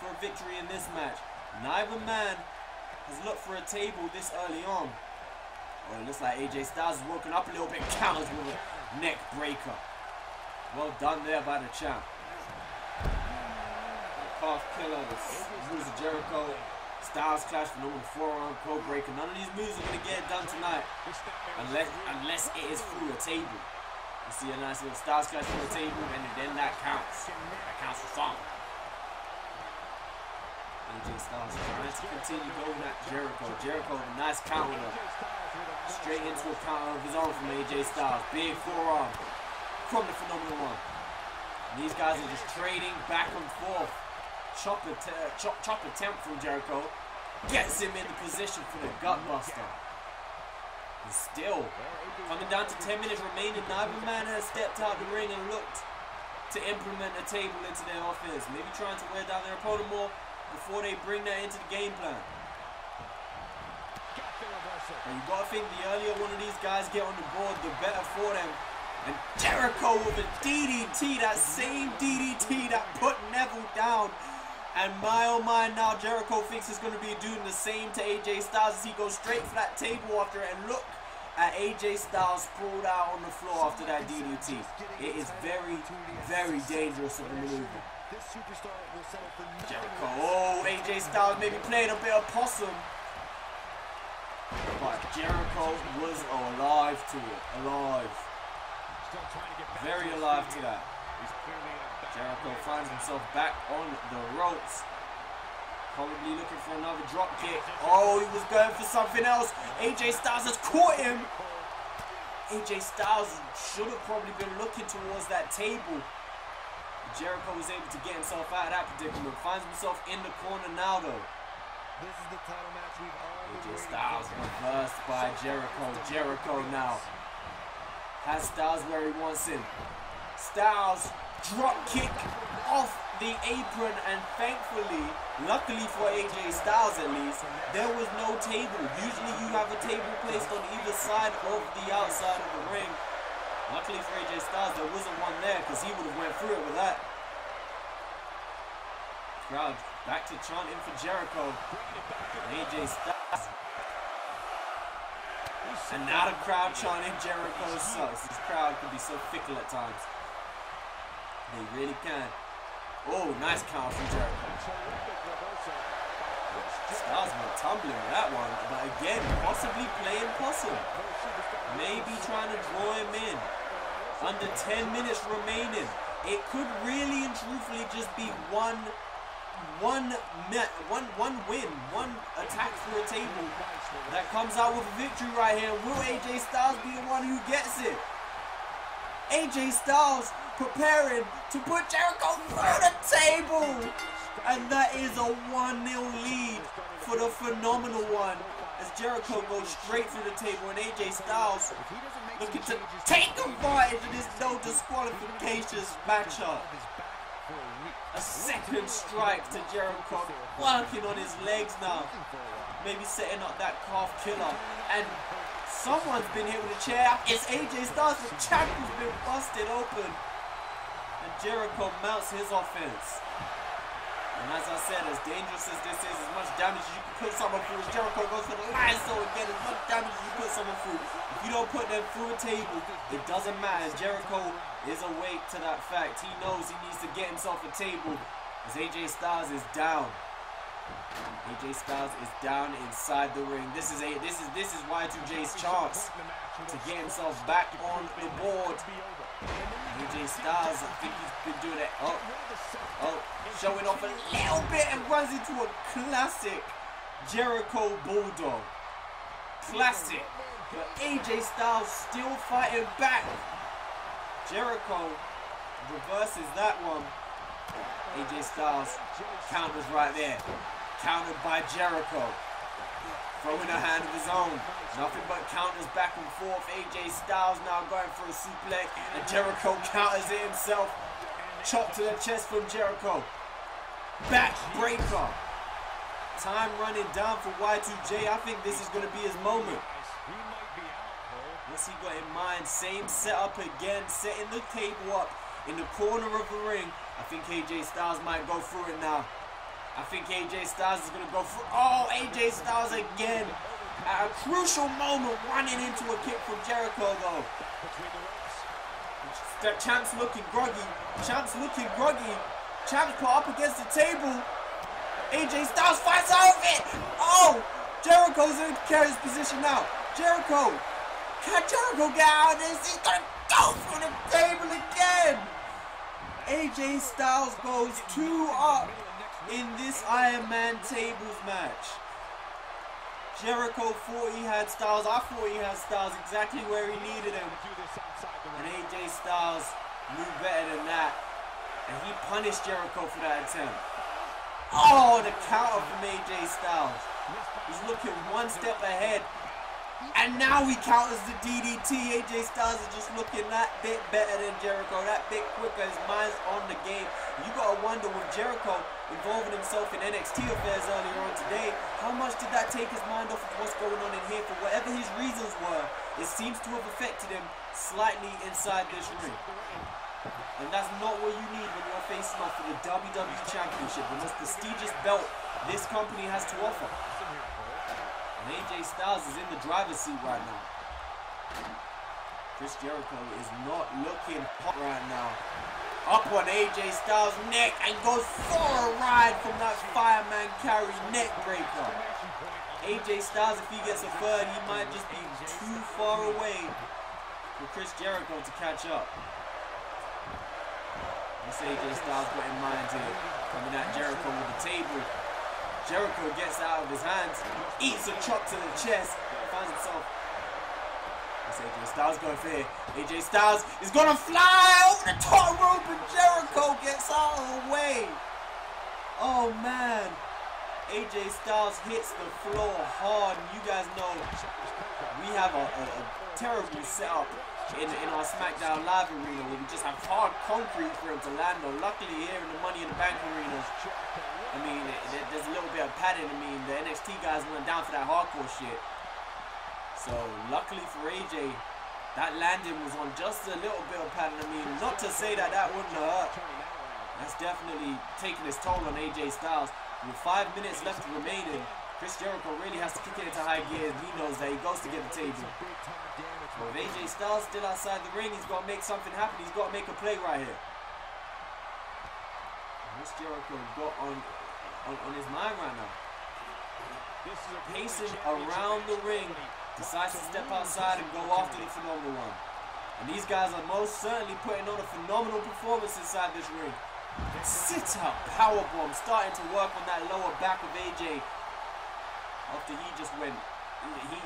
[SPEAKER 2] for a victory in this match. Neither man has looked for a table this early on. Oh, it looks like AJ Styles is woken up a little bit. Counters with a neck breaker. Well done there by the champ. Calf killer, the rules of Jericho. Styles clash for number forearm, code breaker. None of these moves are going to get it done tonight unless it is through a table. You see a nice little Styles clash through a table, and then that counts. That counts for some. AJ Styles trying to continue going at Jericho. Jericho with a nice counter. Straight into a counter of his own from AJ Styles. Big forearm from the Phenomenal One. And these guys are just trading back and forth. Chop attempt from Jericho. Gets him in the position for the gutbuster. And still, coming down to 10 minutes remaining, neither man has stepped out the ring and looked to implement a table into their offense. Maybe trying to wear down their opponent more before they bring that into the game plan. And you gotta think the earlier one of these guys get on the board, the better for them. And Jericho with a DDT, that same DDT that put Neville down. And my oh my, now Jericho thinks he's going to be doing the same to AJ Styles as he goes straight for that table after it. And look at AJ Styles sprawled out on the floor after that DDT. It is very, very dangerous of a maneuver. Jericho, oh, AJ Styles maybe playing a bit of possum. But Jericho was alive to it, alive. Very alive to that. Jericho finds himself back on the ropes. Probably looking for another drop kick. Oh, he was going for something else. AJ Styles has caught him. AJ Styles should have probably been looking towards that table. Jericho was able to get himself out of that predicament. Finds himself in the corner now though.
[SPEAKER 3] This is the title match we've all
[SPEAKER 2] AJ Styles reversed by Jericho. Jericho now has Styles where he wants him. Styles drop kick off the apron, and thankfully, luckily for AJ Styles at least, there was no table. Usually you have a table placed on either side of the outside of the ring. Luckily for AJ Styles, there wasn't one there because he would have went through it with that. Crowd back to chanting for Jericho. AJ Styles. And now the crowd chanting Jericho sucks. This crowd can be so fickle at times. They really can. Oh, nice count from Jericho. Styles went tumbling with that one. But again, possibly playing possum. Maybe trying to draw him in. Under 10 minutes remaining. It could really and truthfully just be one win, one attack for a table that comes out with a victory right here. Will AJ Styles be the one who gets it? AJ Styles preparing to put Jericho through the table, and that is a 1-0 lead for the Phenomenal One as Jericho goes straight through the table, and AJ Styles looking to take advantage of this no disqualifications matchup. A second strike to Jericho, working on his legs now, maybe setting up that calf killer, and someone's been hit with a chair. It's AJ Styles. The champ has been busted open, and Jericho mounts his offense. And as I said, as dangerous as this is, as much damage as you can put someone through, as Jericho goes for the line, so again, as much damage as you put someone through, if you don't put them through a table, it doesn't matter. Jericho is awake to that fact. He knows he needs to get himself a table as AJ Styles is down. AJ Styles is down inside the ring. This is Y2J's chance to get himself back on the board. AJ Styles, I think he's been doing it. Oh, showing off a little bit and runs into a classic Jericho Bulldog. Classic. But AJ Styles still fighting back. Jericho reverses that one. AJ Styles counters right there. Countered by Jericho. Throwing a hand of his own. Nothing but counters back and forth. AJ Styles now going for a suplex. And Jericho counters it himself. Chop to the chest from Jericho. Backbreaker. Time running down for Y2J. I think this is going to be his moment. What's he got in mind? Same setup again. Setting the table up in the corner of the ring. I think AJ Styles might go through it now. I think AJ Styles is going to go through. Oh, AJ Styles again. At a crucial moment, running into a kick from Jericho though. The Champ's looking groggy. Champ's looking groggy. Champ's put up against the table. AJ Styles fights out of it. Oh, Jericho's in Kerry's position now. Jericho. Can Jericho get out of this? He's going to go through the table again. AJ Styles goes 2 up in this Iron Man tables match. Jericho thought he had Styles. I thought he had Styles exactly where he needed him. And AJ Styles knew better than that. And he punished Jericho for that attempt. Oh, the counter from AJ Styles. He's looking one step ahead. And now he counters the DDT. AJ Styles is just looking that bit better than Jericho. That bit quicker. His mind's on the game. You gotta wonder with Jericho involving himself in NXT affairs earlier on today, how much did that take his mind off of what's going on in here? For whatever his reasons were, it seems to have affected him slightly inside this ring. And that's not what you need when you're facing off for the WWE Championship, the most prestigious belt this company has to offer. And AJ Styles is in the driver's seat right now. Chris Jericho is not looking hot right now. Up on AJ Styles' neck and goes for a ride from that fireman carry neck breaker. AJ Styles, if he gets a third, he might just be too far away for Chris Jericho to catch up. What's AJ Styles got in mind here? Coming at Jericho with the table. Jericho gets out of his hands, eats a chop to the chest, finds himself. What's AJ Styles going for here? AJ Styles is going to fly over the top rope and Jericho gets out of the way. Oh man. AJ Styles hits the floor hard. And you guys know we have a terrible setup in our Smackdown live arena where we just have hard concrete for him to land on. Luckily here in the Money in the Bank arenas, I mean, there's a little bit of padding. I mean, the NXT guys went down for that hardcore shit. So, luckily for AJ, that landing was on just a little bit of padding. I mean, not to say that that wouldn't hurt. That's definitely taking its toll on AJ Styles. With 5 minutes left remaining, Chris Jericho really has to kick it into high gear. He knows that he goes to get the table. So if AJ Styles still outside the ring, he's got to make something happen. He's got to make a play right here. Chris Jericho got on his mind right now. Pacing around the ring, decides to step outside and go after the Phenomenal One. And these guys are most certainly putting on a phenomenal performance inside this ring. Sit-up powerbomb starting to work on that lower back of AJ. After he just went,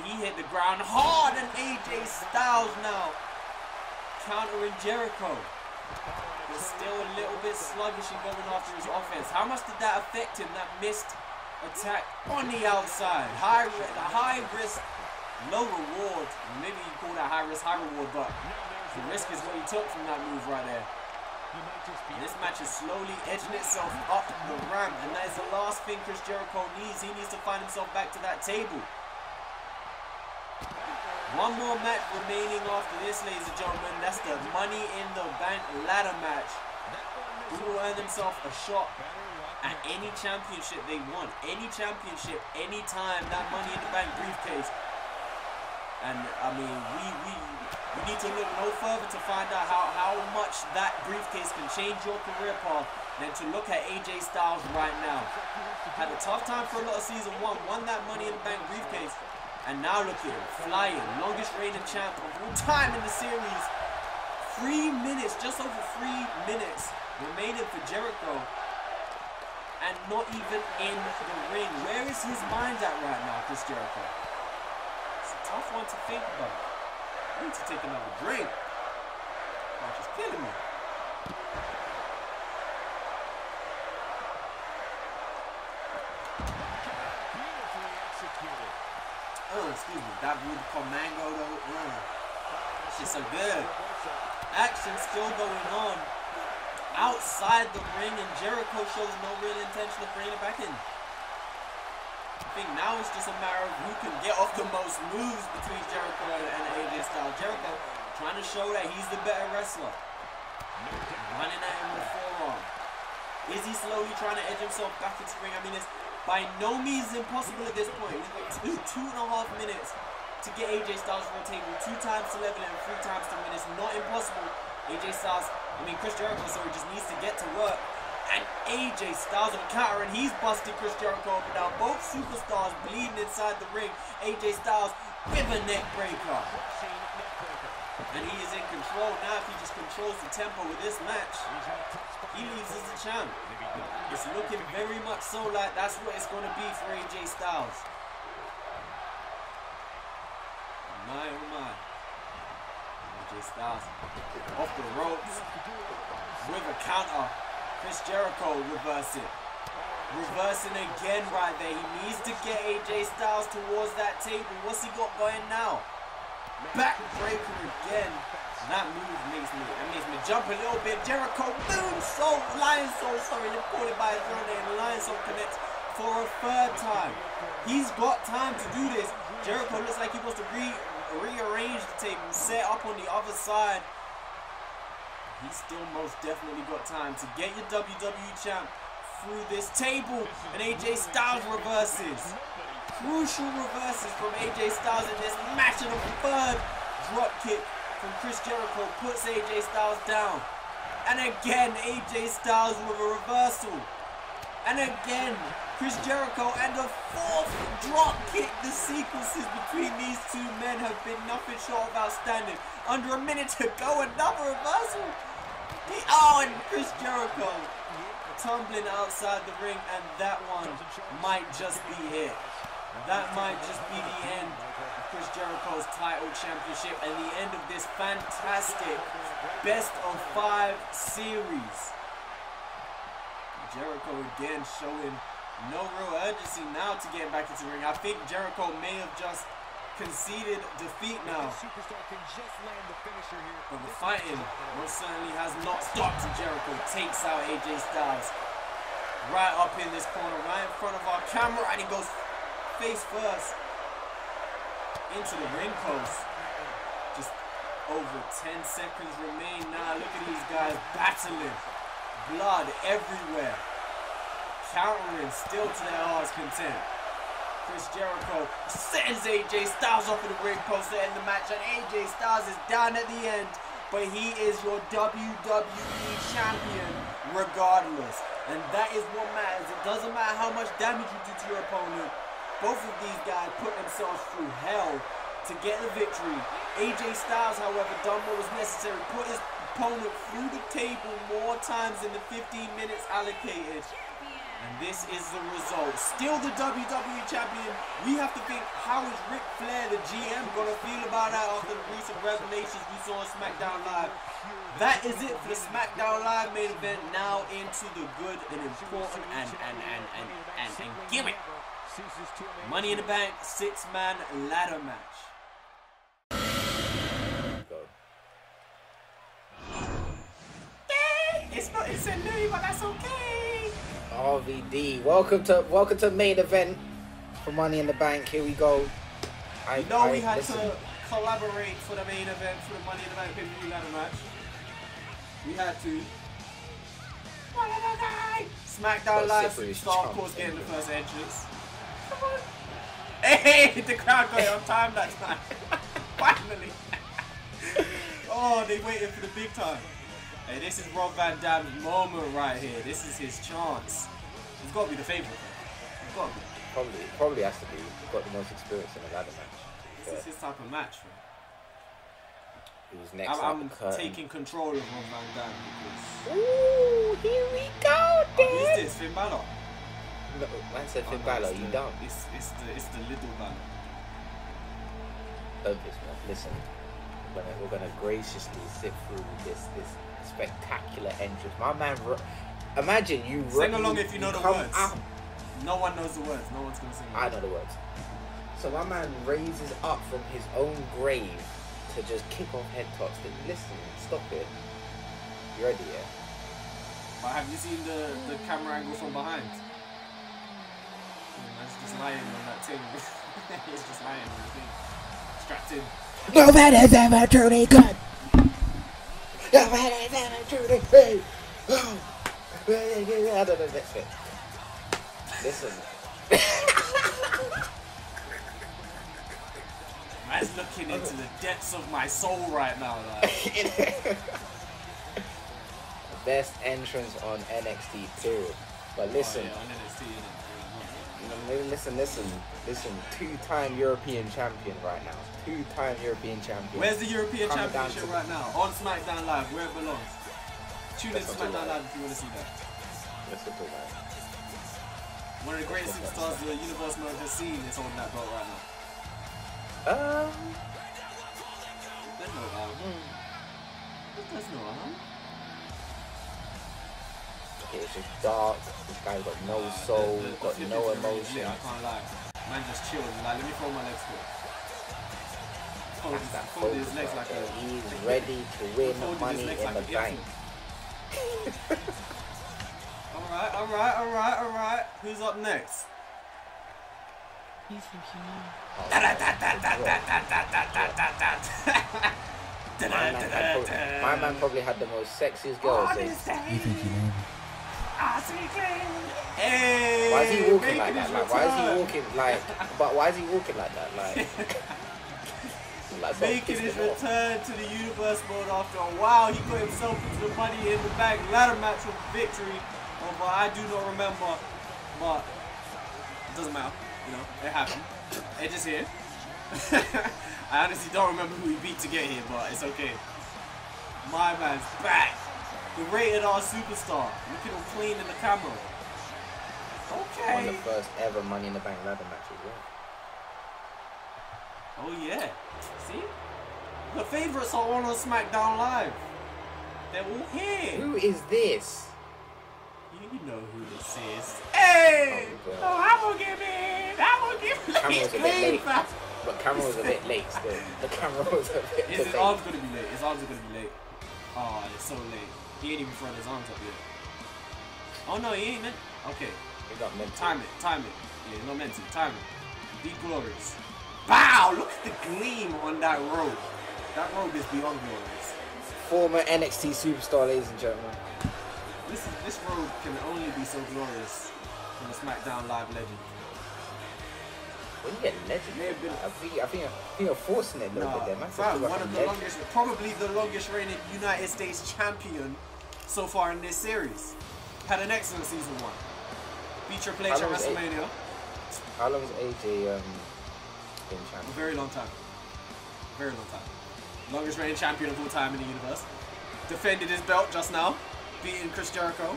[SPEAKER 2] he hit the ground hard, and AJ Styles now countering Jericho. But still a little bit sluggish in going after his offense. How much did that affect him, that missed attack on the outside? High risk, low reward. Maybe you call that high risk, high reward, but the risk is what he took from that move right there. And this match is slowly edging itself up the ramp, and that is the last thing Chris Jericho needs. He needs to find himself back to that table. One more match remaining after this, ladies and gentlemen. That's the Money in the Bank ladder match. Who will earn themselves a shot at any championship they want. Any championship, anytime, that Money in the Bank briefcase. And I mean, we need to look no further to find out how much that briefcase can change your career path than to look at AJ Styles right now. Had a tough time for a lot of season 1, won that Money in the Bank briefcase, and now look at him, flying, longest reigning champ of all time in the series. 3 minutes, just over 3 minutes remaining for Jericho, and not even in the ring. Where is his mind at right now, Chris Jericho? It's a tough one to think about. I need to take another drink. That's just killing me. Excuse me. That would call mango though. Shit's so good. Action still going on outside the ring, and Jericho shows no real intention of bringing it back in. I think now it's just a matter of who can get off the most moves between Jericho and AJ Styles. Jericho trying to show that he's the better wrestler. Running at him with forearm. Is he slowly trying to edge himself back into the ring? I mean, it's by no means impossible at this point. We've got 2.5 minutes to get AJ Styles from the table. 2 times to level it and 3 times to win. It's not impossible. Chris Jericho, just needs to get to work. And AJ Styles on the counter, and he's busting Chris Jericho up and down. Both superstars bleeding inside the ring. AJ Styles with a neck breaker. And he is in control now. If he just controls the tempo with this match, he leaves as the champ. It's looking very much so like that's what it's going to be for AJ Styles. My oh my. AJ Styles off the ropes with a counter. Chris Jericho reverse it. Reversing again right there. He needs to get AJ Styles towards that table. What's he got going now? Backbreaker again. That move makes me jump a little bit. Jericho, boom, Lion Soul, sorry, let's call it by his real name. Lion Soul connects for a 3rd time. He's got time to do this. Jericho looks like he wants to rearrange the table, set up on the other side. He's still most definitely got time to get your WWE champ through this table. And AJ Styles reverses. Crucial reverses from AJ Styles in this match. And a 3rd drop kick from Chris Jericho puts AJ Styles down. And again, AJ Styles with a reversal. And again, Chris Jericho and a 4th drop kick. The sequences between these 2 men have been nothing short of outstanding. Under a minute to go, another reversal. And Chris Jericho tumbling outside the ring, and that one might just be it. That might just be the end of Chris Jericho's title championship and the end of this fantastic best of 5 series. Jericho again showing no real urgency now to get back into the ring. I think Jericho may have just conceded defeat now. But the fighting most certainly has not stopped. Jericho takes out AJ Styles right up in this corner, right in front of our camera, and he goes face first into the ring post. Just over 10 seconds remain now. Look at these guys battling. Blood everywhere. Countering still to their heart's content. Chris Jericho sends AJ Styles off of the ring post to end the match, and AJ Styles is down at the end, but he is your WWE champion regardless, and that is what matters. It doesn't matter how much damage you do to your opponent. Both of these guys put themselves through hell to get the victory. AJ Styles, however, done what was necessary, put his opponent through the table more times than the 15 minutes allocated. And this is the result. Still the WWE champion. We have to think, how is Ric Flair, the GM, going to feel about that after the recent revelations we saw on Smackdown Live? That is it for the Smackdown Live main event. Now into the good and important and gimmick. Money in the Bank 6-man ladder match. It's not incendiary, but that's okay.
[SPEAKER 1] RVD, welcome to main event for Money in the Bank. Here we go.
[SPEAKER 2] We had to collaborate for the main event for the Money in the Bank PPV ladder match. We had to. Smackdown Live star, of course, getting the first entrance. Come on. Hey, the crowd got it on time that time. Finally. Oh, they waited for the big time. Hey, this is Rob Van Dam's moment right here. This is his chance. He's got to be the favourite. He's got to be.
[SPEAKER 1] Probably has to be. He's got the most experience in a ladder match.
[SPEAKER 2] This is his type of match, man.
[SPEAKER 1] He was next.
[SPEAKER 2] I'm taking control of Rob Van Dam because...
[SPEAKER 1] Ooh, here we go, dude.
[SPEAKER 2] Who's this? Finn Balor?
[SPEAKER 1] No, man said Finn Balor. You don't.
[SPEAKER 2] It's the little Balor.
[SPEAKER 1] Focus, man. Listen. We're gonna graciously sit through this spectacular entrance. My man, imagine you
[SPEAKER 2] sing along if you know the words.
[SPEAKER 1] Out.
[SPEAKER 2] No one knows the words. No one's gonna sing.
[SPEAKER 1] I know the words. So my man raises up from his own grave to just kick off head tops. Listen, stop it. You ready, yeah?
[SPEAKER 2] But have you seen the camera angle from behind? Man's just lying on that thing. He's just lying on the thing. Strapped in.
[SPEAKER 1] Nobody's ever truly good. Nobody's ever truly good. I don't know, that's it. Listen.
[SPEAKER 2] Man's looking into the depths of my soul right now. Like.
[SPEAKER 1] Best entrance on NXT, period. But listen.
[SPEAKER 2] Oh, yeah, on NXT,
[SPEAKER 1] Listen. Two-time European champion right now. Two-time European champion.
[SPEAKER 2] Where's the European Championship right now? On Smackdown Live, where it belongs. Tune in to Smackdown Live if you want to see that.
[SPEAKER 1] Let's talk about it.
[SPEAKER 2] One of the greatest superstars the universe knows has seen is holding that belt right now. There's no There's no
[SPEAKER 1] It's just dark. This guy's got no soul, got no emotion.
[SPEAKER 2] I can't lie. Man just chilling. Like, let me throw my legs to it. Fold his legs like a...
[SPEAKER 1] He's ready to win money in the bank.
[SPEAKER 2] Alright. Who's up next?
[SPEAKER 4] You think you know?
[SPEAKER 1] My man probably had the most sexiest girl. So.
[SPEAKER 5] You think you know me?
[SPEAKER 2] Hey,
[SPEAKER 1] why is he walking like that? Like, why is he walking like? But why is he walking like that? Like
[SPEAKER 2] making his return to the universe mode after a while. He put himself into the Money in the Bank ladder match with victory. Over I do not remember, but it doesn't matter. You know, it happened. Edge is here. I honestly don't remember who he beat to get here, but it's okay. My man's back. The rated R superstar. Looking all clean in the camera. Okay.
[SPEAKER 1] Won the first ever Money in the Bank ladder match as well.
[SPEAKER 2] Oh yeah. See? The favourites are on Smackdown Live. They're all here.
[SPEAKER 1] Who is this?
[SPEAKER 2] You know who this is. Hey!
[SPEAKER 1] Oh,
[SPEAKER 2] I'm gonna give it.
[SPEAKER 1] Camera was a bit late. But camera was a bit late still. The camera was a bit late.
[SPEAKER 2] His arms gonna be late. His arms are gonna be late. Oh, it's so late. He ain't even throwing his arms up yet. Oh no, he ain't meant. Okay.
[SPEAKER 1] He's not meant to.
[SPEAKER 2] Time it. Yeah, he's not meant to. Time it. Be glorious. Bow! Look at the gleam on that robe. That robe is beyond glorious.
[SPEAKER 1] Former NXT superstar, ladies and gentlemen.
[SPEAKER 2] This robe can only be so glorious from a SmackDown Live legend.
[SPEAKER 1] When you get legend, I think you're forcing it a little bit there, man.
[SPEAKER 2] Fam, one of the longest, probably the longest reigning United States champion so far in this series. Had an excellent season 1. Beat Triple H at WrestleMania.
[SPEAKER 1] How long has AJ been champion?
[SPEAKER 2] A very long time. Very long time. Longest reigning champion of all time in the universe. Defended his belt just now. Beating Chris Jericho.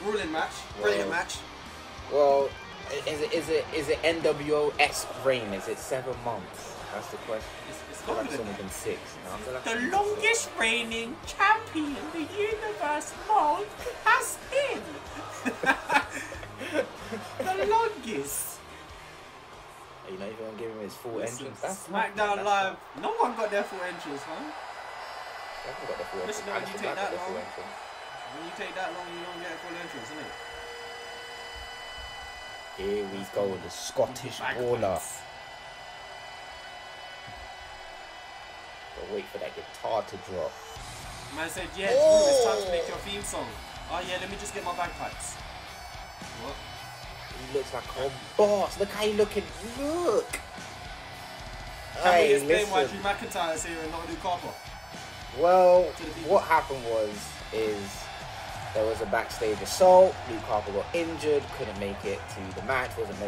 [SPEAKER 2] Grueling match. Brilliant match.
[SPEAKER 1] Well, is it NWO-esque reign? Is it 7 months? That's the question.
[SPEAKER 2] It's
[SPEAKER 1] like it's only been 6. No, like
[SPEAKER 2] the longest reigning champion the universe mode has been. The longest.
[SPEAKER 1] Are you not even gonna give him his full entrance? That's
[SPEAKER 2] SmackDown Live. No one got their full entrance, man.
[SPEAKER 1] They haven't got their full entrance.
[SPEAKER 2] When you take that long, you don't get a full entrance, innit?
[SPEAKER 1] Here we go, the Scottish Brawler. But wait for that guitar to drop.
[SPEAKER 2] Man said, yeah, Drew, it's time to make your theme song. Oh yeah, let me just get my bagpipes. What?
[SPEAKER 1] He looks like a boss. Look how he looking. Look.
[SPEAKER 2] Can we explain why Drew McIntyre is here and not Luke Harper?
[SPEAKER 1] Well, what happened is there was a backstage assault. Luke Harper got injured, couldn't make it to the match, wasn't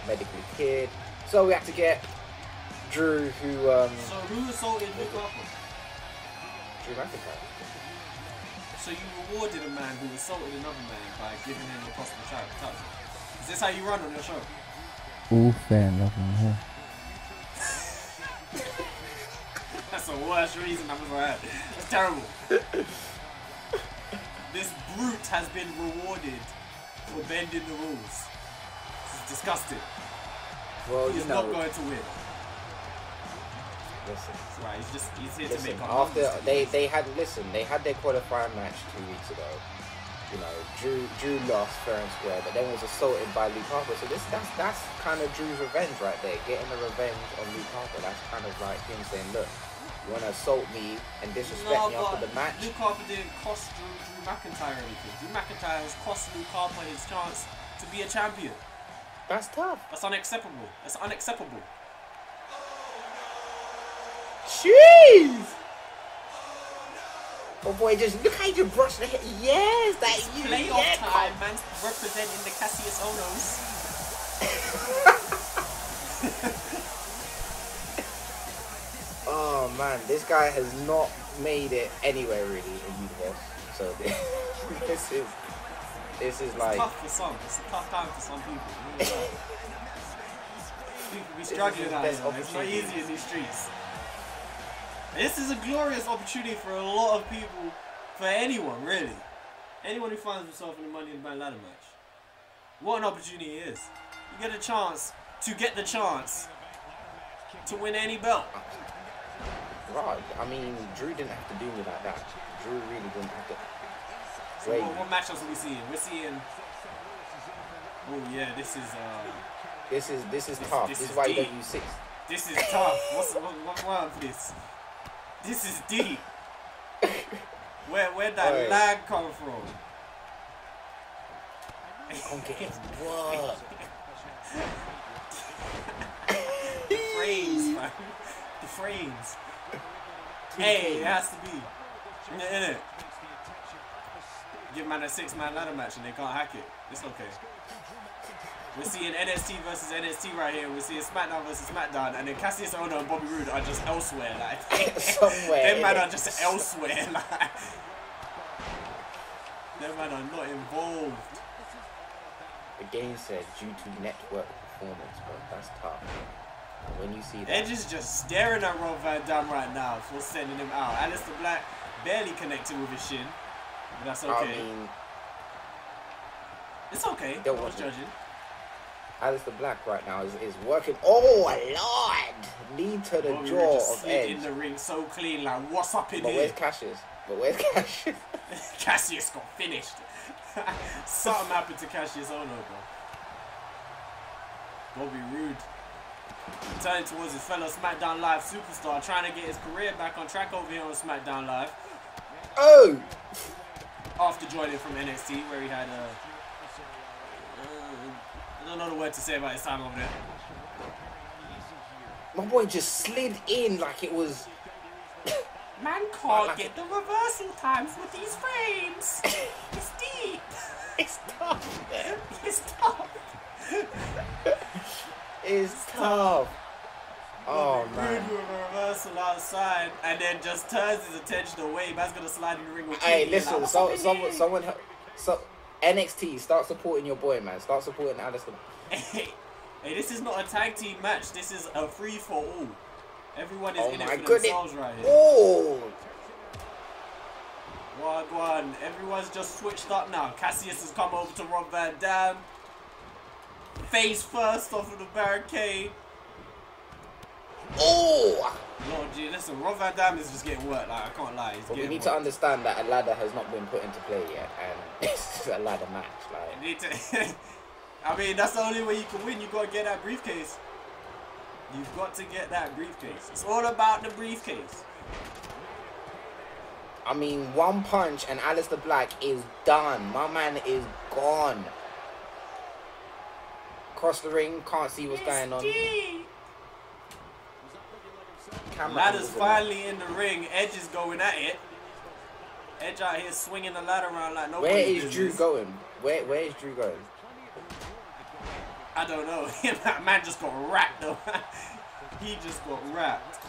[SPEAKER 1] medically cleared. So we had to get Drew, who
[SPEAKER 2] So who assaulted Luke Harper?
[SPEAKER 1] Drew McIntyre.
[SPEAKER 2] So you rewarded a man who assaulted another man by giving him a possible touch. Is this how you run on your show?
[SPEAKER 5] All fair and loving here.
[SPEAKER 2] That's the worst reason I've ever had. That's terrible. This brute has been rewarded for bending the rules. This is disgusting.
[SPEAKER 1] Well,
[SPEAKER 2] he's not going to win.
[SPEAKER 1] Listen.
[SPEAKER 2] Right, he's here to make
[SPEAKER 1] after they had their qualifying match 2 weeks ago. You know, Drew lost fair and square, but then was assaulted by Luke Harper. So that's kind of Drew's revenge right there, getting the revenge on Luke Harper. That's kind of like him saying, look, you want to assault me and disrespect me after the match.
[SPEAKER 2] Luke Harper didn't cost Drew McIntyre anything. Drew McIntyre has cost Luke Harper his chance to be a champion.
[SPEAKER 1] That's tough.
[SPEAKER 2] That's unacceptable. That's unacceptable.
[SPEAKER 1] Jeez! Oh boy, just look how you just brushed the head. Yes, that you.
[SPEAKER 2] Playoff time, man. Representing the Cassius Onos.
[SPEAKER 1] Oh man, this guy has not made it anywhere really in universe. So this is like.
[SPEAKER 2] It's tough for some. It's a tough time for some people. People be struggling out here. It's not easy in these streets. This is a glorious opportunity for a lot of people, for anyone really. Anyone who finds himself in a Money in the Bank ladder match. What an opportunity it is. You get a chance to win any belt.
[SPEAKER 1] Right, I mean, Drew didn't have to do me like that. Drew really didn't have to.
[SPEAKER 2] So what matchups are we seeing? We're seeing. Oh yeah, this is tough. This is why you don't use 6.
[SPEAKER 1] This
[SPEAKER 2] is tough. What's wrong for this? This is deep. Where'd that lag come from?
[SPEAKER 1] I'm getting what?
[SPEAKER 2] The frames, man. The frames. Hey, it has to be. Innit? Give man a 6-man ladder match and they can't hack it. It's okay. We're seeing NXT versus NXT right here. We're seeing Smackdown versus Smackdown, and then Cassius Ohno and Bobby Roode are just elsewhere, like
[SPEAKER 1] somewhere.
[SPEAKER 2] Them man are just elsewhere, like them man are not involved.
[SPEAKER 1] The game said due to network performance, bro. That's tough. When you see that,
[SPEAKER 2] Edge is just staring at Rob Van Dam right now for sending him out. Aleister Black barely connected with his shin, but that's okay.
[SPEAKER 1] I mean,
[SPEAKER 2] it's okay.
[SPEAKER 1] Don't
[SPEAKER 2] I was judging.
[SPEAKER 1] Aleister Black right now is working. Oh Lord! Knee to the jaw of Edge.
[SPEAKER 2] In the ring so clean, like what's up in
[SPEAKER 1] here?
[SPEAKER 2] Where's
[SPEAKER 1] Cassius?
[SPEAKER 2] Cassius got finished. Something happened to Cassius Ohno, bro. Bobby Roode turning towards his fellow SmackDown Live superstar, trying to get his career back on track over here on SmackDown Live.
[SPEAKER 1] Oh!
[SPEAKER 2] After joining from NXT, where he had a. I don't know the word to say about his time over there.
[SPEAKER 1] My boy just slid in like it was.
[SPEAKER 2] Man can't get the reversal times with these frames. It's deep.
[SPEAKER 1] It's tough.
[SPEAKER 2] It's tough.
[SPEAKER 1] It's tough. Oh man.
[SPEAKER 2] Rude with a reversal outside and then just turns his attention away. Man's gonna slide in the ring with
[SPEAKER 1] Hey, listen, someone NXT, start supporting your boy, man. Start supporting Aleister.
[SPEAKER 2] Hey, this is not a tag team match. This is a free for all. Everyone is in it for themselves right here.
[SPEAKER 1] Oh!
[SPEAKER 2] Wagwan. Everyone's just switched up now. Cassius has come over to Rob Van Dam. Face first off of the barricade.
[SPEAKER 1] Oh!
[SPEAKER 2] Lord gee, listen, Rob Van Dam is just getting worked. Like, I can't lie.
[SPEAKER 1] But we need to understand that a ladder has not been put into play yet, and this is a ladder match. Like,
[SPEAKER 2] I mean, that's the only way you can win. You gotta get that briefcase. You've got to get that briefcase. It's all about the briefcase.
[SPEAKER 1] I mean, one punch and Aleister Black is done. My man is gone. Cross the ring, can't see what's going on.
[SPEAKER 2] Ladder's finally in the ring. Edge is going at it. Edge out here swinging the ladder around like nobody.
[SPEAKER 1] Where is Drew going? Where is Drew going?
[SPEAKER 2] I don't know. That man just got wrapped though. He just got wrapped.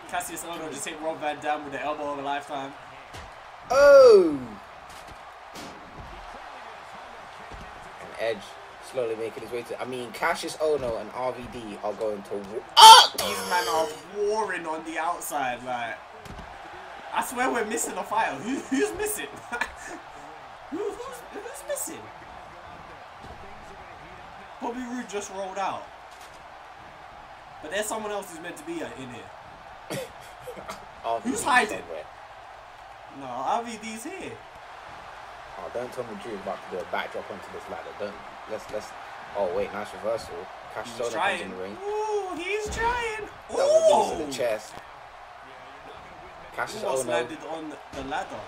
[SPEAKER 2] Cassius Ohno just hit Rob Van Dam with the elbow of a lifetime.
[SPEAKER 1] Oh! And Edge slowly making his way to. I mean, Cassius Ohno and RVD are going to. Oh!
[SPEAKER 2] These men are warring on the outside. Like, I swear we're missing a fighter. Who's missing? Who's missing? Bobby Roode just rolled out? But there's someone else who's meant to be in here. Who's hiding?
[SPEAKER 1] Somewhere.
[SPEAKER 2] No, RVD's here.
[SPEAKER 1] Oh, don't tell me Drew's about to do a backdrop onto this ladder. Don't. Let's. Oh wait, nice reversal. Cassius Ohno comes in the ring.
[SPEAKER 2] Ooh, he's trying.
[SPEAKER 1] Double knees to the chest. Cassius
[SPEAKER 2] Almost
[SPEAKER 1] Ohno.
[SPEAKER 2] landed on the ladder.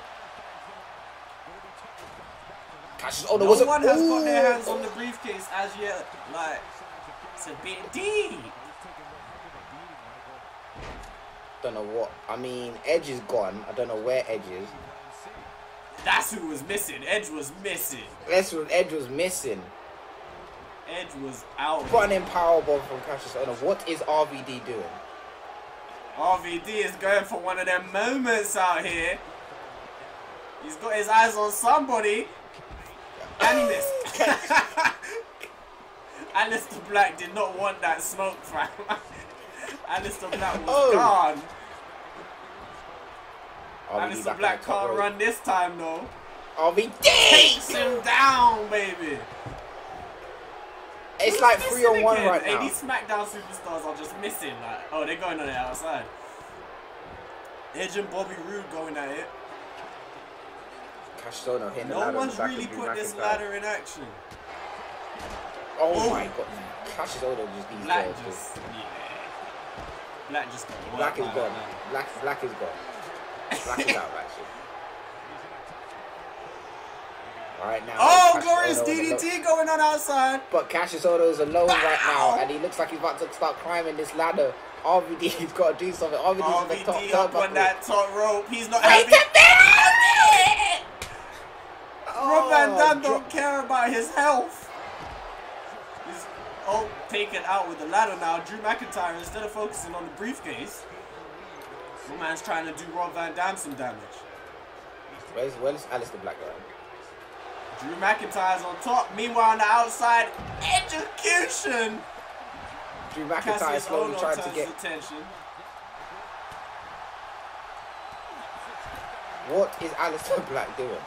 [SPEAKER 1] Cassius Ohno
[SPEAKER 2] No
[SPEAKER 1] wasn't.
[SPEAKER 2] one has got their hands on the briefcase as yet. Like, it's a bit deep.
[SPEAKER 1] Don't know what. I mean, Edge is gone. I don't know where Edge is.
[SPEAKER 2] That's who was missing. Edge was missing.
[SPEAKER 1] That's what Edge was missing.
[SPEAKER 2] Edge was out.
[SPEAKER 1] Running powerbomb from Cassius Ohno. What is RVD doing?
[SPEAKER 2] RVD is going for one of them moments out here. He's got his eyes on somebody. And he missed. Aleister Black did not want that smoke, fam. Aleister Black was gone. Aleister Black can't run this time, though.
[SPEAKER 1] RVD
[SPEAKER 2] takes him down, baby.
[SPEAKER 1] It's like 3-on-1 right now.
[SPEAKER 2] These Smackdown superstars are just missing. Like, oh, they're going on the outside. Edge and Bobby Roode going at it.
[SPEAKER 1] Cassius Ohno hitting the
[SPEAKER 2] No
[SPEAKER 1] ladder.
[SPEAKER 2] one's really put this ladder in action.
[SPEAKER 1] Oh my god. Cassius Ohno just needs
[SPEAKER 2] Black
[SPEAKER 1] to.
[SPEAKER 2] just, yeah. Black just got
[SPEAKER 1] Black is gone. Black is gone. Black is out, actually. Right now.
[SPEAKER 2] Oh, glorious DDT going on outside.
[SPEAKER 1] But Cassius Ohno is alone right now, and he looks like he's about to start climbing this ladder. RVD's got to do something. RVD's in the top
[SPEAKER 2] up on that top rope. He's not
[SPEAKER 1] happy.
[SPEAKER 2] Rob Van Dam don't care about his health. He's taken out with the ladder now. Drew McIntyre, instead of focusing on the briefcase, my man's trying to do Rob Van Dam some damage.
[SPEAKER 1] Where's Aleister Black going?
[SPEAKER 2] Drew McIntyre's on top. Meanwhile, on the outside, execution.
[SPEAKER 1] Drew McIntyre slowly trying to get
[SPEAKER 2] attention.
[SPEAKER 1] What is Aleister Black doing?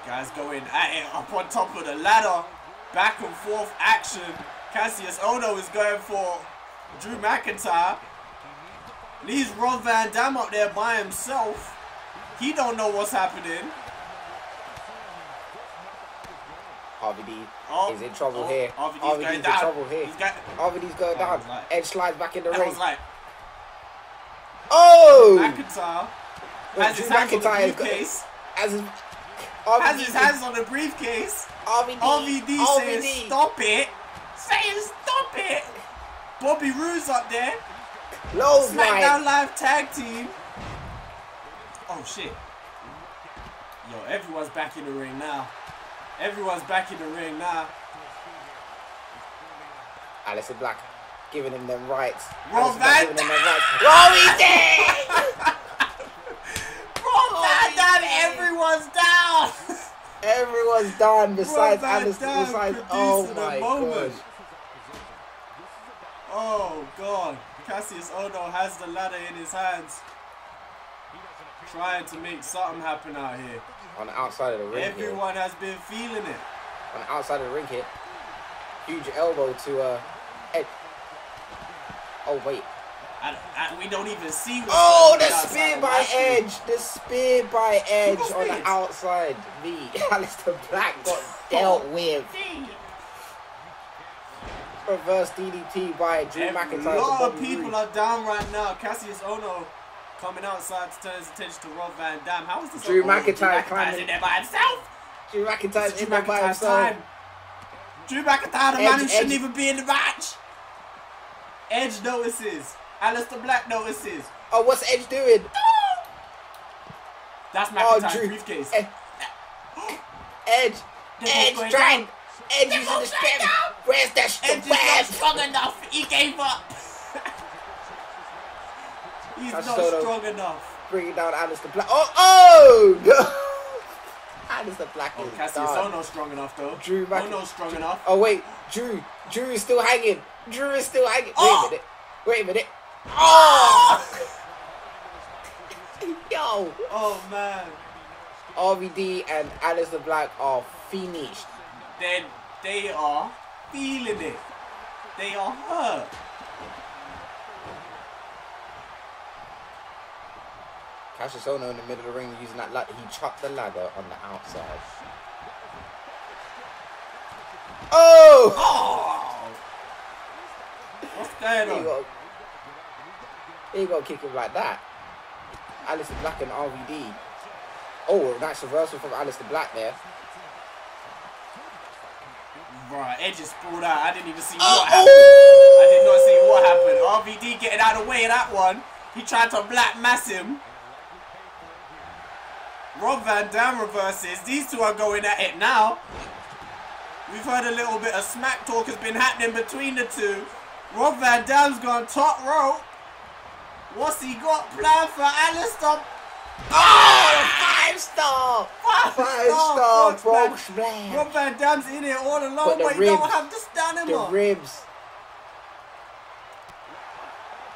[SPEAKER 2] Guys going at it up on top of the ladder. Back and forth action. Cassius Ohno is going for Drew McIntyre. Leaves Rob Van Dam up there by himself. He don't know what's happening.
[SPEAKER 1] RVD is in trouble here. RVD's in trouble here. RVD's going down. Edge slides back in the ring.
[SPEAKER 2] Like, McIntyre has his hands on the briefcase. Has his hands on the briefcase. RVD says stop it. Saying stop it. Bobby Roode's up there. Smackdown Live Tag Team. Oh shit. Yo, everyone's back in the ring now. Everyone's back in the ring now.
[SPEAKER 1] Aleister Black giving him them rights.
[SPEAKER 2] Rob Van Dam! Rob Van Dam! Everyone's down!
[SPEAKER 1] Everyone's down besides Aleister. Besides, oh my god.
[SPEAKER 2] Oh god. Cassius Ohno has the ladder in his hands. Trying to make something happen out here.
[SPEAKER 1] On the outside of the ring.
[SPEAKER 2] Everyone has been feeling it.
[SPEAKER 1] On the outside of the ring hit. Huge elbow to Edge. Oh wait.
[SPEAKER 2] We don't even see what's
[SPEAKER 1] the spear by Edge. The spear by Edge on the outside. Aleister Black got dealt with. Reverse DDT by Drew McIntyre.
[SPEAKER 2] A lot of people are down right now. Cassius Ohno coming outside to turn his attention to Rob Van Dam. How is this?
[SPEAKER 1] Drew McIntyre climbing
[SPEAKER 2] in there by himself.
[SPEAKER 1] Drew McIntyre's in there by himself.
[SPEAKER 2] Drew McIntyre, the man who shouldn't even be in the match. Edge notices. Aleister Black notices.
[SPEAKER 1] Oh, what's Edge doing?
[SPEAKER 2] That's McIntyre's briefcase.
[SPEAKER 1] Edge trying. Edge using the strength. Where's that
[SPEAKER 2] strength? Edge is not strong enough. He gave up. He's not strong enough.
[SPEAKER 1] Bringing down Aleister Black. Oh no! Aleister Black is
[SPEAKER 2] Cassius Ohno's strong enough though.
[SPEAKER 1] Drew
[SPEAKER 2] Ohno's strong enough.
[SPEAKER 1] Oh wait, Drew is still hanging. Drew is still hanging. Wait a minute. Oh! Yo!
[SPEAKER 2] Oh man.
[SPEAKER 1] RVD and Aleister Black are finished.
[SPEAKER 2] They are feeling it. They are hurt.
[SPEAKER 1] Cassius Ohno in the middle of the ring using that ladder. He chopped the ladder on the outside. Oh!
[SPEAKER 2] What's going on?
[SPEAKER 1] He got to kick him like that. Aleister Black and RVD. Oh, nice reversal from Aleister Black there.
[SPEAKER 2] Right, Edge is sprawled out. I didn't even see what happened. I did not see what happened. RVD getting out of the way of that one. He tried to black mass him. Rob Van Dam reverses. These two are going at it now. We've heard a little bit of smack talk has been happening between the two. Rob Van Dam's gone top rope. What's he got planned for Aleister?
[SPEAKER 1] Oh, 5-star! 5-star, Frog Splash.
[SPEAKER 2] Rob Van Dam's in it all alone, but he don't have to stand him up.
[SPEAKER 1] The ribs.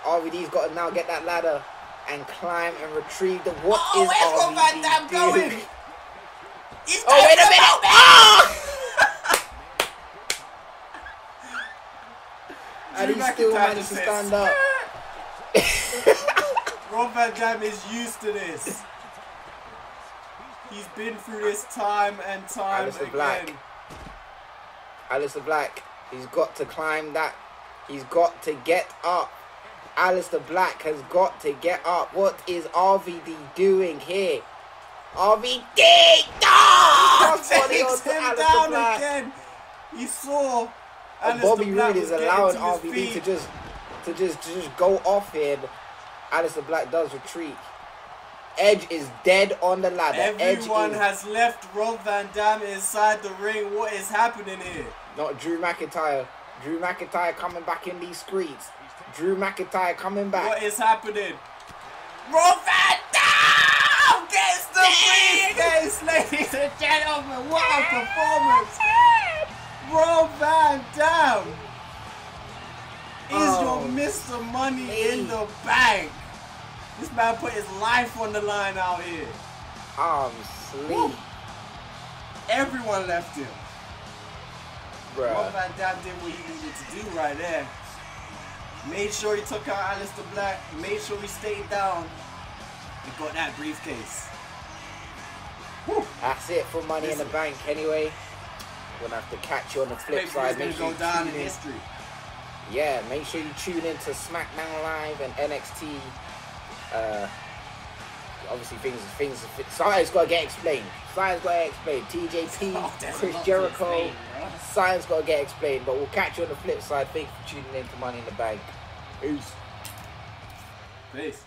[SPEAKER 1] RVD's got to now get that ladder and climb and retrieve the. What is
[SPEAKER 2] where's
[SPEAKER 1] RVD
[SPEAKER 2] Rob Van Dam going? He's
[SPEAKER 1] wait a minute! Oh! And he still managed to stand up.
[SPEAKER 2] Rob Van Dam is used to this. He's been through this time and time again.
[SPEAKER 1] Aleister Black, he's got to climb that. He's got to get up. Aleister Black has got to get up. What is RVD doing here? RVD!
[SPEAKER 2] Takes him down again. He saw
[SPEAKER 1] Bobby Roode is allowing RVD to just go off here. Aleister Black does retreat. Edge is dead on the ladder.
[SPEAKER 2] Everyone has left Rob Van Dam inside the ring. What is happening here?
[SPEAKER 1] Not Drew McIntyre. Drew McIntyre coming back in these streets. Drew McIntyre coming back.
[SPEAKER 2] What is happening? Rob Van Dam gets the briefcase, ladies and gentlemen. What a performance! Rob Van Dam is your Mr. Money in the Bank. This man put his life on the line out here.
[SPEAKER 1] I'm sleep.
[SPEAKER 2] Everyone left him.
[SPEAKER 1] Bruh.
[SPEAKER 2] Rob Van Dam did what he needed to do right there. Made sure he took out Aleister Black. Made sure he stayed down. And got that briefcase. Whew.
[SPEAKER 1] That's it for Money in the Bank anyway. We're going to have to catch you on the flip side.
[SPEAKER 2] Make sure you go down in history.
[SPEAKER 1] Yeah, make sure you tune in to Smackdown Live and NXT. Obviously, science got to get explained. Science got to get explained. TJP, Chris Jericho, science got to get explained. But we'll catch you on the flip side. Thank you for tuning in to Money in the Bank. Peace.
[SPEAKER 2] Peace.